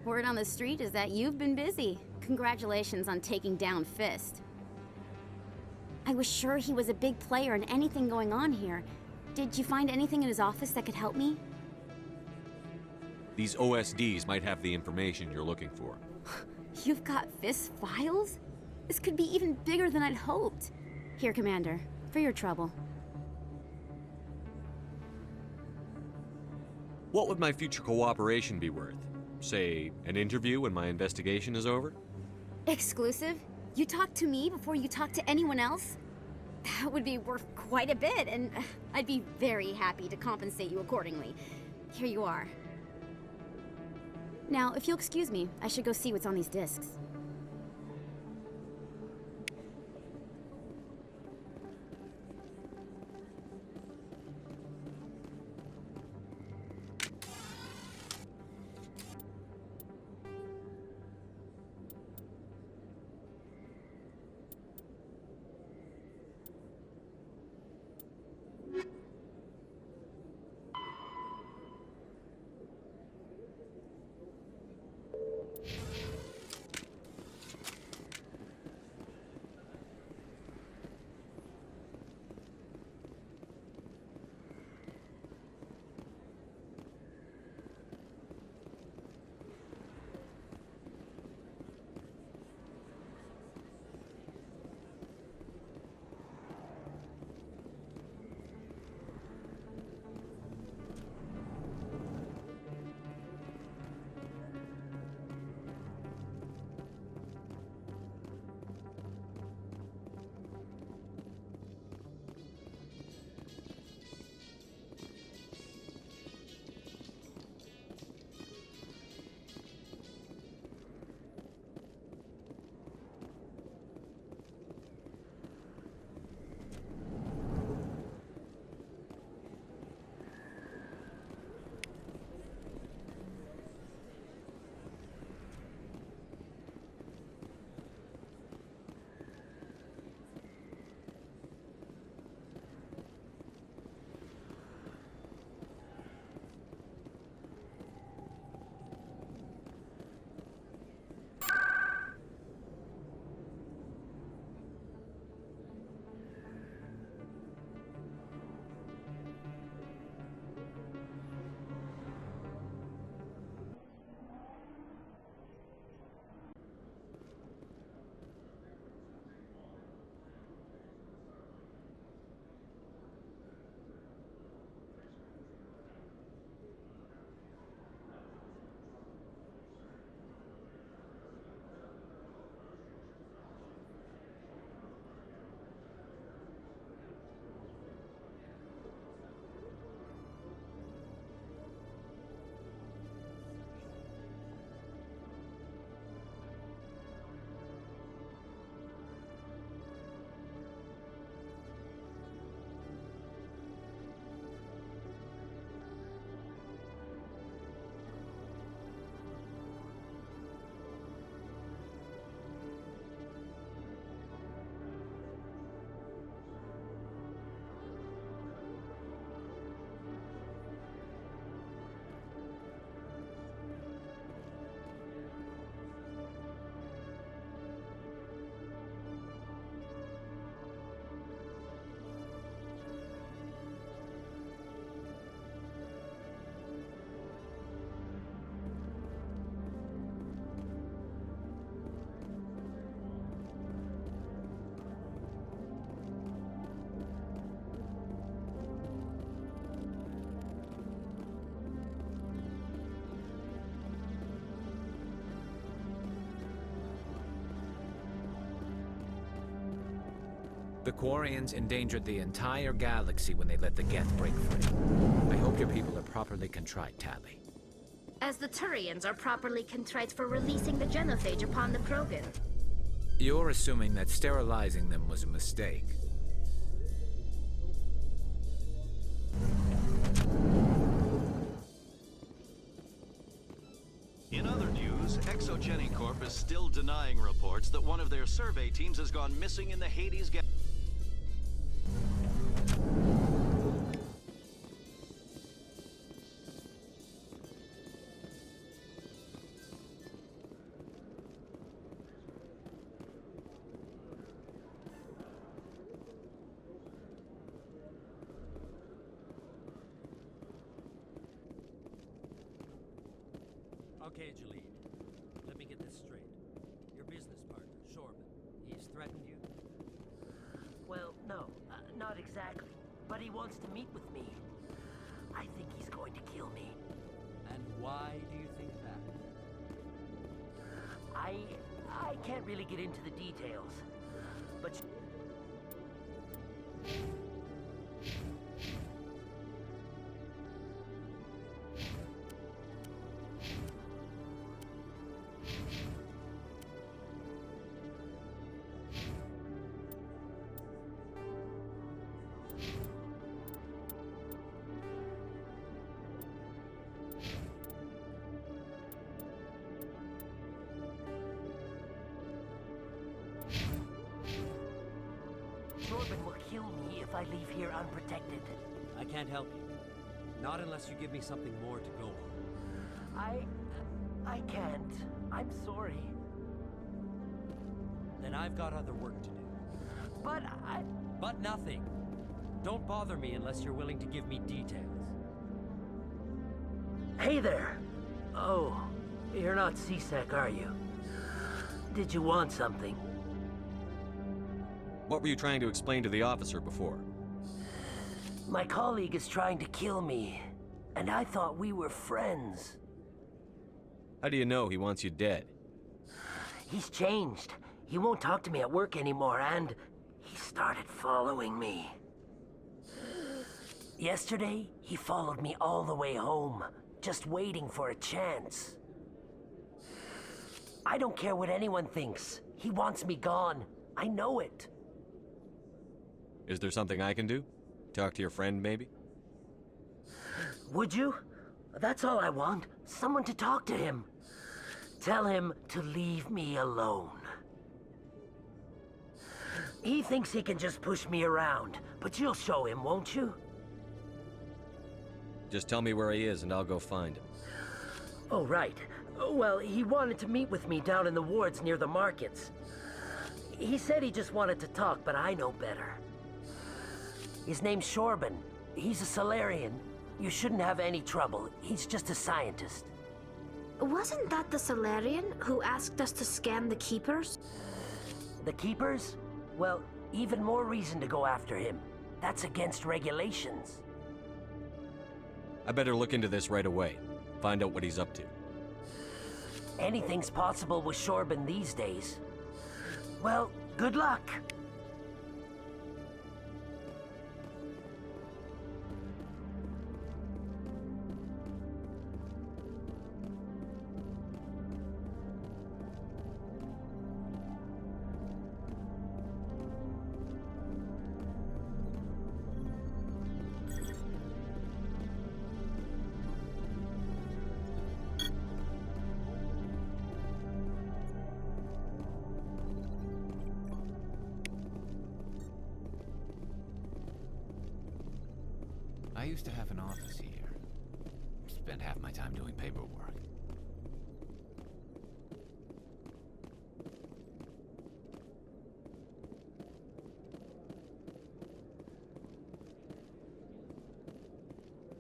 Word on the street is that you've been busy. Congratulations on taking down Fist. I was sure he was a big player in anything going on here. Did you find anything in his office that could help me? These OSDs might have the information you're looking for. You've got Fist files? This could be even bigger than I'd hoped. Here, Commander, for your trouble. What would my future cooperation be worth? Say, an interview when my investigation is over? Exclusive? You talk to me before you talk to anyone else? That would be worth quite a bit, and I'd be very happy to compensate you accordingly. Here you are. Now, if you'll excuse me, I should go see what's on these discs. The Quarians endangered the entire galaxy when they let the Geth break free. I hope your people are properly contrite, Tally. As the Turians are properly contrite for releasing the genophage upon the Krogan. You're assuming that sterilizing them was a mistake. In other news, Exogeny Corp is still denying reports that one of their survey teams has gone missing in the Hades galaxy. Okay, Jalid. Let me get this straight. Your business partner, Shorban, he's threatened you? Well, no, not exactly. But he wants to meet with me. I think he's going to kill me. And why do you think that? I can't really get into the details. But... Shorban will kill me if I leave here unprotected. I can't help you. Not unless you give me something more to go on. I can't. I'm sorry. Then I've got other work to do. But But nothing. Don't bother me unless you're willing to give me details. Hey there! Oh, you're not CSEC, are you? Did you want something? What were you trying to explain to the officer before? My colleague is trying to kill me, and I thought we were friends. How do you know he wants you dead? He's changed. He won't talk to me at work anymore, and he started following me. Yesterday, he followed me all the way home, just waiting for a chance. I don't care what anyone thinks. He wants me gone. I know it. Is there something I can do? Talk to your friend, maybe? Would you? That's all I want. Someone to talk to him. Tell him to leave me alone. He thinks he can just push me around, but you'll show him, won't you? Just tell me where he is and I'll go find him. Oh, right. Well, he wanted to meet with me down in the wards near the markets. He said he just wanted to talk, but I know better. His name's Shorban. He's a Solarian. You shouldn't have any trouble. He's just a scientist. Wasn't that the Solarian who asked us to scan the Keepers? The Keepers? Well, even more reason to go after him. That's against regulations. I better look into this right away. Find out what he's up to. Anything's possible with Shorban these days. Well, good luck. I used to have an office here. Spent half my time doing paperwork.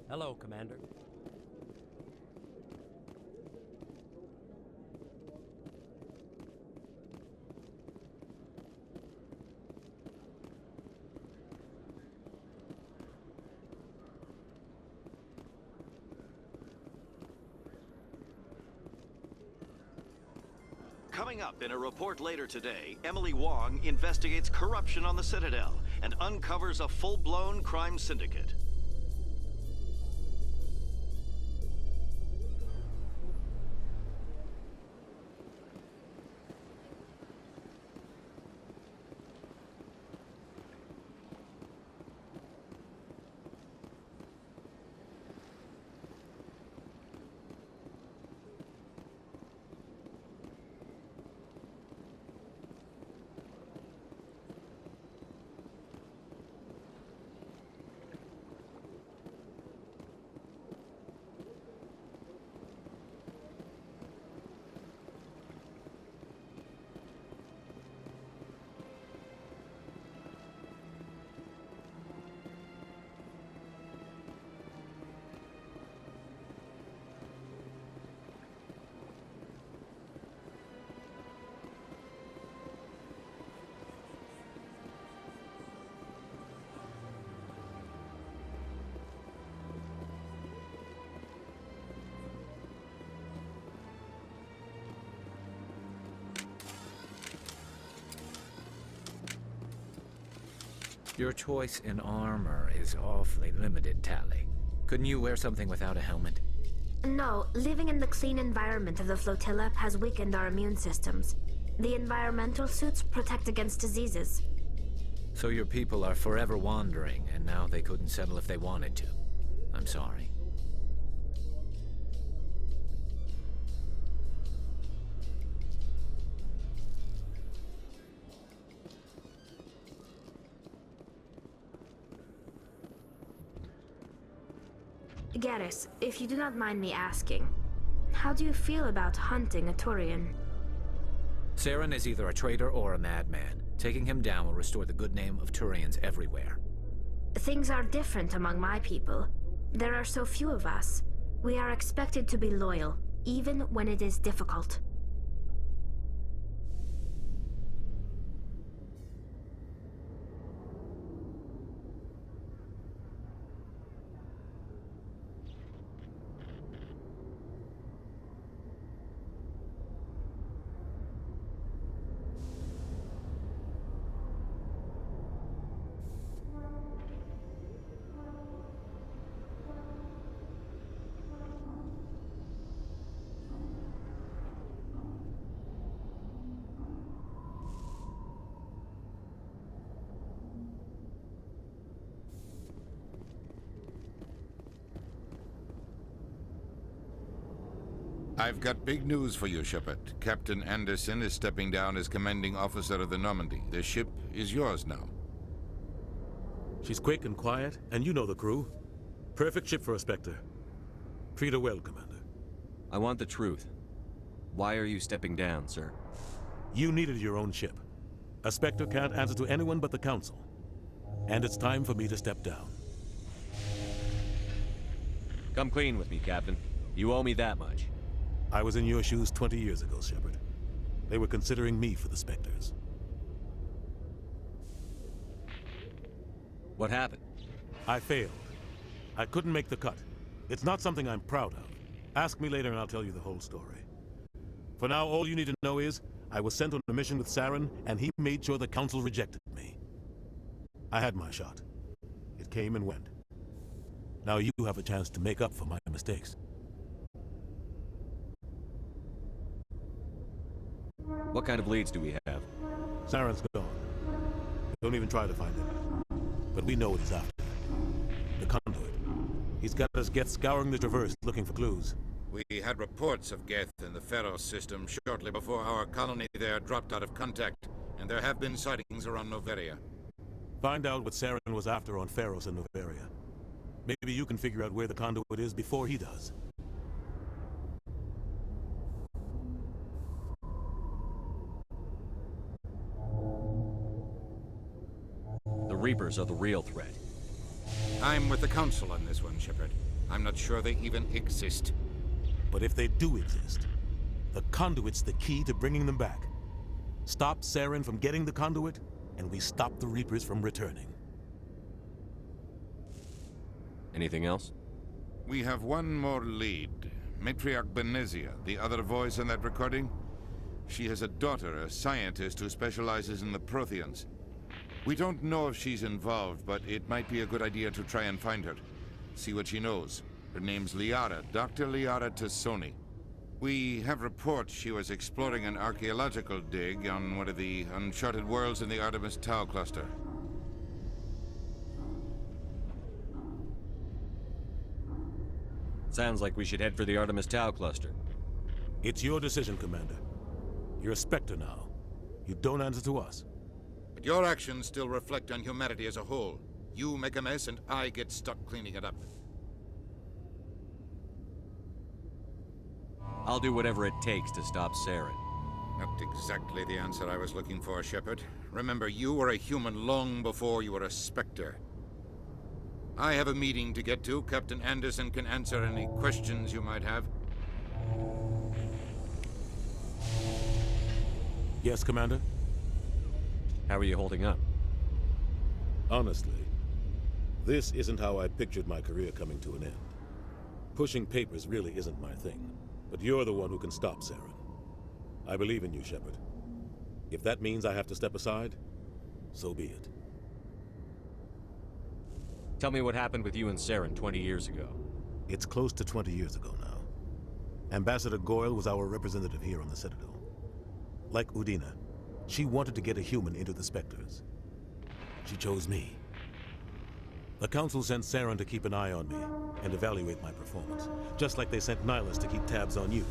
Hello, Commander. Coming up in a report later today, Emily Wong investigates corruption on the Citadel and uncovers a full-blown crime syndicate. Your choice in armor is awfully limited, Tally. Couldn't you wear something without a helmet? No, living in the clean environment of the flotilla has weakened our immune systems. The environmental suits protect against diseases. So your people are forever wandering, and now they couldn't settle if they wanted to. I'm sorry. Garrus, if you do not mind me asking, how do you feel about hunting a Turian? Saren is either a traitor or a madman. Taking him down will restore the good name of Turians everywhere. Things are different among my people. There are so few of us. We are expected to be loyal, even when it is difficult. I've got big news for you, Shepard. Captain Anderson is stepping down as commanding officer of the Normandy. The ship is yours now. She's quick and quiet, and you know the crew. Perfect ship for a Spectre. Treat her well, Commander. I want the truth. Why are you stepping down, sir? You needed your own ship. A Spectre can't answer to anyone but the Council. And it's time for me to step down. Come clean with me, Captain. You owe me that much. I was in your shoes 20 years ago, Shepard. They were considering me for the Spectres. What happened? I failed. I couldn't make the cut. It's not something I'm proud of. Ask me later and I'll tell you the whole story. For now, all you need to know is, I was sent on a mission with Saren, and he made sure the Council rejected me. I had my shot. It came and went. Now you have a chance to make up for my mistakes. What kind of leads do we have? Saren's gone. Don't even try to find him. But we know what he's after. The conduit. He's got us Geth scouring the Traverse looking for clues. We had reports of Geth in the Pharos system shortly before our colony there dropped out of contact, and there have been sightings around Noveria. Find out what Saren was after on Pharos and Noveria. Maybe you can figure out where the conduit is before he does. The Reapers are the real threat. I'm with the Council on this one, Shepard. I'm not sure they even exist. But if they do exist, the conduit's the key to bringing them back. Stop Saren from getting the conduit, and we stop the Reapers from returning. Anything else? We have one more lead. Matriarch Benezia, the other voice in that recording. She has a daughter, a scientist who specializes in the Protheans. We don't know if she's involved, but it might be a good idea to try and find her. See what she knows. Her name's Liara, Dr. Liara Tassoni. We have reports she was exploring an archaeological dig on one of the uncharted worlds in the Artemis Tau cluster. Sounds like we should head for the Artemis Tau cluster. It's your decision, Commander. You're a Spectre now. You don't answer to us. But your actions still reflect on humanity as a whole. You make a mess and I get stuck cleaning it up. I'll do whatever it takes to stop Saren. Not exactly the answer I was looking for, Shepard. Remember, you were a human long before you were a Spectre. I have a meeting to get to. Captain Anderson can answer any questions you might have. Yes, Commander? How are you holding up? Honestly, this isn't how I pictured my career coming to an end. Pushing papers really isn't my thing, but you're the one who can stop Saren. I believe in you, Shepard. If that means I have to step aside, so be it. Tell me what happened with you and Saren 20 years ago. It's close to 20 years ago now. Ambassador Goyle was our representative here on the Citadel. Like Udina, she wanted to get a human into the Spectres. She chose me. The Council sent Saren to keep an eye on me and evaluate my performance, just like they sent Nihilus to keep tabs on you.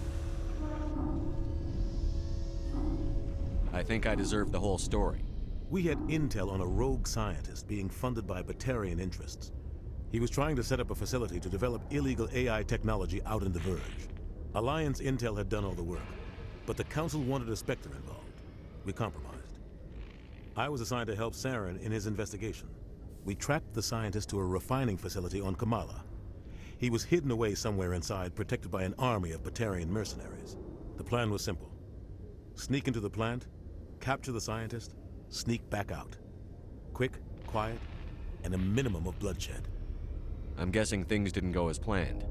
I think I deserve the whole story. We had intel on a rogue scientist being funded by Batarian interests. He was trying to set up a facility to develop illegal AI technology out in the Verge. Alliance intel had done all the work, but the Council wanted a Spectre involved. We compromised. I was assigned to help Saren in his investigation. We tracked the scientist to a refining facility on Kamala. He was hidden away somewhere inside, protected by an army of Batarian mercenaries. The plan was simple. Sneak into the plant, capture the scientist, sneak back out. Quick, quiet, and a minimum of bloodshed. I'm guessing things didn't go as planned.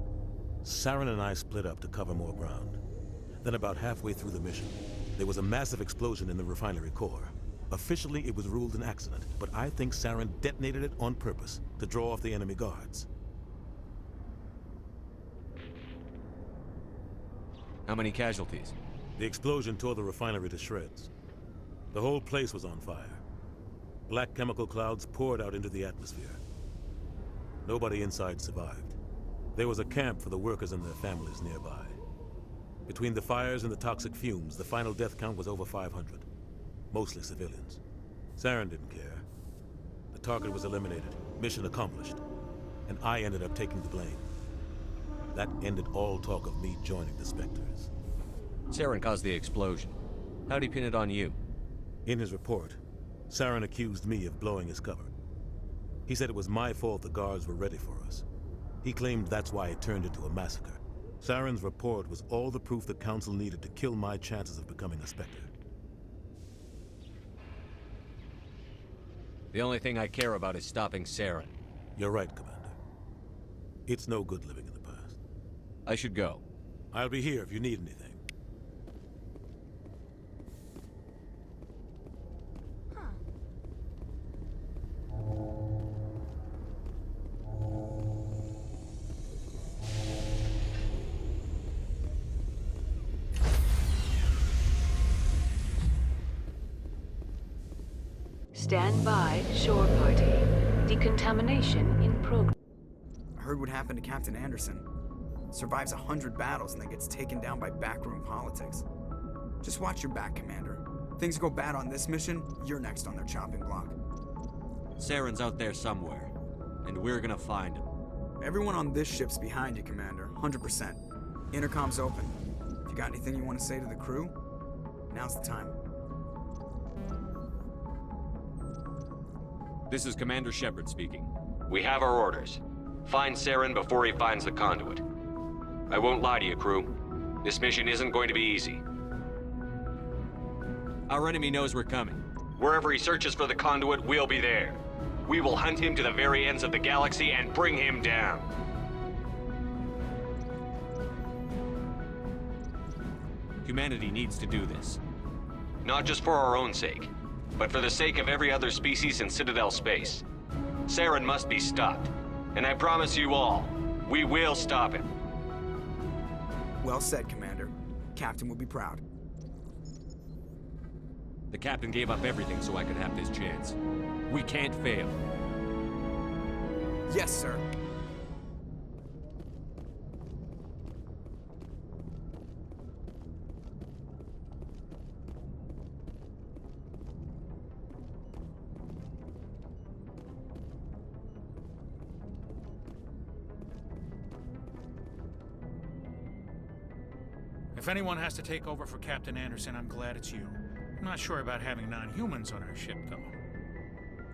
Saren and I split up to cover more ground. Then about halfway through the mission, there was a massive explosion in the refinery core. Officially, it was ruled an accident, but I think Saren detonated it on purpose to draw off the enemy guards. How many casualties? The explosion tore the refinery to shreds. The whole place was on fire. Black chemical clouds poured out into the atmosphere. Nobody inside survived. There was a camp for the workers and their families nearby. Between the fires and the toxic fumes, the final death count was over 500. Mostly civilians. Saren didn't care. The target was eliminated, mission accomplished, and I ended up taking the blame. That ended all talk of me joining the Spectres. Saren caused the explosion. How'd he pin it on you? In his report, Saren accused me of blowing his cover. He said it was my fault the guards were ready for us. He claimed that's why it turned into a massacre. Saren's report was all the proof the Council needed to kill my chances of becoming a Spectre. The only thing I care about is stopping Saren. You're right, Commander. It's no good living in the past. I should go. I'll be here if you need anything. Stand by, shore party. Decontamination in progress. I heard what happened to Captain Anderson. Survives 100 battles and then gets taken down by backroom politics. Just watch your back, Commander. Things go bad on this mission, you're next on their chopping block. Saren's out there somewhere, and we're gonna find him. Everyone on this ship's behind you, Commander. 100%. Intercom's open. If you got anything you want to say to the crew, now's the time. This is Commander Shepard speaking. We have our orders. Find Saren before he finds the conduit. I won't lie to you, crew. This mission isn't going to be easy. Our enemy knows we're coming. Wherever he searches for the conduit, we'll be there. We will hunt him to the very ends of the galaxy and bring him down. Humanity needs to do this. Not just for our own sake, but for the sake of every other species in Citadel space. Saren must be stopped. And I promise you all, we will stop him. Well said, Commander. Captain will be proud. The captain gave up everything so I could have this chance. We can't fail. Yes, sir. If anyone has to take over for Captain Anderson, I'm glad it's you. I'm not sure about having non-humans on our ship, though.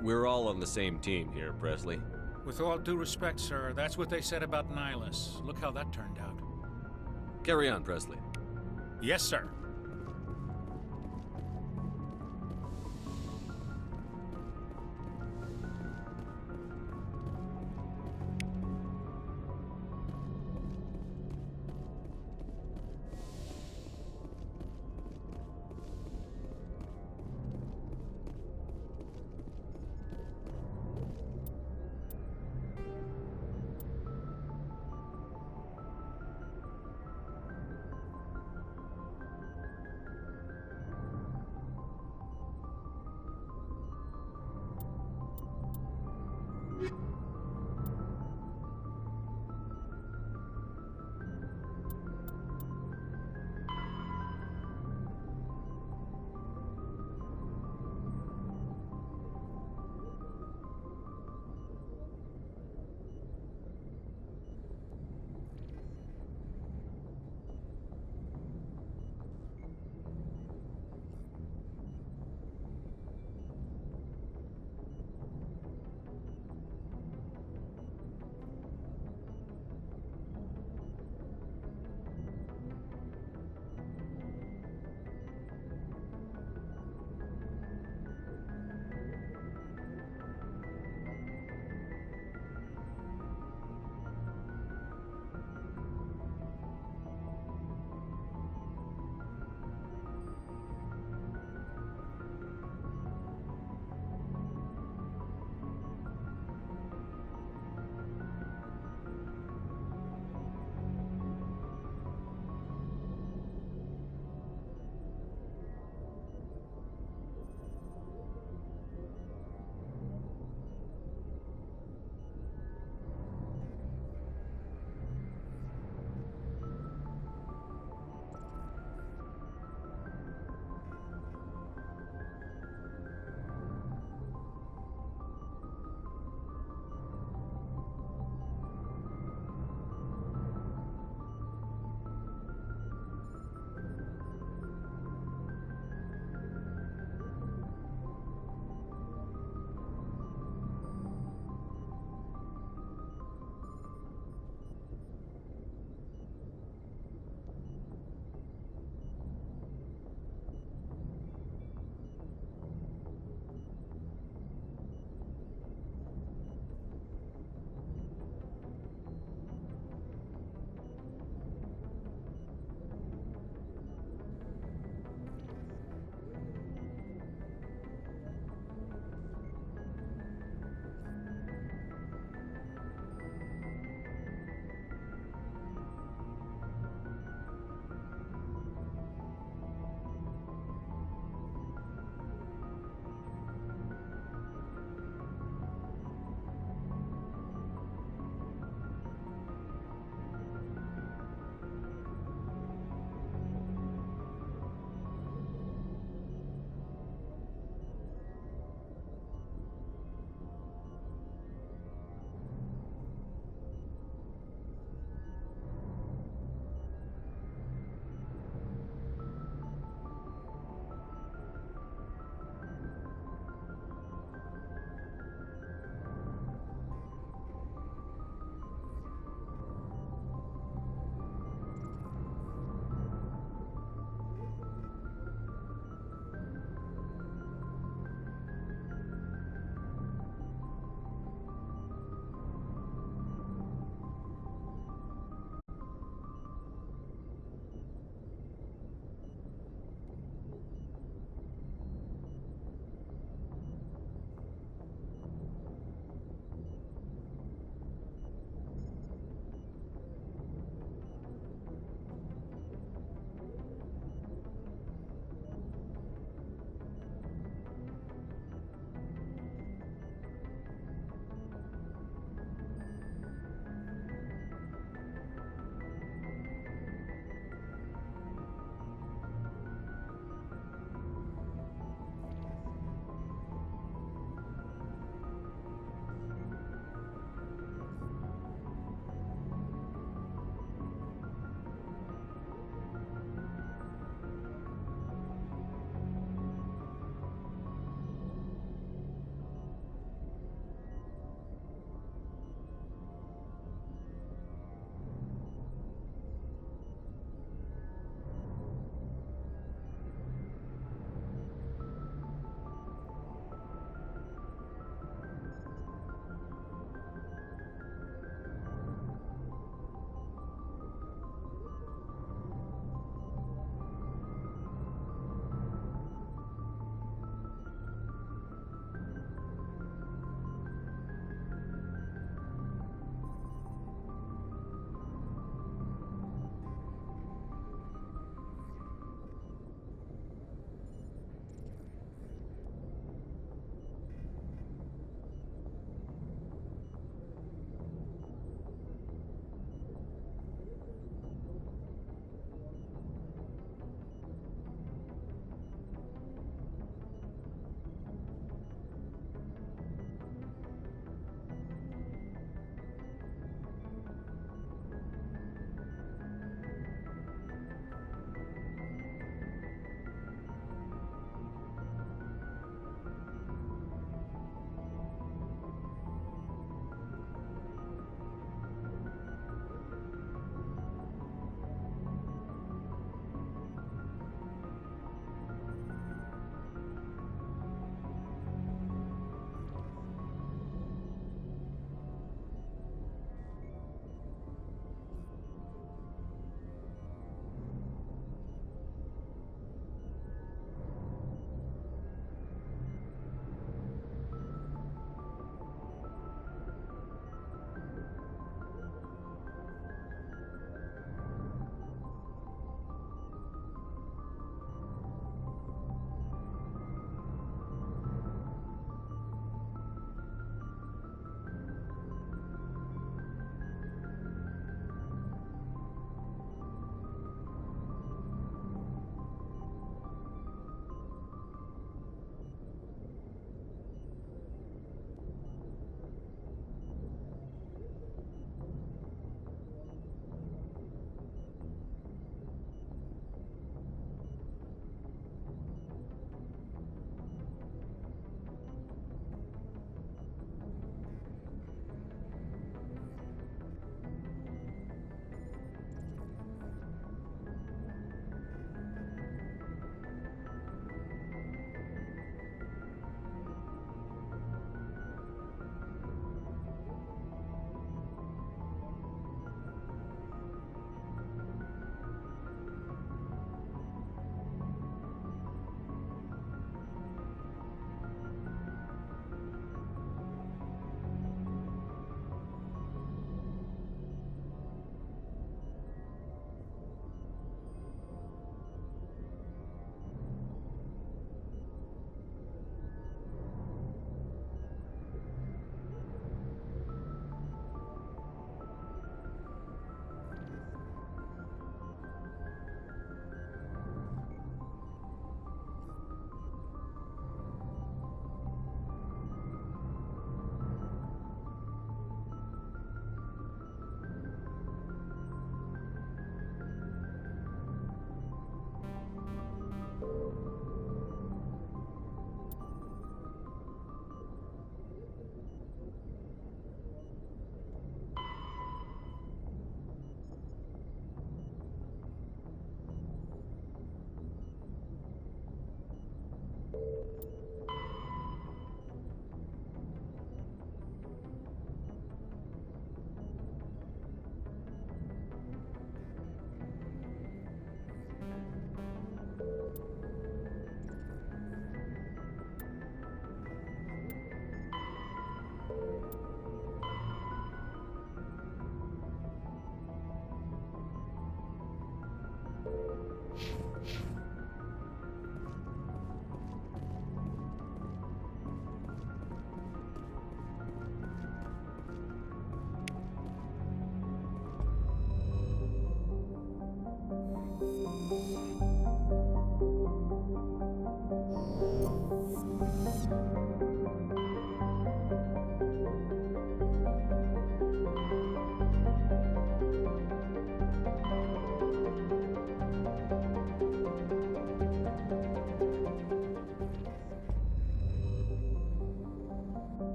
We're all on the same team here, Presley. With all due respect, sir, that's what they said about Nihilus. Look how that turned out. Carry on, Presley. Yes, sir.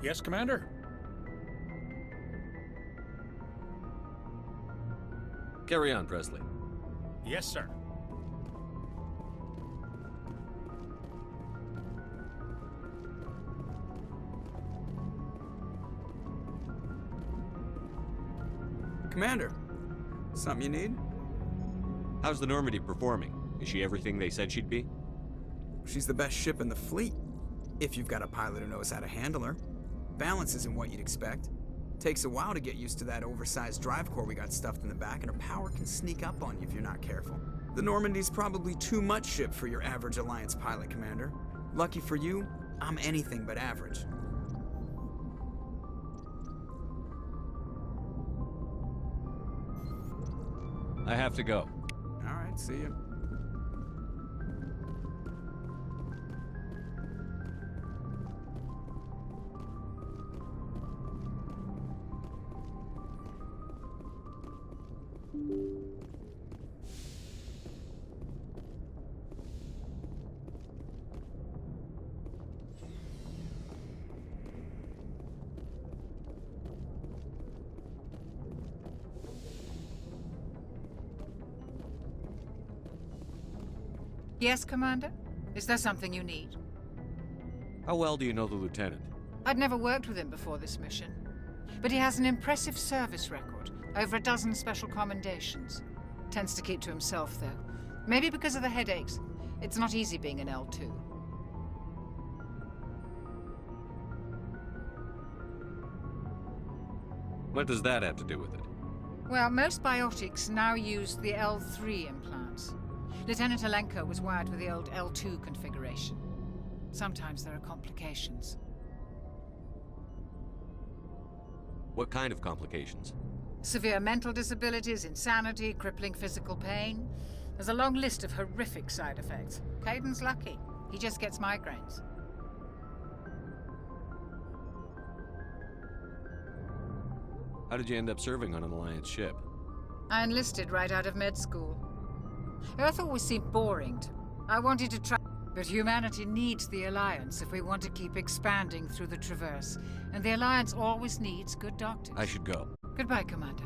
Yes, Commander? Carry on, Presley. Yes, sir. Commander, something you need? How's the Normandy performing? Is she everything they said she'd be? She's the best ship in the fleet, if you've got a pilot who knows how to handle her. Balance isn't what you'd expect. Takes a while to get used to that oversized drive core we got stuffed in the back, and her power can sneak up on you if you're not careful. The Normandy's probably too much ship for your average Alliance pilot, Commander. Lucky for you, I'm anything but average. I have to go. All right, see you. Yes, Commander? Is there something you need? How well do you know the lieutenant? I'd never worked with him before this mission. But he has an impressive service record. Over a dozen special commendations. Tends to keep to himself, though. Maybe because of the headaches. It's not easy being an L2. What does that have to do with it? Well, most biotics now use the L3 implants. Lieutenant Alenko was wired with the old L2 configuration. Sometimes there are complications. What kind of complications? Severe mental disabilities, insanity, crippling physical pain. There's a long list of horrific side effects. Caden's lucky. He just gets migraines. How did you end up serving on an Alliance ship? I enlisted right out of med school. Earth always seemed boring. I wanted to try, but humanity needs the Alliance if we want to keep expanding through the Traverse. And the Alliance always needs good doctors. I should go. Goodbye, Commander.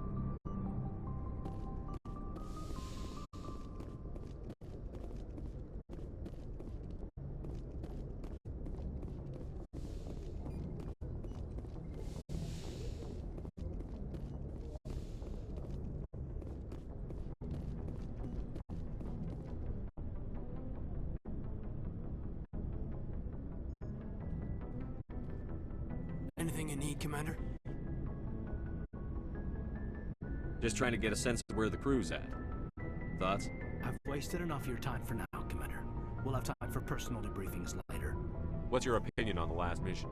Anything you need, Commander? Just trying to get a sense of where the crew's at. Thoughts? I've wasted enough of your time for now, Commander. We'll have time for personal debriefings later. What's your opinion on the last mission?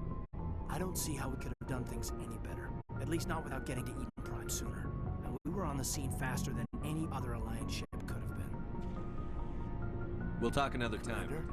I don't see how we could have done things any better. At least not without getting to Eden Prime sooner. And we were on the scene faster than any other Alliance ship could have been. We'll talk another time. Commander?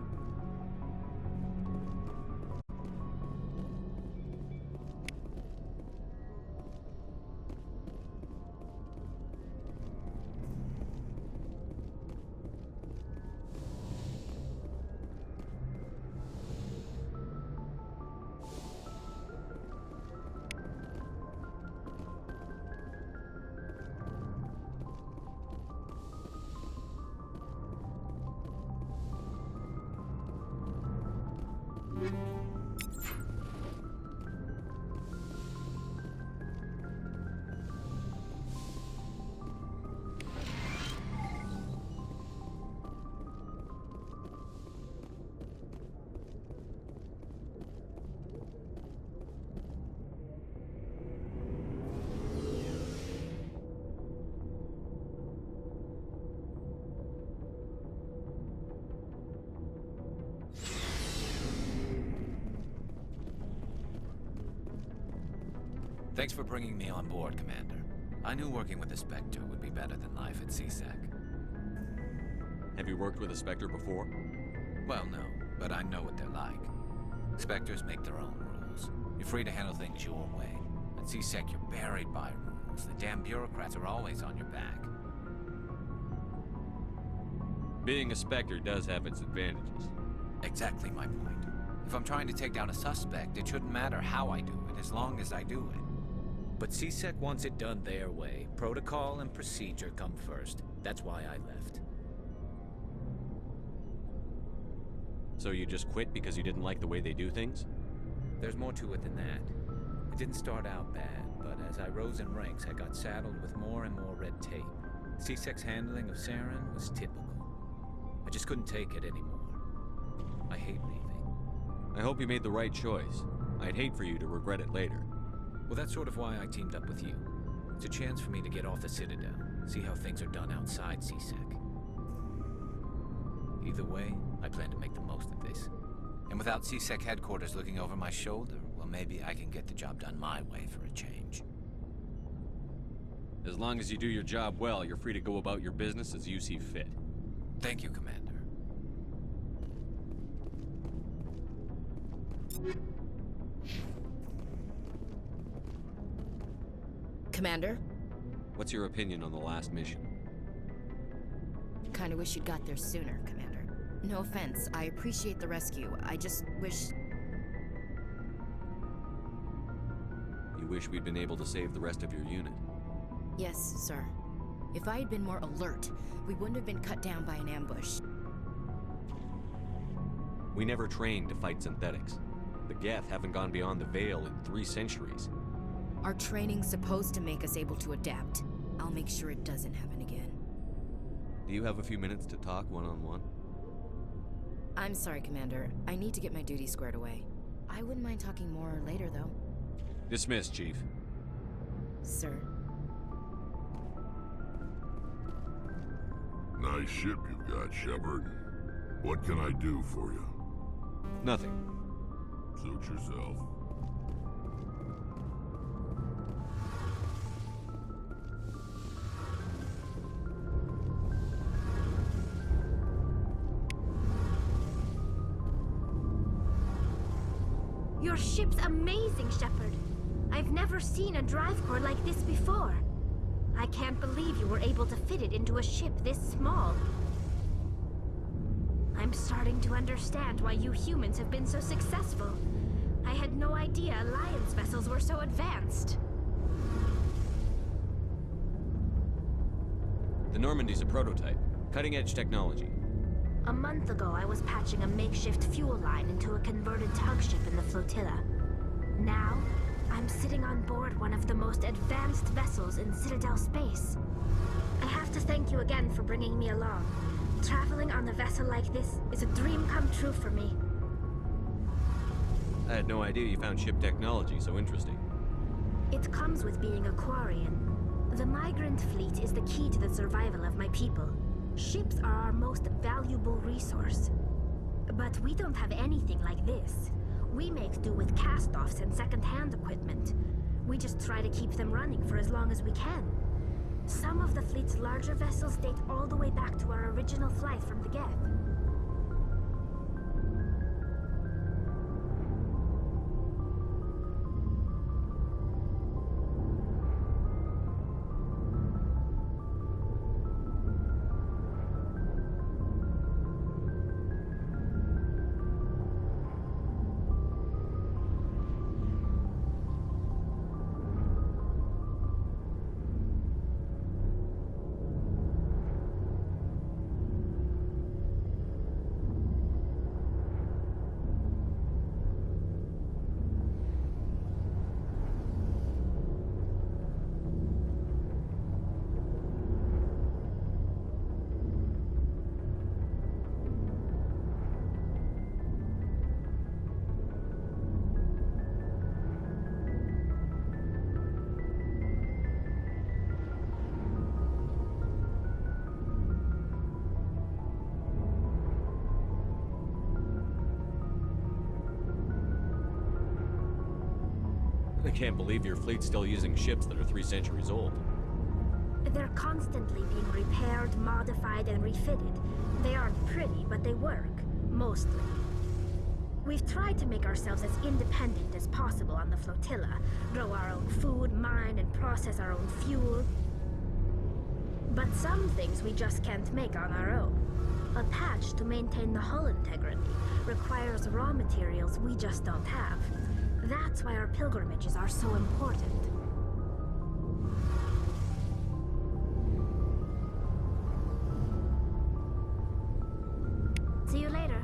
Thanks for bringing me on board, Commander. I knew working with a Spectre would be better than life at CSEC. Have you worked with a Spectre before? Well, no, but I know what they're like. Spectres make their own rules. You're free to handle things your way. At CSEC, you're buried by rules. The damn bureaucrats are always on your back. Being a Spectre does have its advantages. Exactly my point. If I'm trying to take down a suspect, it shouldn't matter how I do it, as long as I do it. But CSEC wants it done their way. Protocol and procedure come first. That's why I left. So you just quit because you didn't like the way they do things? There's more to it than that. It didn't start out bad, but as I rose in ranks, I got saddled with more and more red tape. CSEC's handling of Saren was typical. I just couldn't take it anymore. I hate leaving. I hope you made the right choice. I'd hate for you to regret it later. Well, that's sort of why I teamed up with you. It's a chance for me to get off the Citadel, see how things are done outside CSEC. Either way, I plan to make the most of this. And without CSEC headquarters looking over my shoulder, well, maybe I can get the job done my way for a change. As long as you do your job well, you're free to go about your business as you see fit. Thank you, Commander. Commander? What's your opinion on the last mission? Kinda wish you'd got there sooner, Commander. No offense, I appreciate the rescue. I just wish... You wish we'd been able to save the rest of your unit? Yes, sir. If I had been more alert, we wouldn't have been cut down by an ambush. We never trained to fight synthetics. The Geth haven't gone beyond the Veil in 3 centuries. Our training's supposed to make us able to adapt. I'll make sure it doesn't happen again. Do you have a few minutes to talk one-on-one? I'm sorry, Commander. I need to get my duties squared away. I wouldn't mind talking more later, though. Dismissed, Chief. sir. Nice ship you've got, Shepard. What can I do for you? Nothing. Suit yourself. Your ship's amazing, Shepard. I've never seen a drive core like this before. I can't believe you were able to fit it into a ship this small. I'm starting to understand why you humans have been so successful. I had no idea Alliance vessels were so advanced. The Normandy's a prototype. Cutting-edge technology. A month ago, I was patching a makeshift fuel line into a converted tug ship in the flotilla. Now, I'm sitting on board one of the most advanced vessels in Citadel space. I have to thank you again for bringing me along. Traveling on a vessel like this is a dream come true for me. I had no idea you found ship technology so interesting. It comes with being a Quarian. The migrant fleet is the key to the survival of my people. Ships are our most valuable resource. But we don't have anything like this. We make do with cast-offs and second-hand equipment. We just try to keep them running for as long as we can. Some of the fleet's larger vessels date all the way back to our original flight from the Geth. I can't believe your fleet's still using ships that are 3 centuries old. They're constantly being repaired, modified, and refitted. They aren't pretty, but they work. Mostly. We've tried to make ourselves as independent as possible on the flotilla. Grow our own food, mine, and process our own fuel. But some things we just can't make on our own. A patch to maintain the hull integrity requires raw materials we just don't have. That's why our pilgrimages are so important. See you later.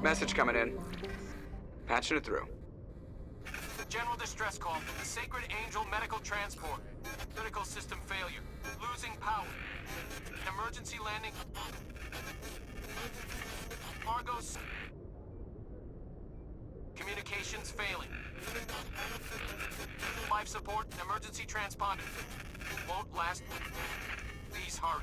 Message coming in. Patching it through. General distress call. Sacred Angel medical transport. Critical system failure. Losing power. An emergency landing. Argos. Communications failing. Life support and emergency transponder. Won't last. Please hurry.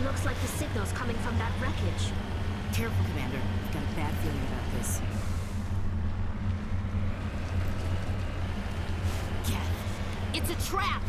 Looks like the signal's coming from that wreckage. Careful, Commander. I've got a bad feeling about this. Kath, it's a trap!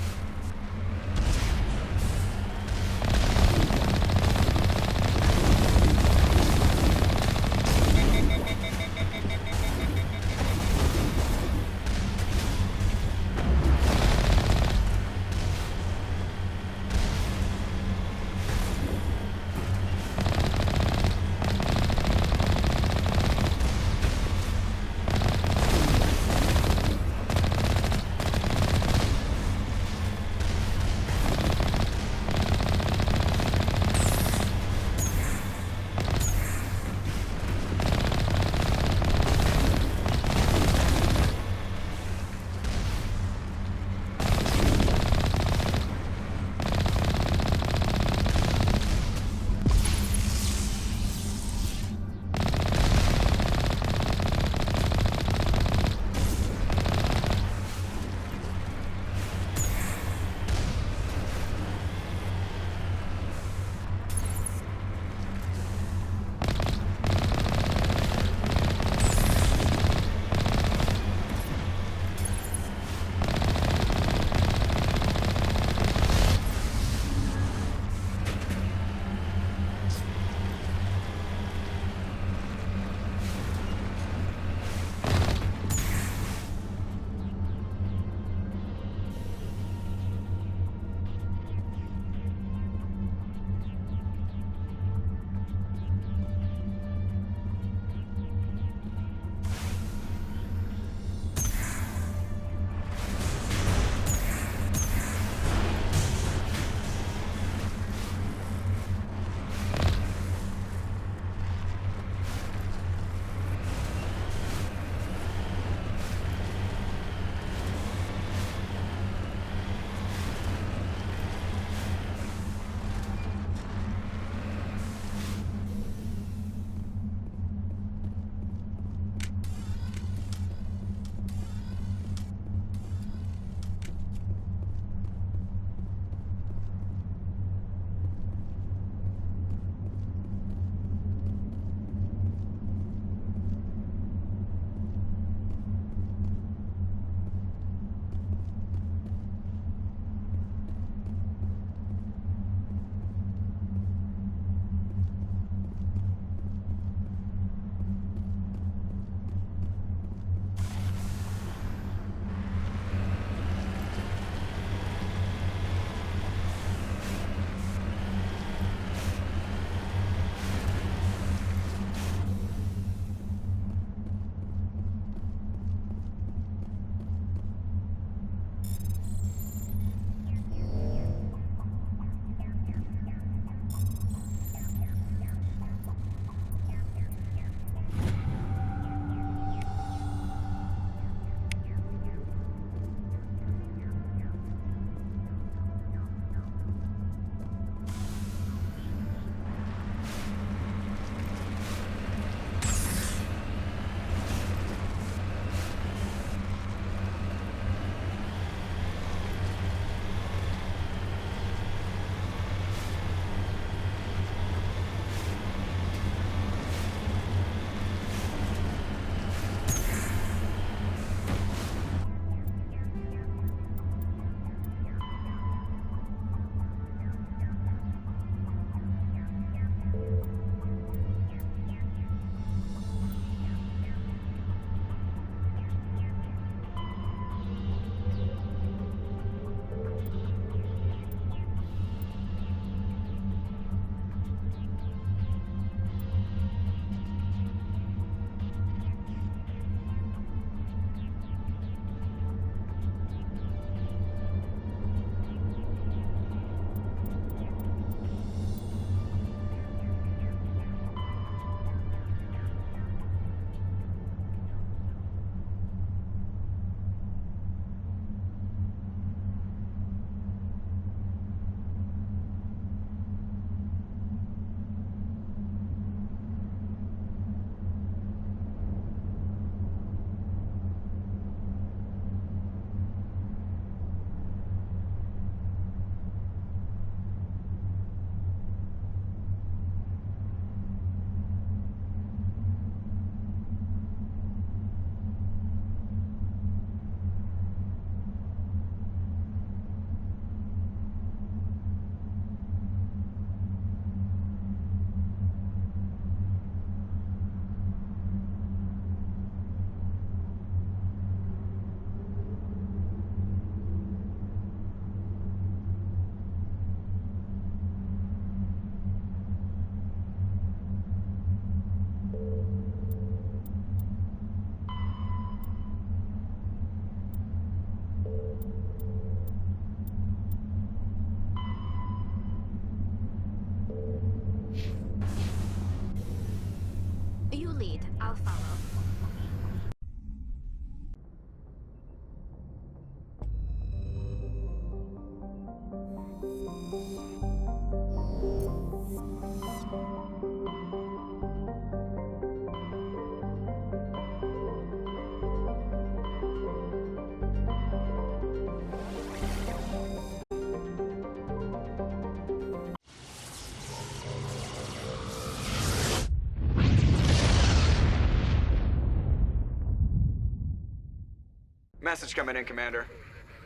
Message coming in, Commander.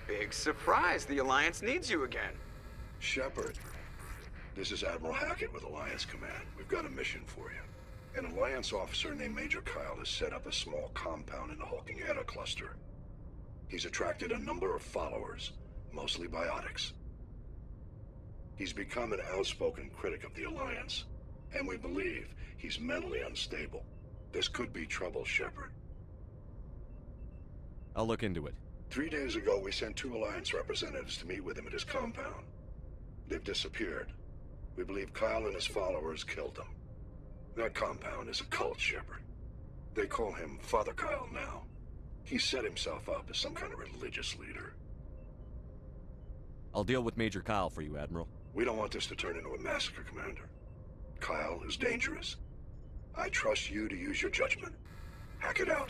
Big surprise, the Alliance needs you again. Shepard, this is Admiral Hackett with Alliance Command. We've got a mission for you. An Alliance officer named Major Kyle has set up a small compound in the Hulking Eta cluster. He's attracted a number of followers, mostly biotics. He's become an outspoken critic of the Alliance, and we believe he's mentally unstable. This could be trouble, Shepard. I'll look into it. 3 days ago, we sent 2 Alliance representatives to meet with him at his compound. They've disappeared. We believe Kyle and his followers killed them. That compound is a cult, Shepard. They call him Father Kyle now. He set himself up as some kind of religious leader. I'll deal with Major Kyle for you, Admiral. We don't want this to turn into a massacre, Commander. Kyle is dangerous. I trust you to use your judgment. Hack it out.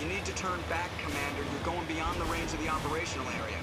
You need to turn back, Commander. You're going beyond the range of the operational area.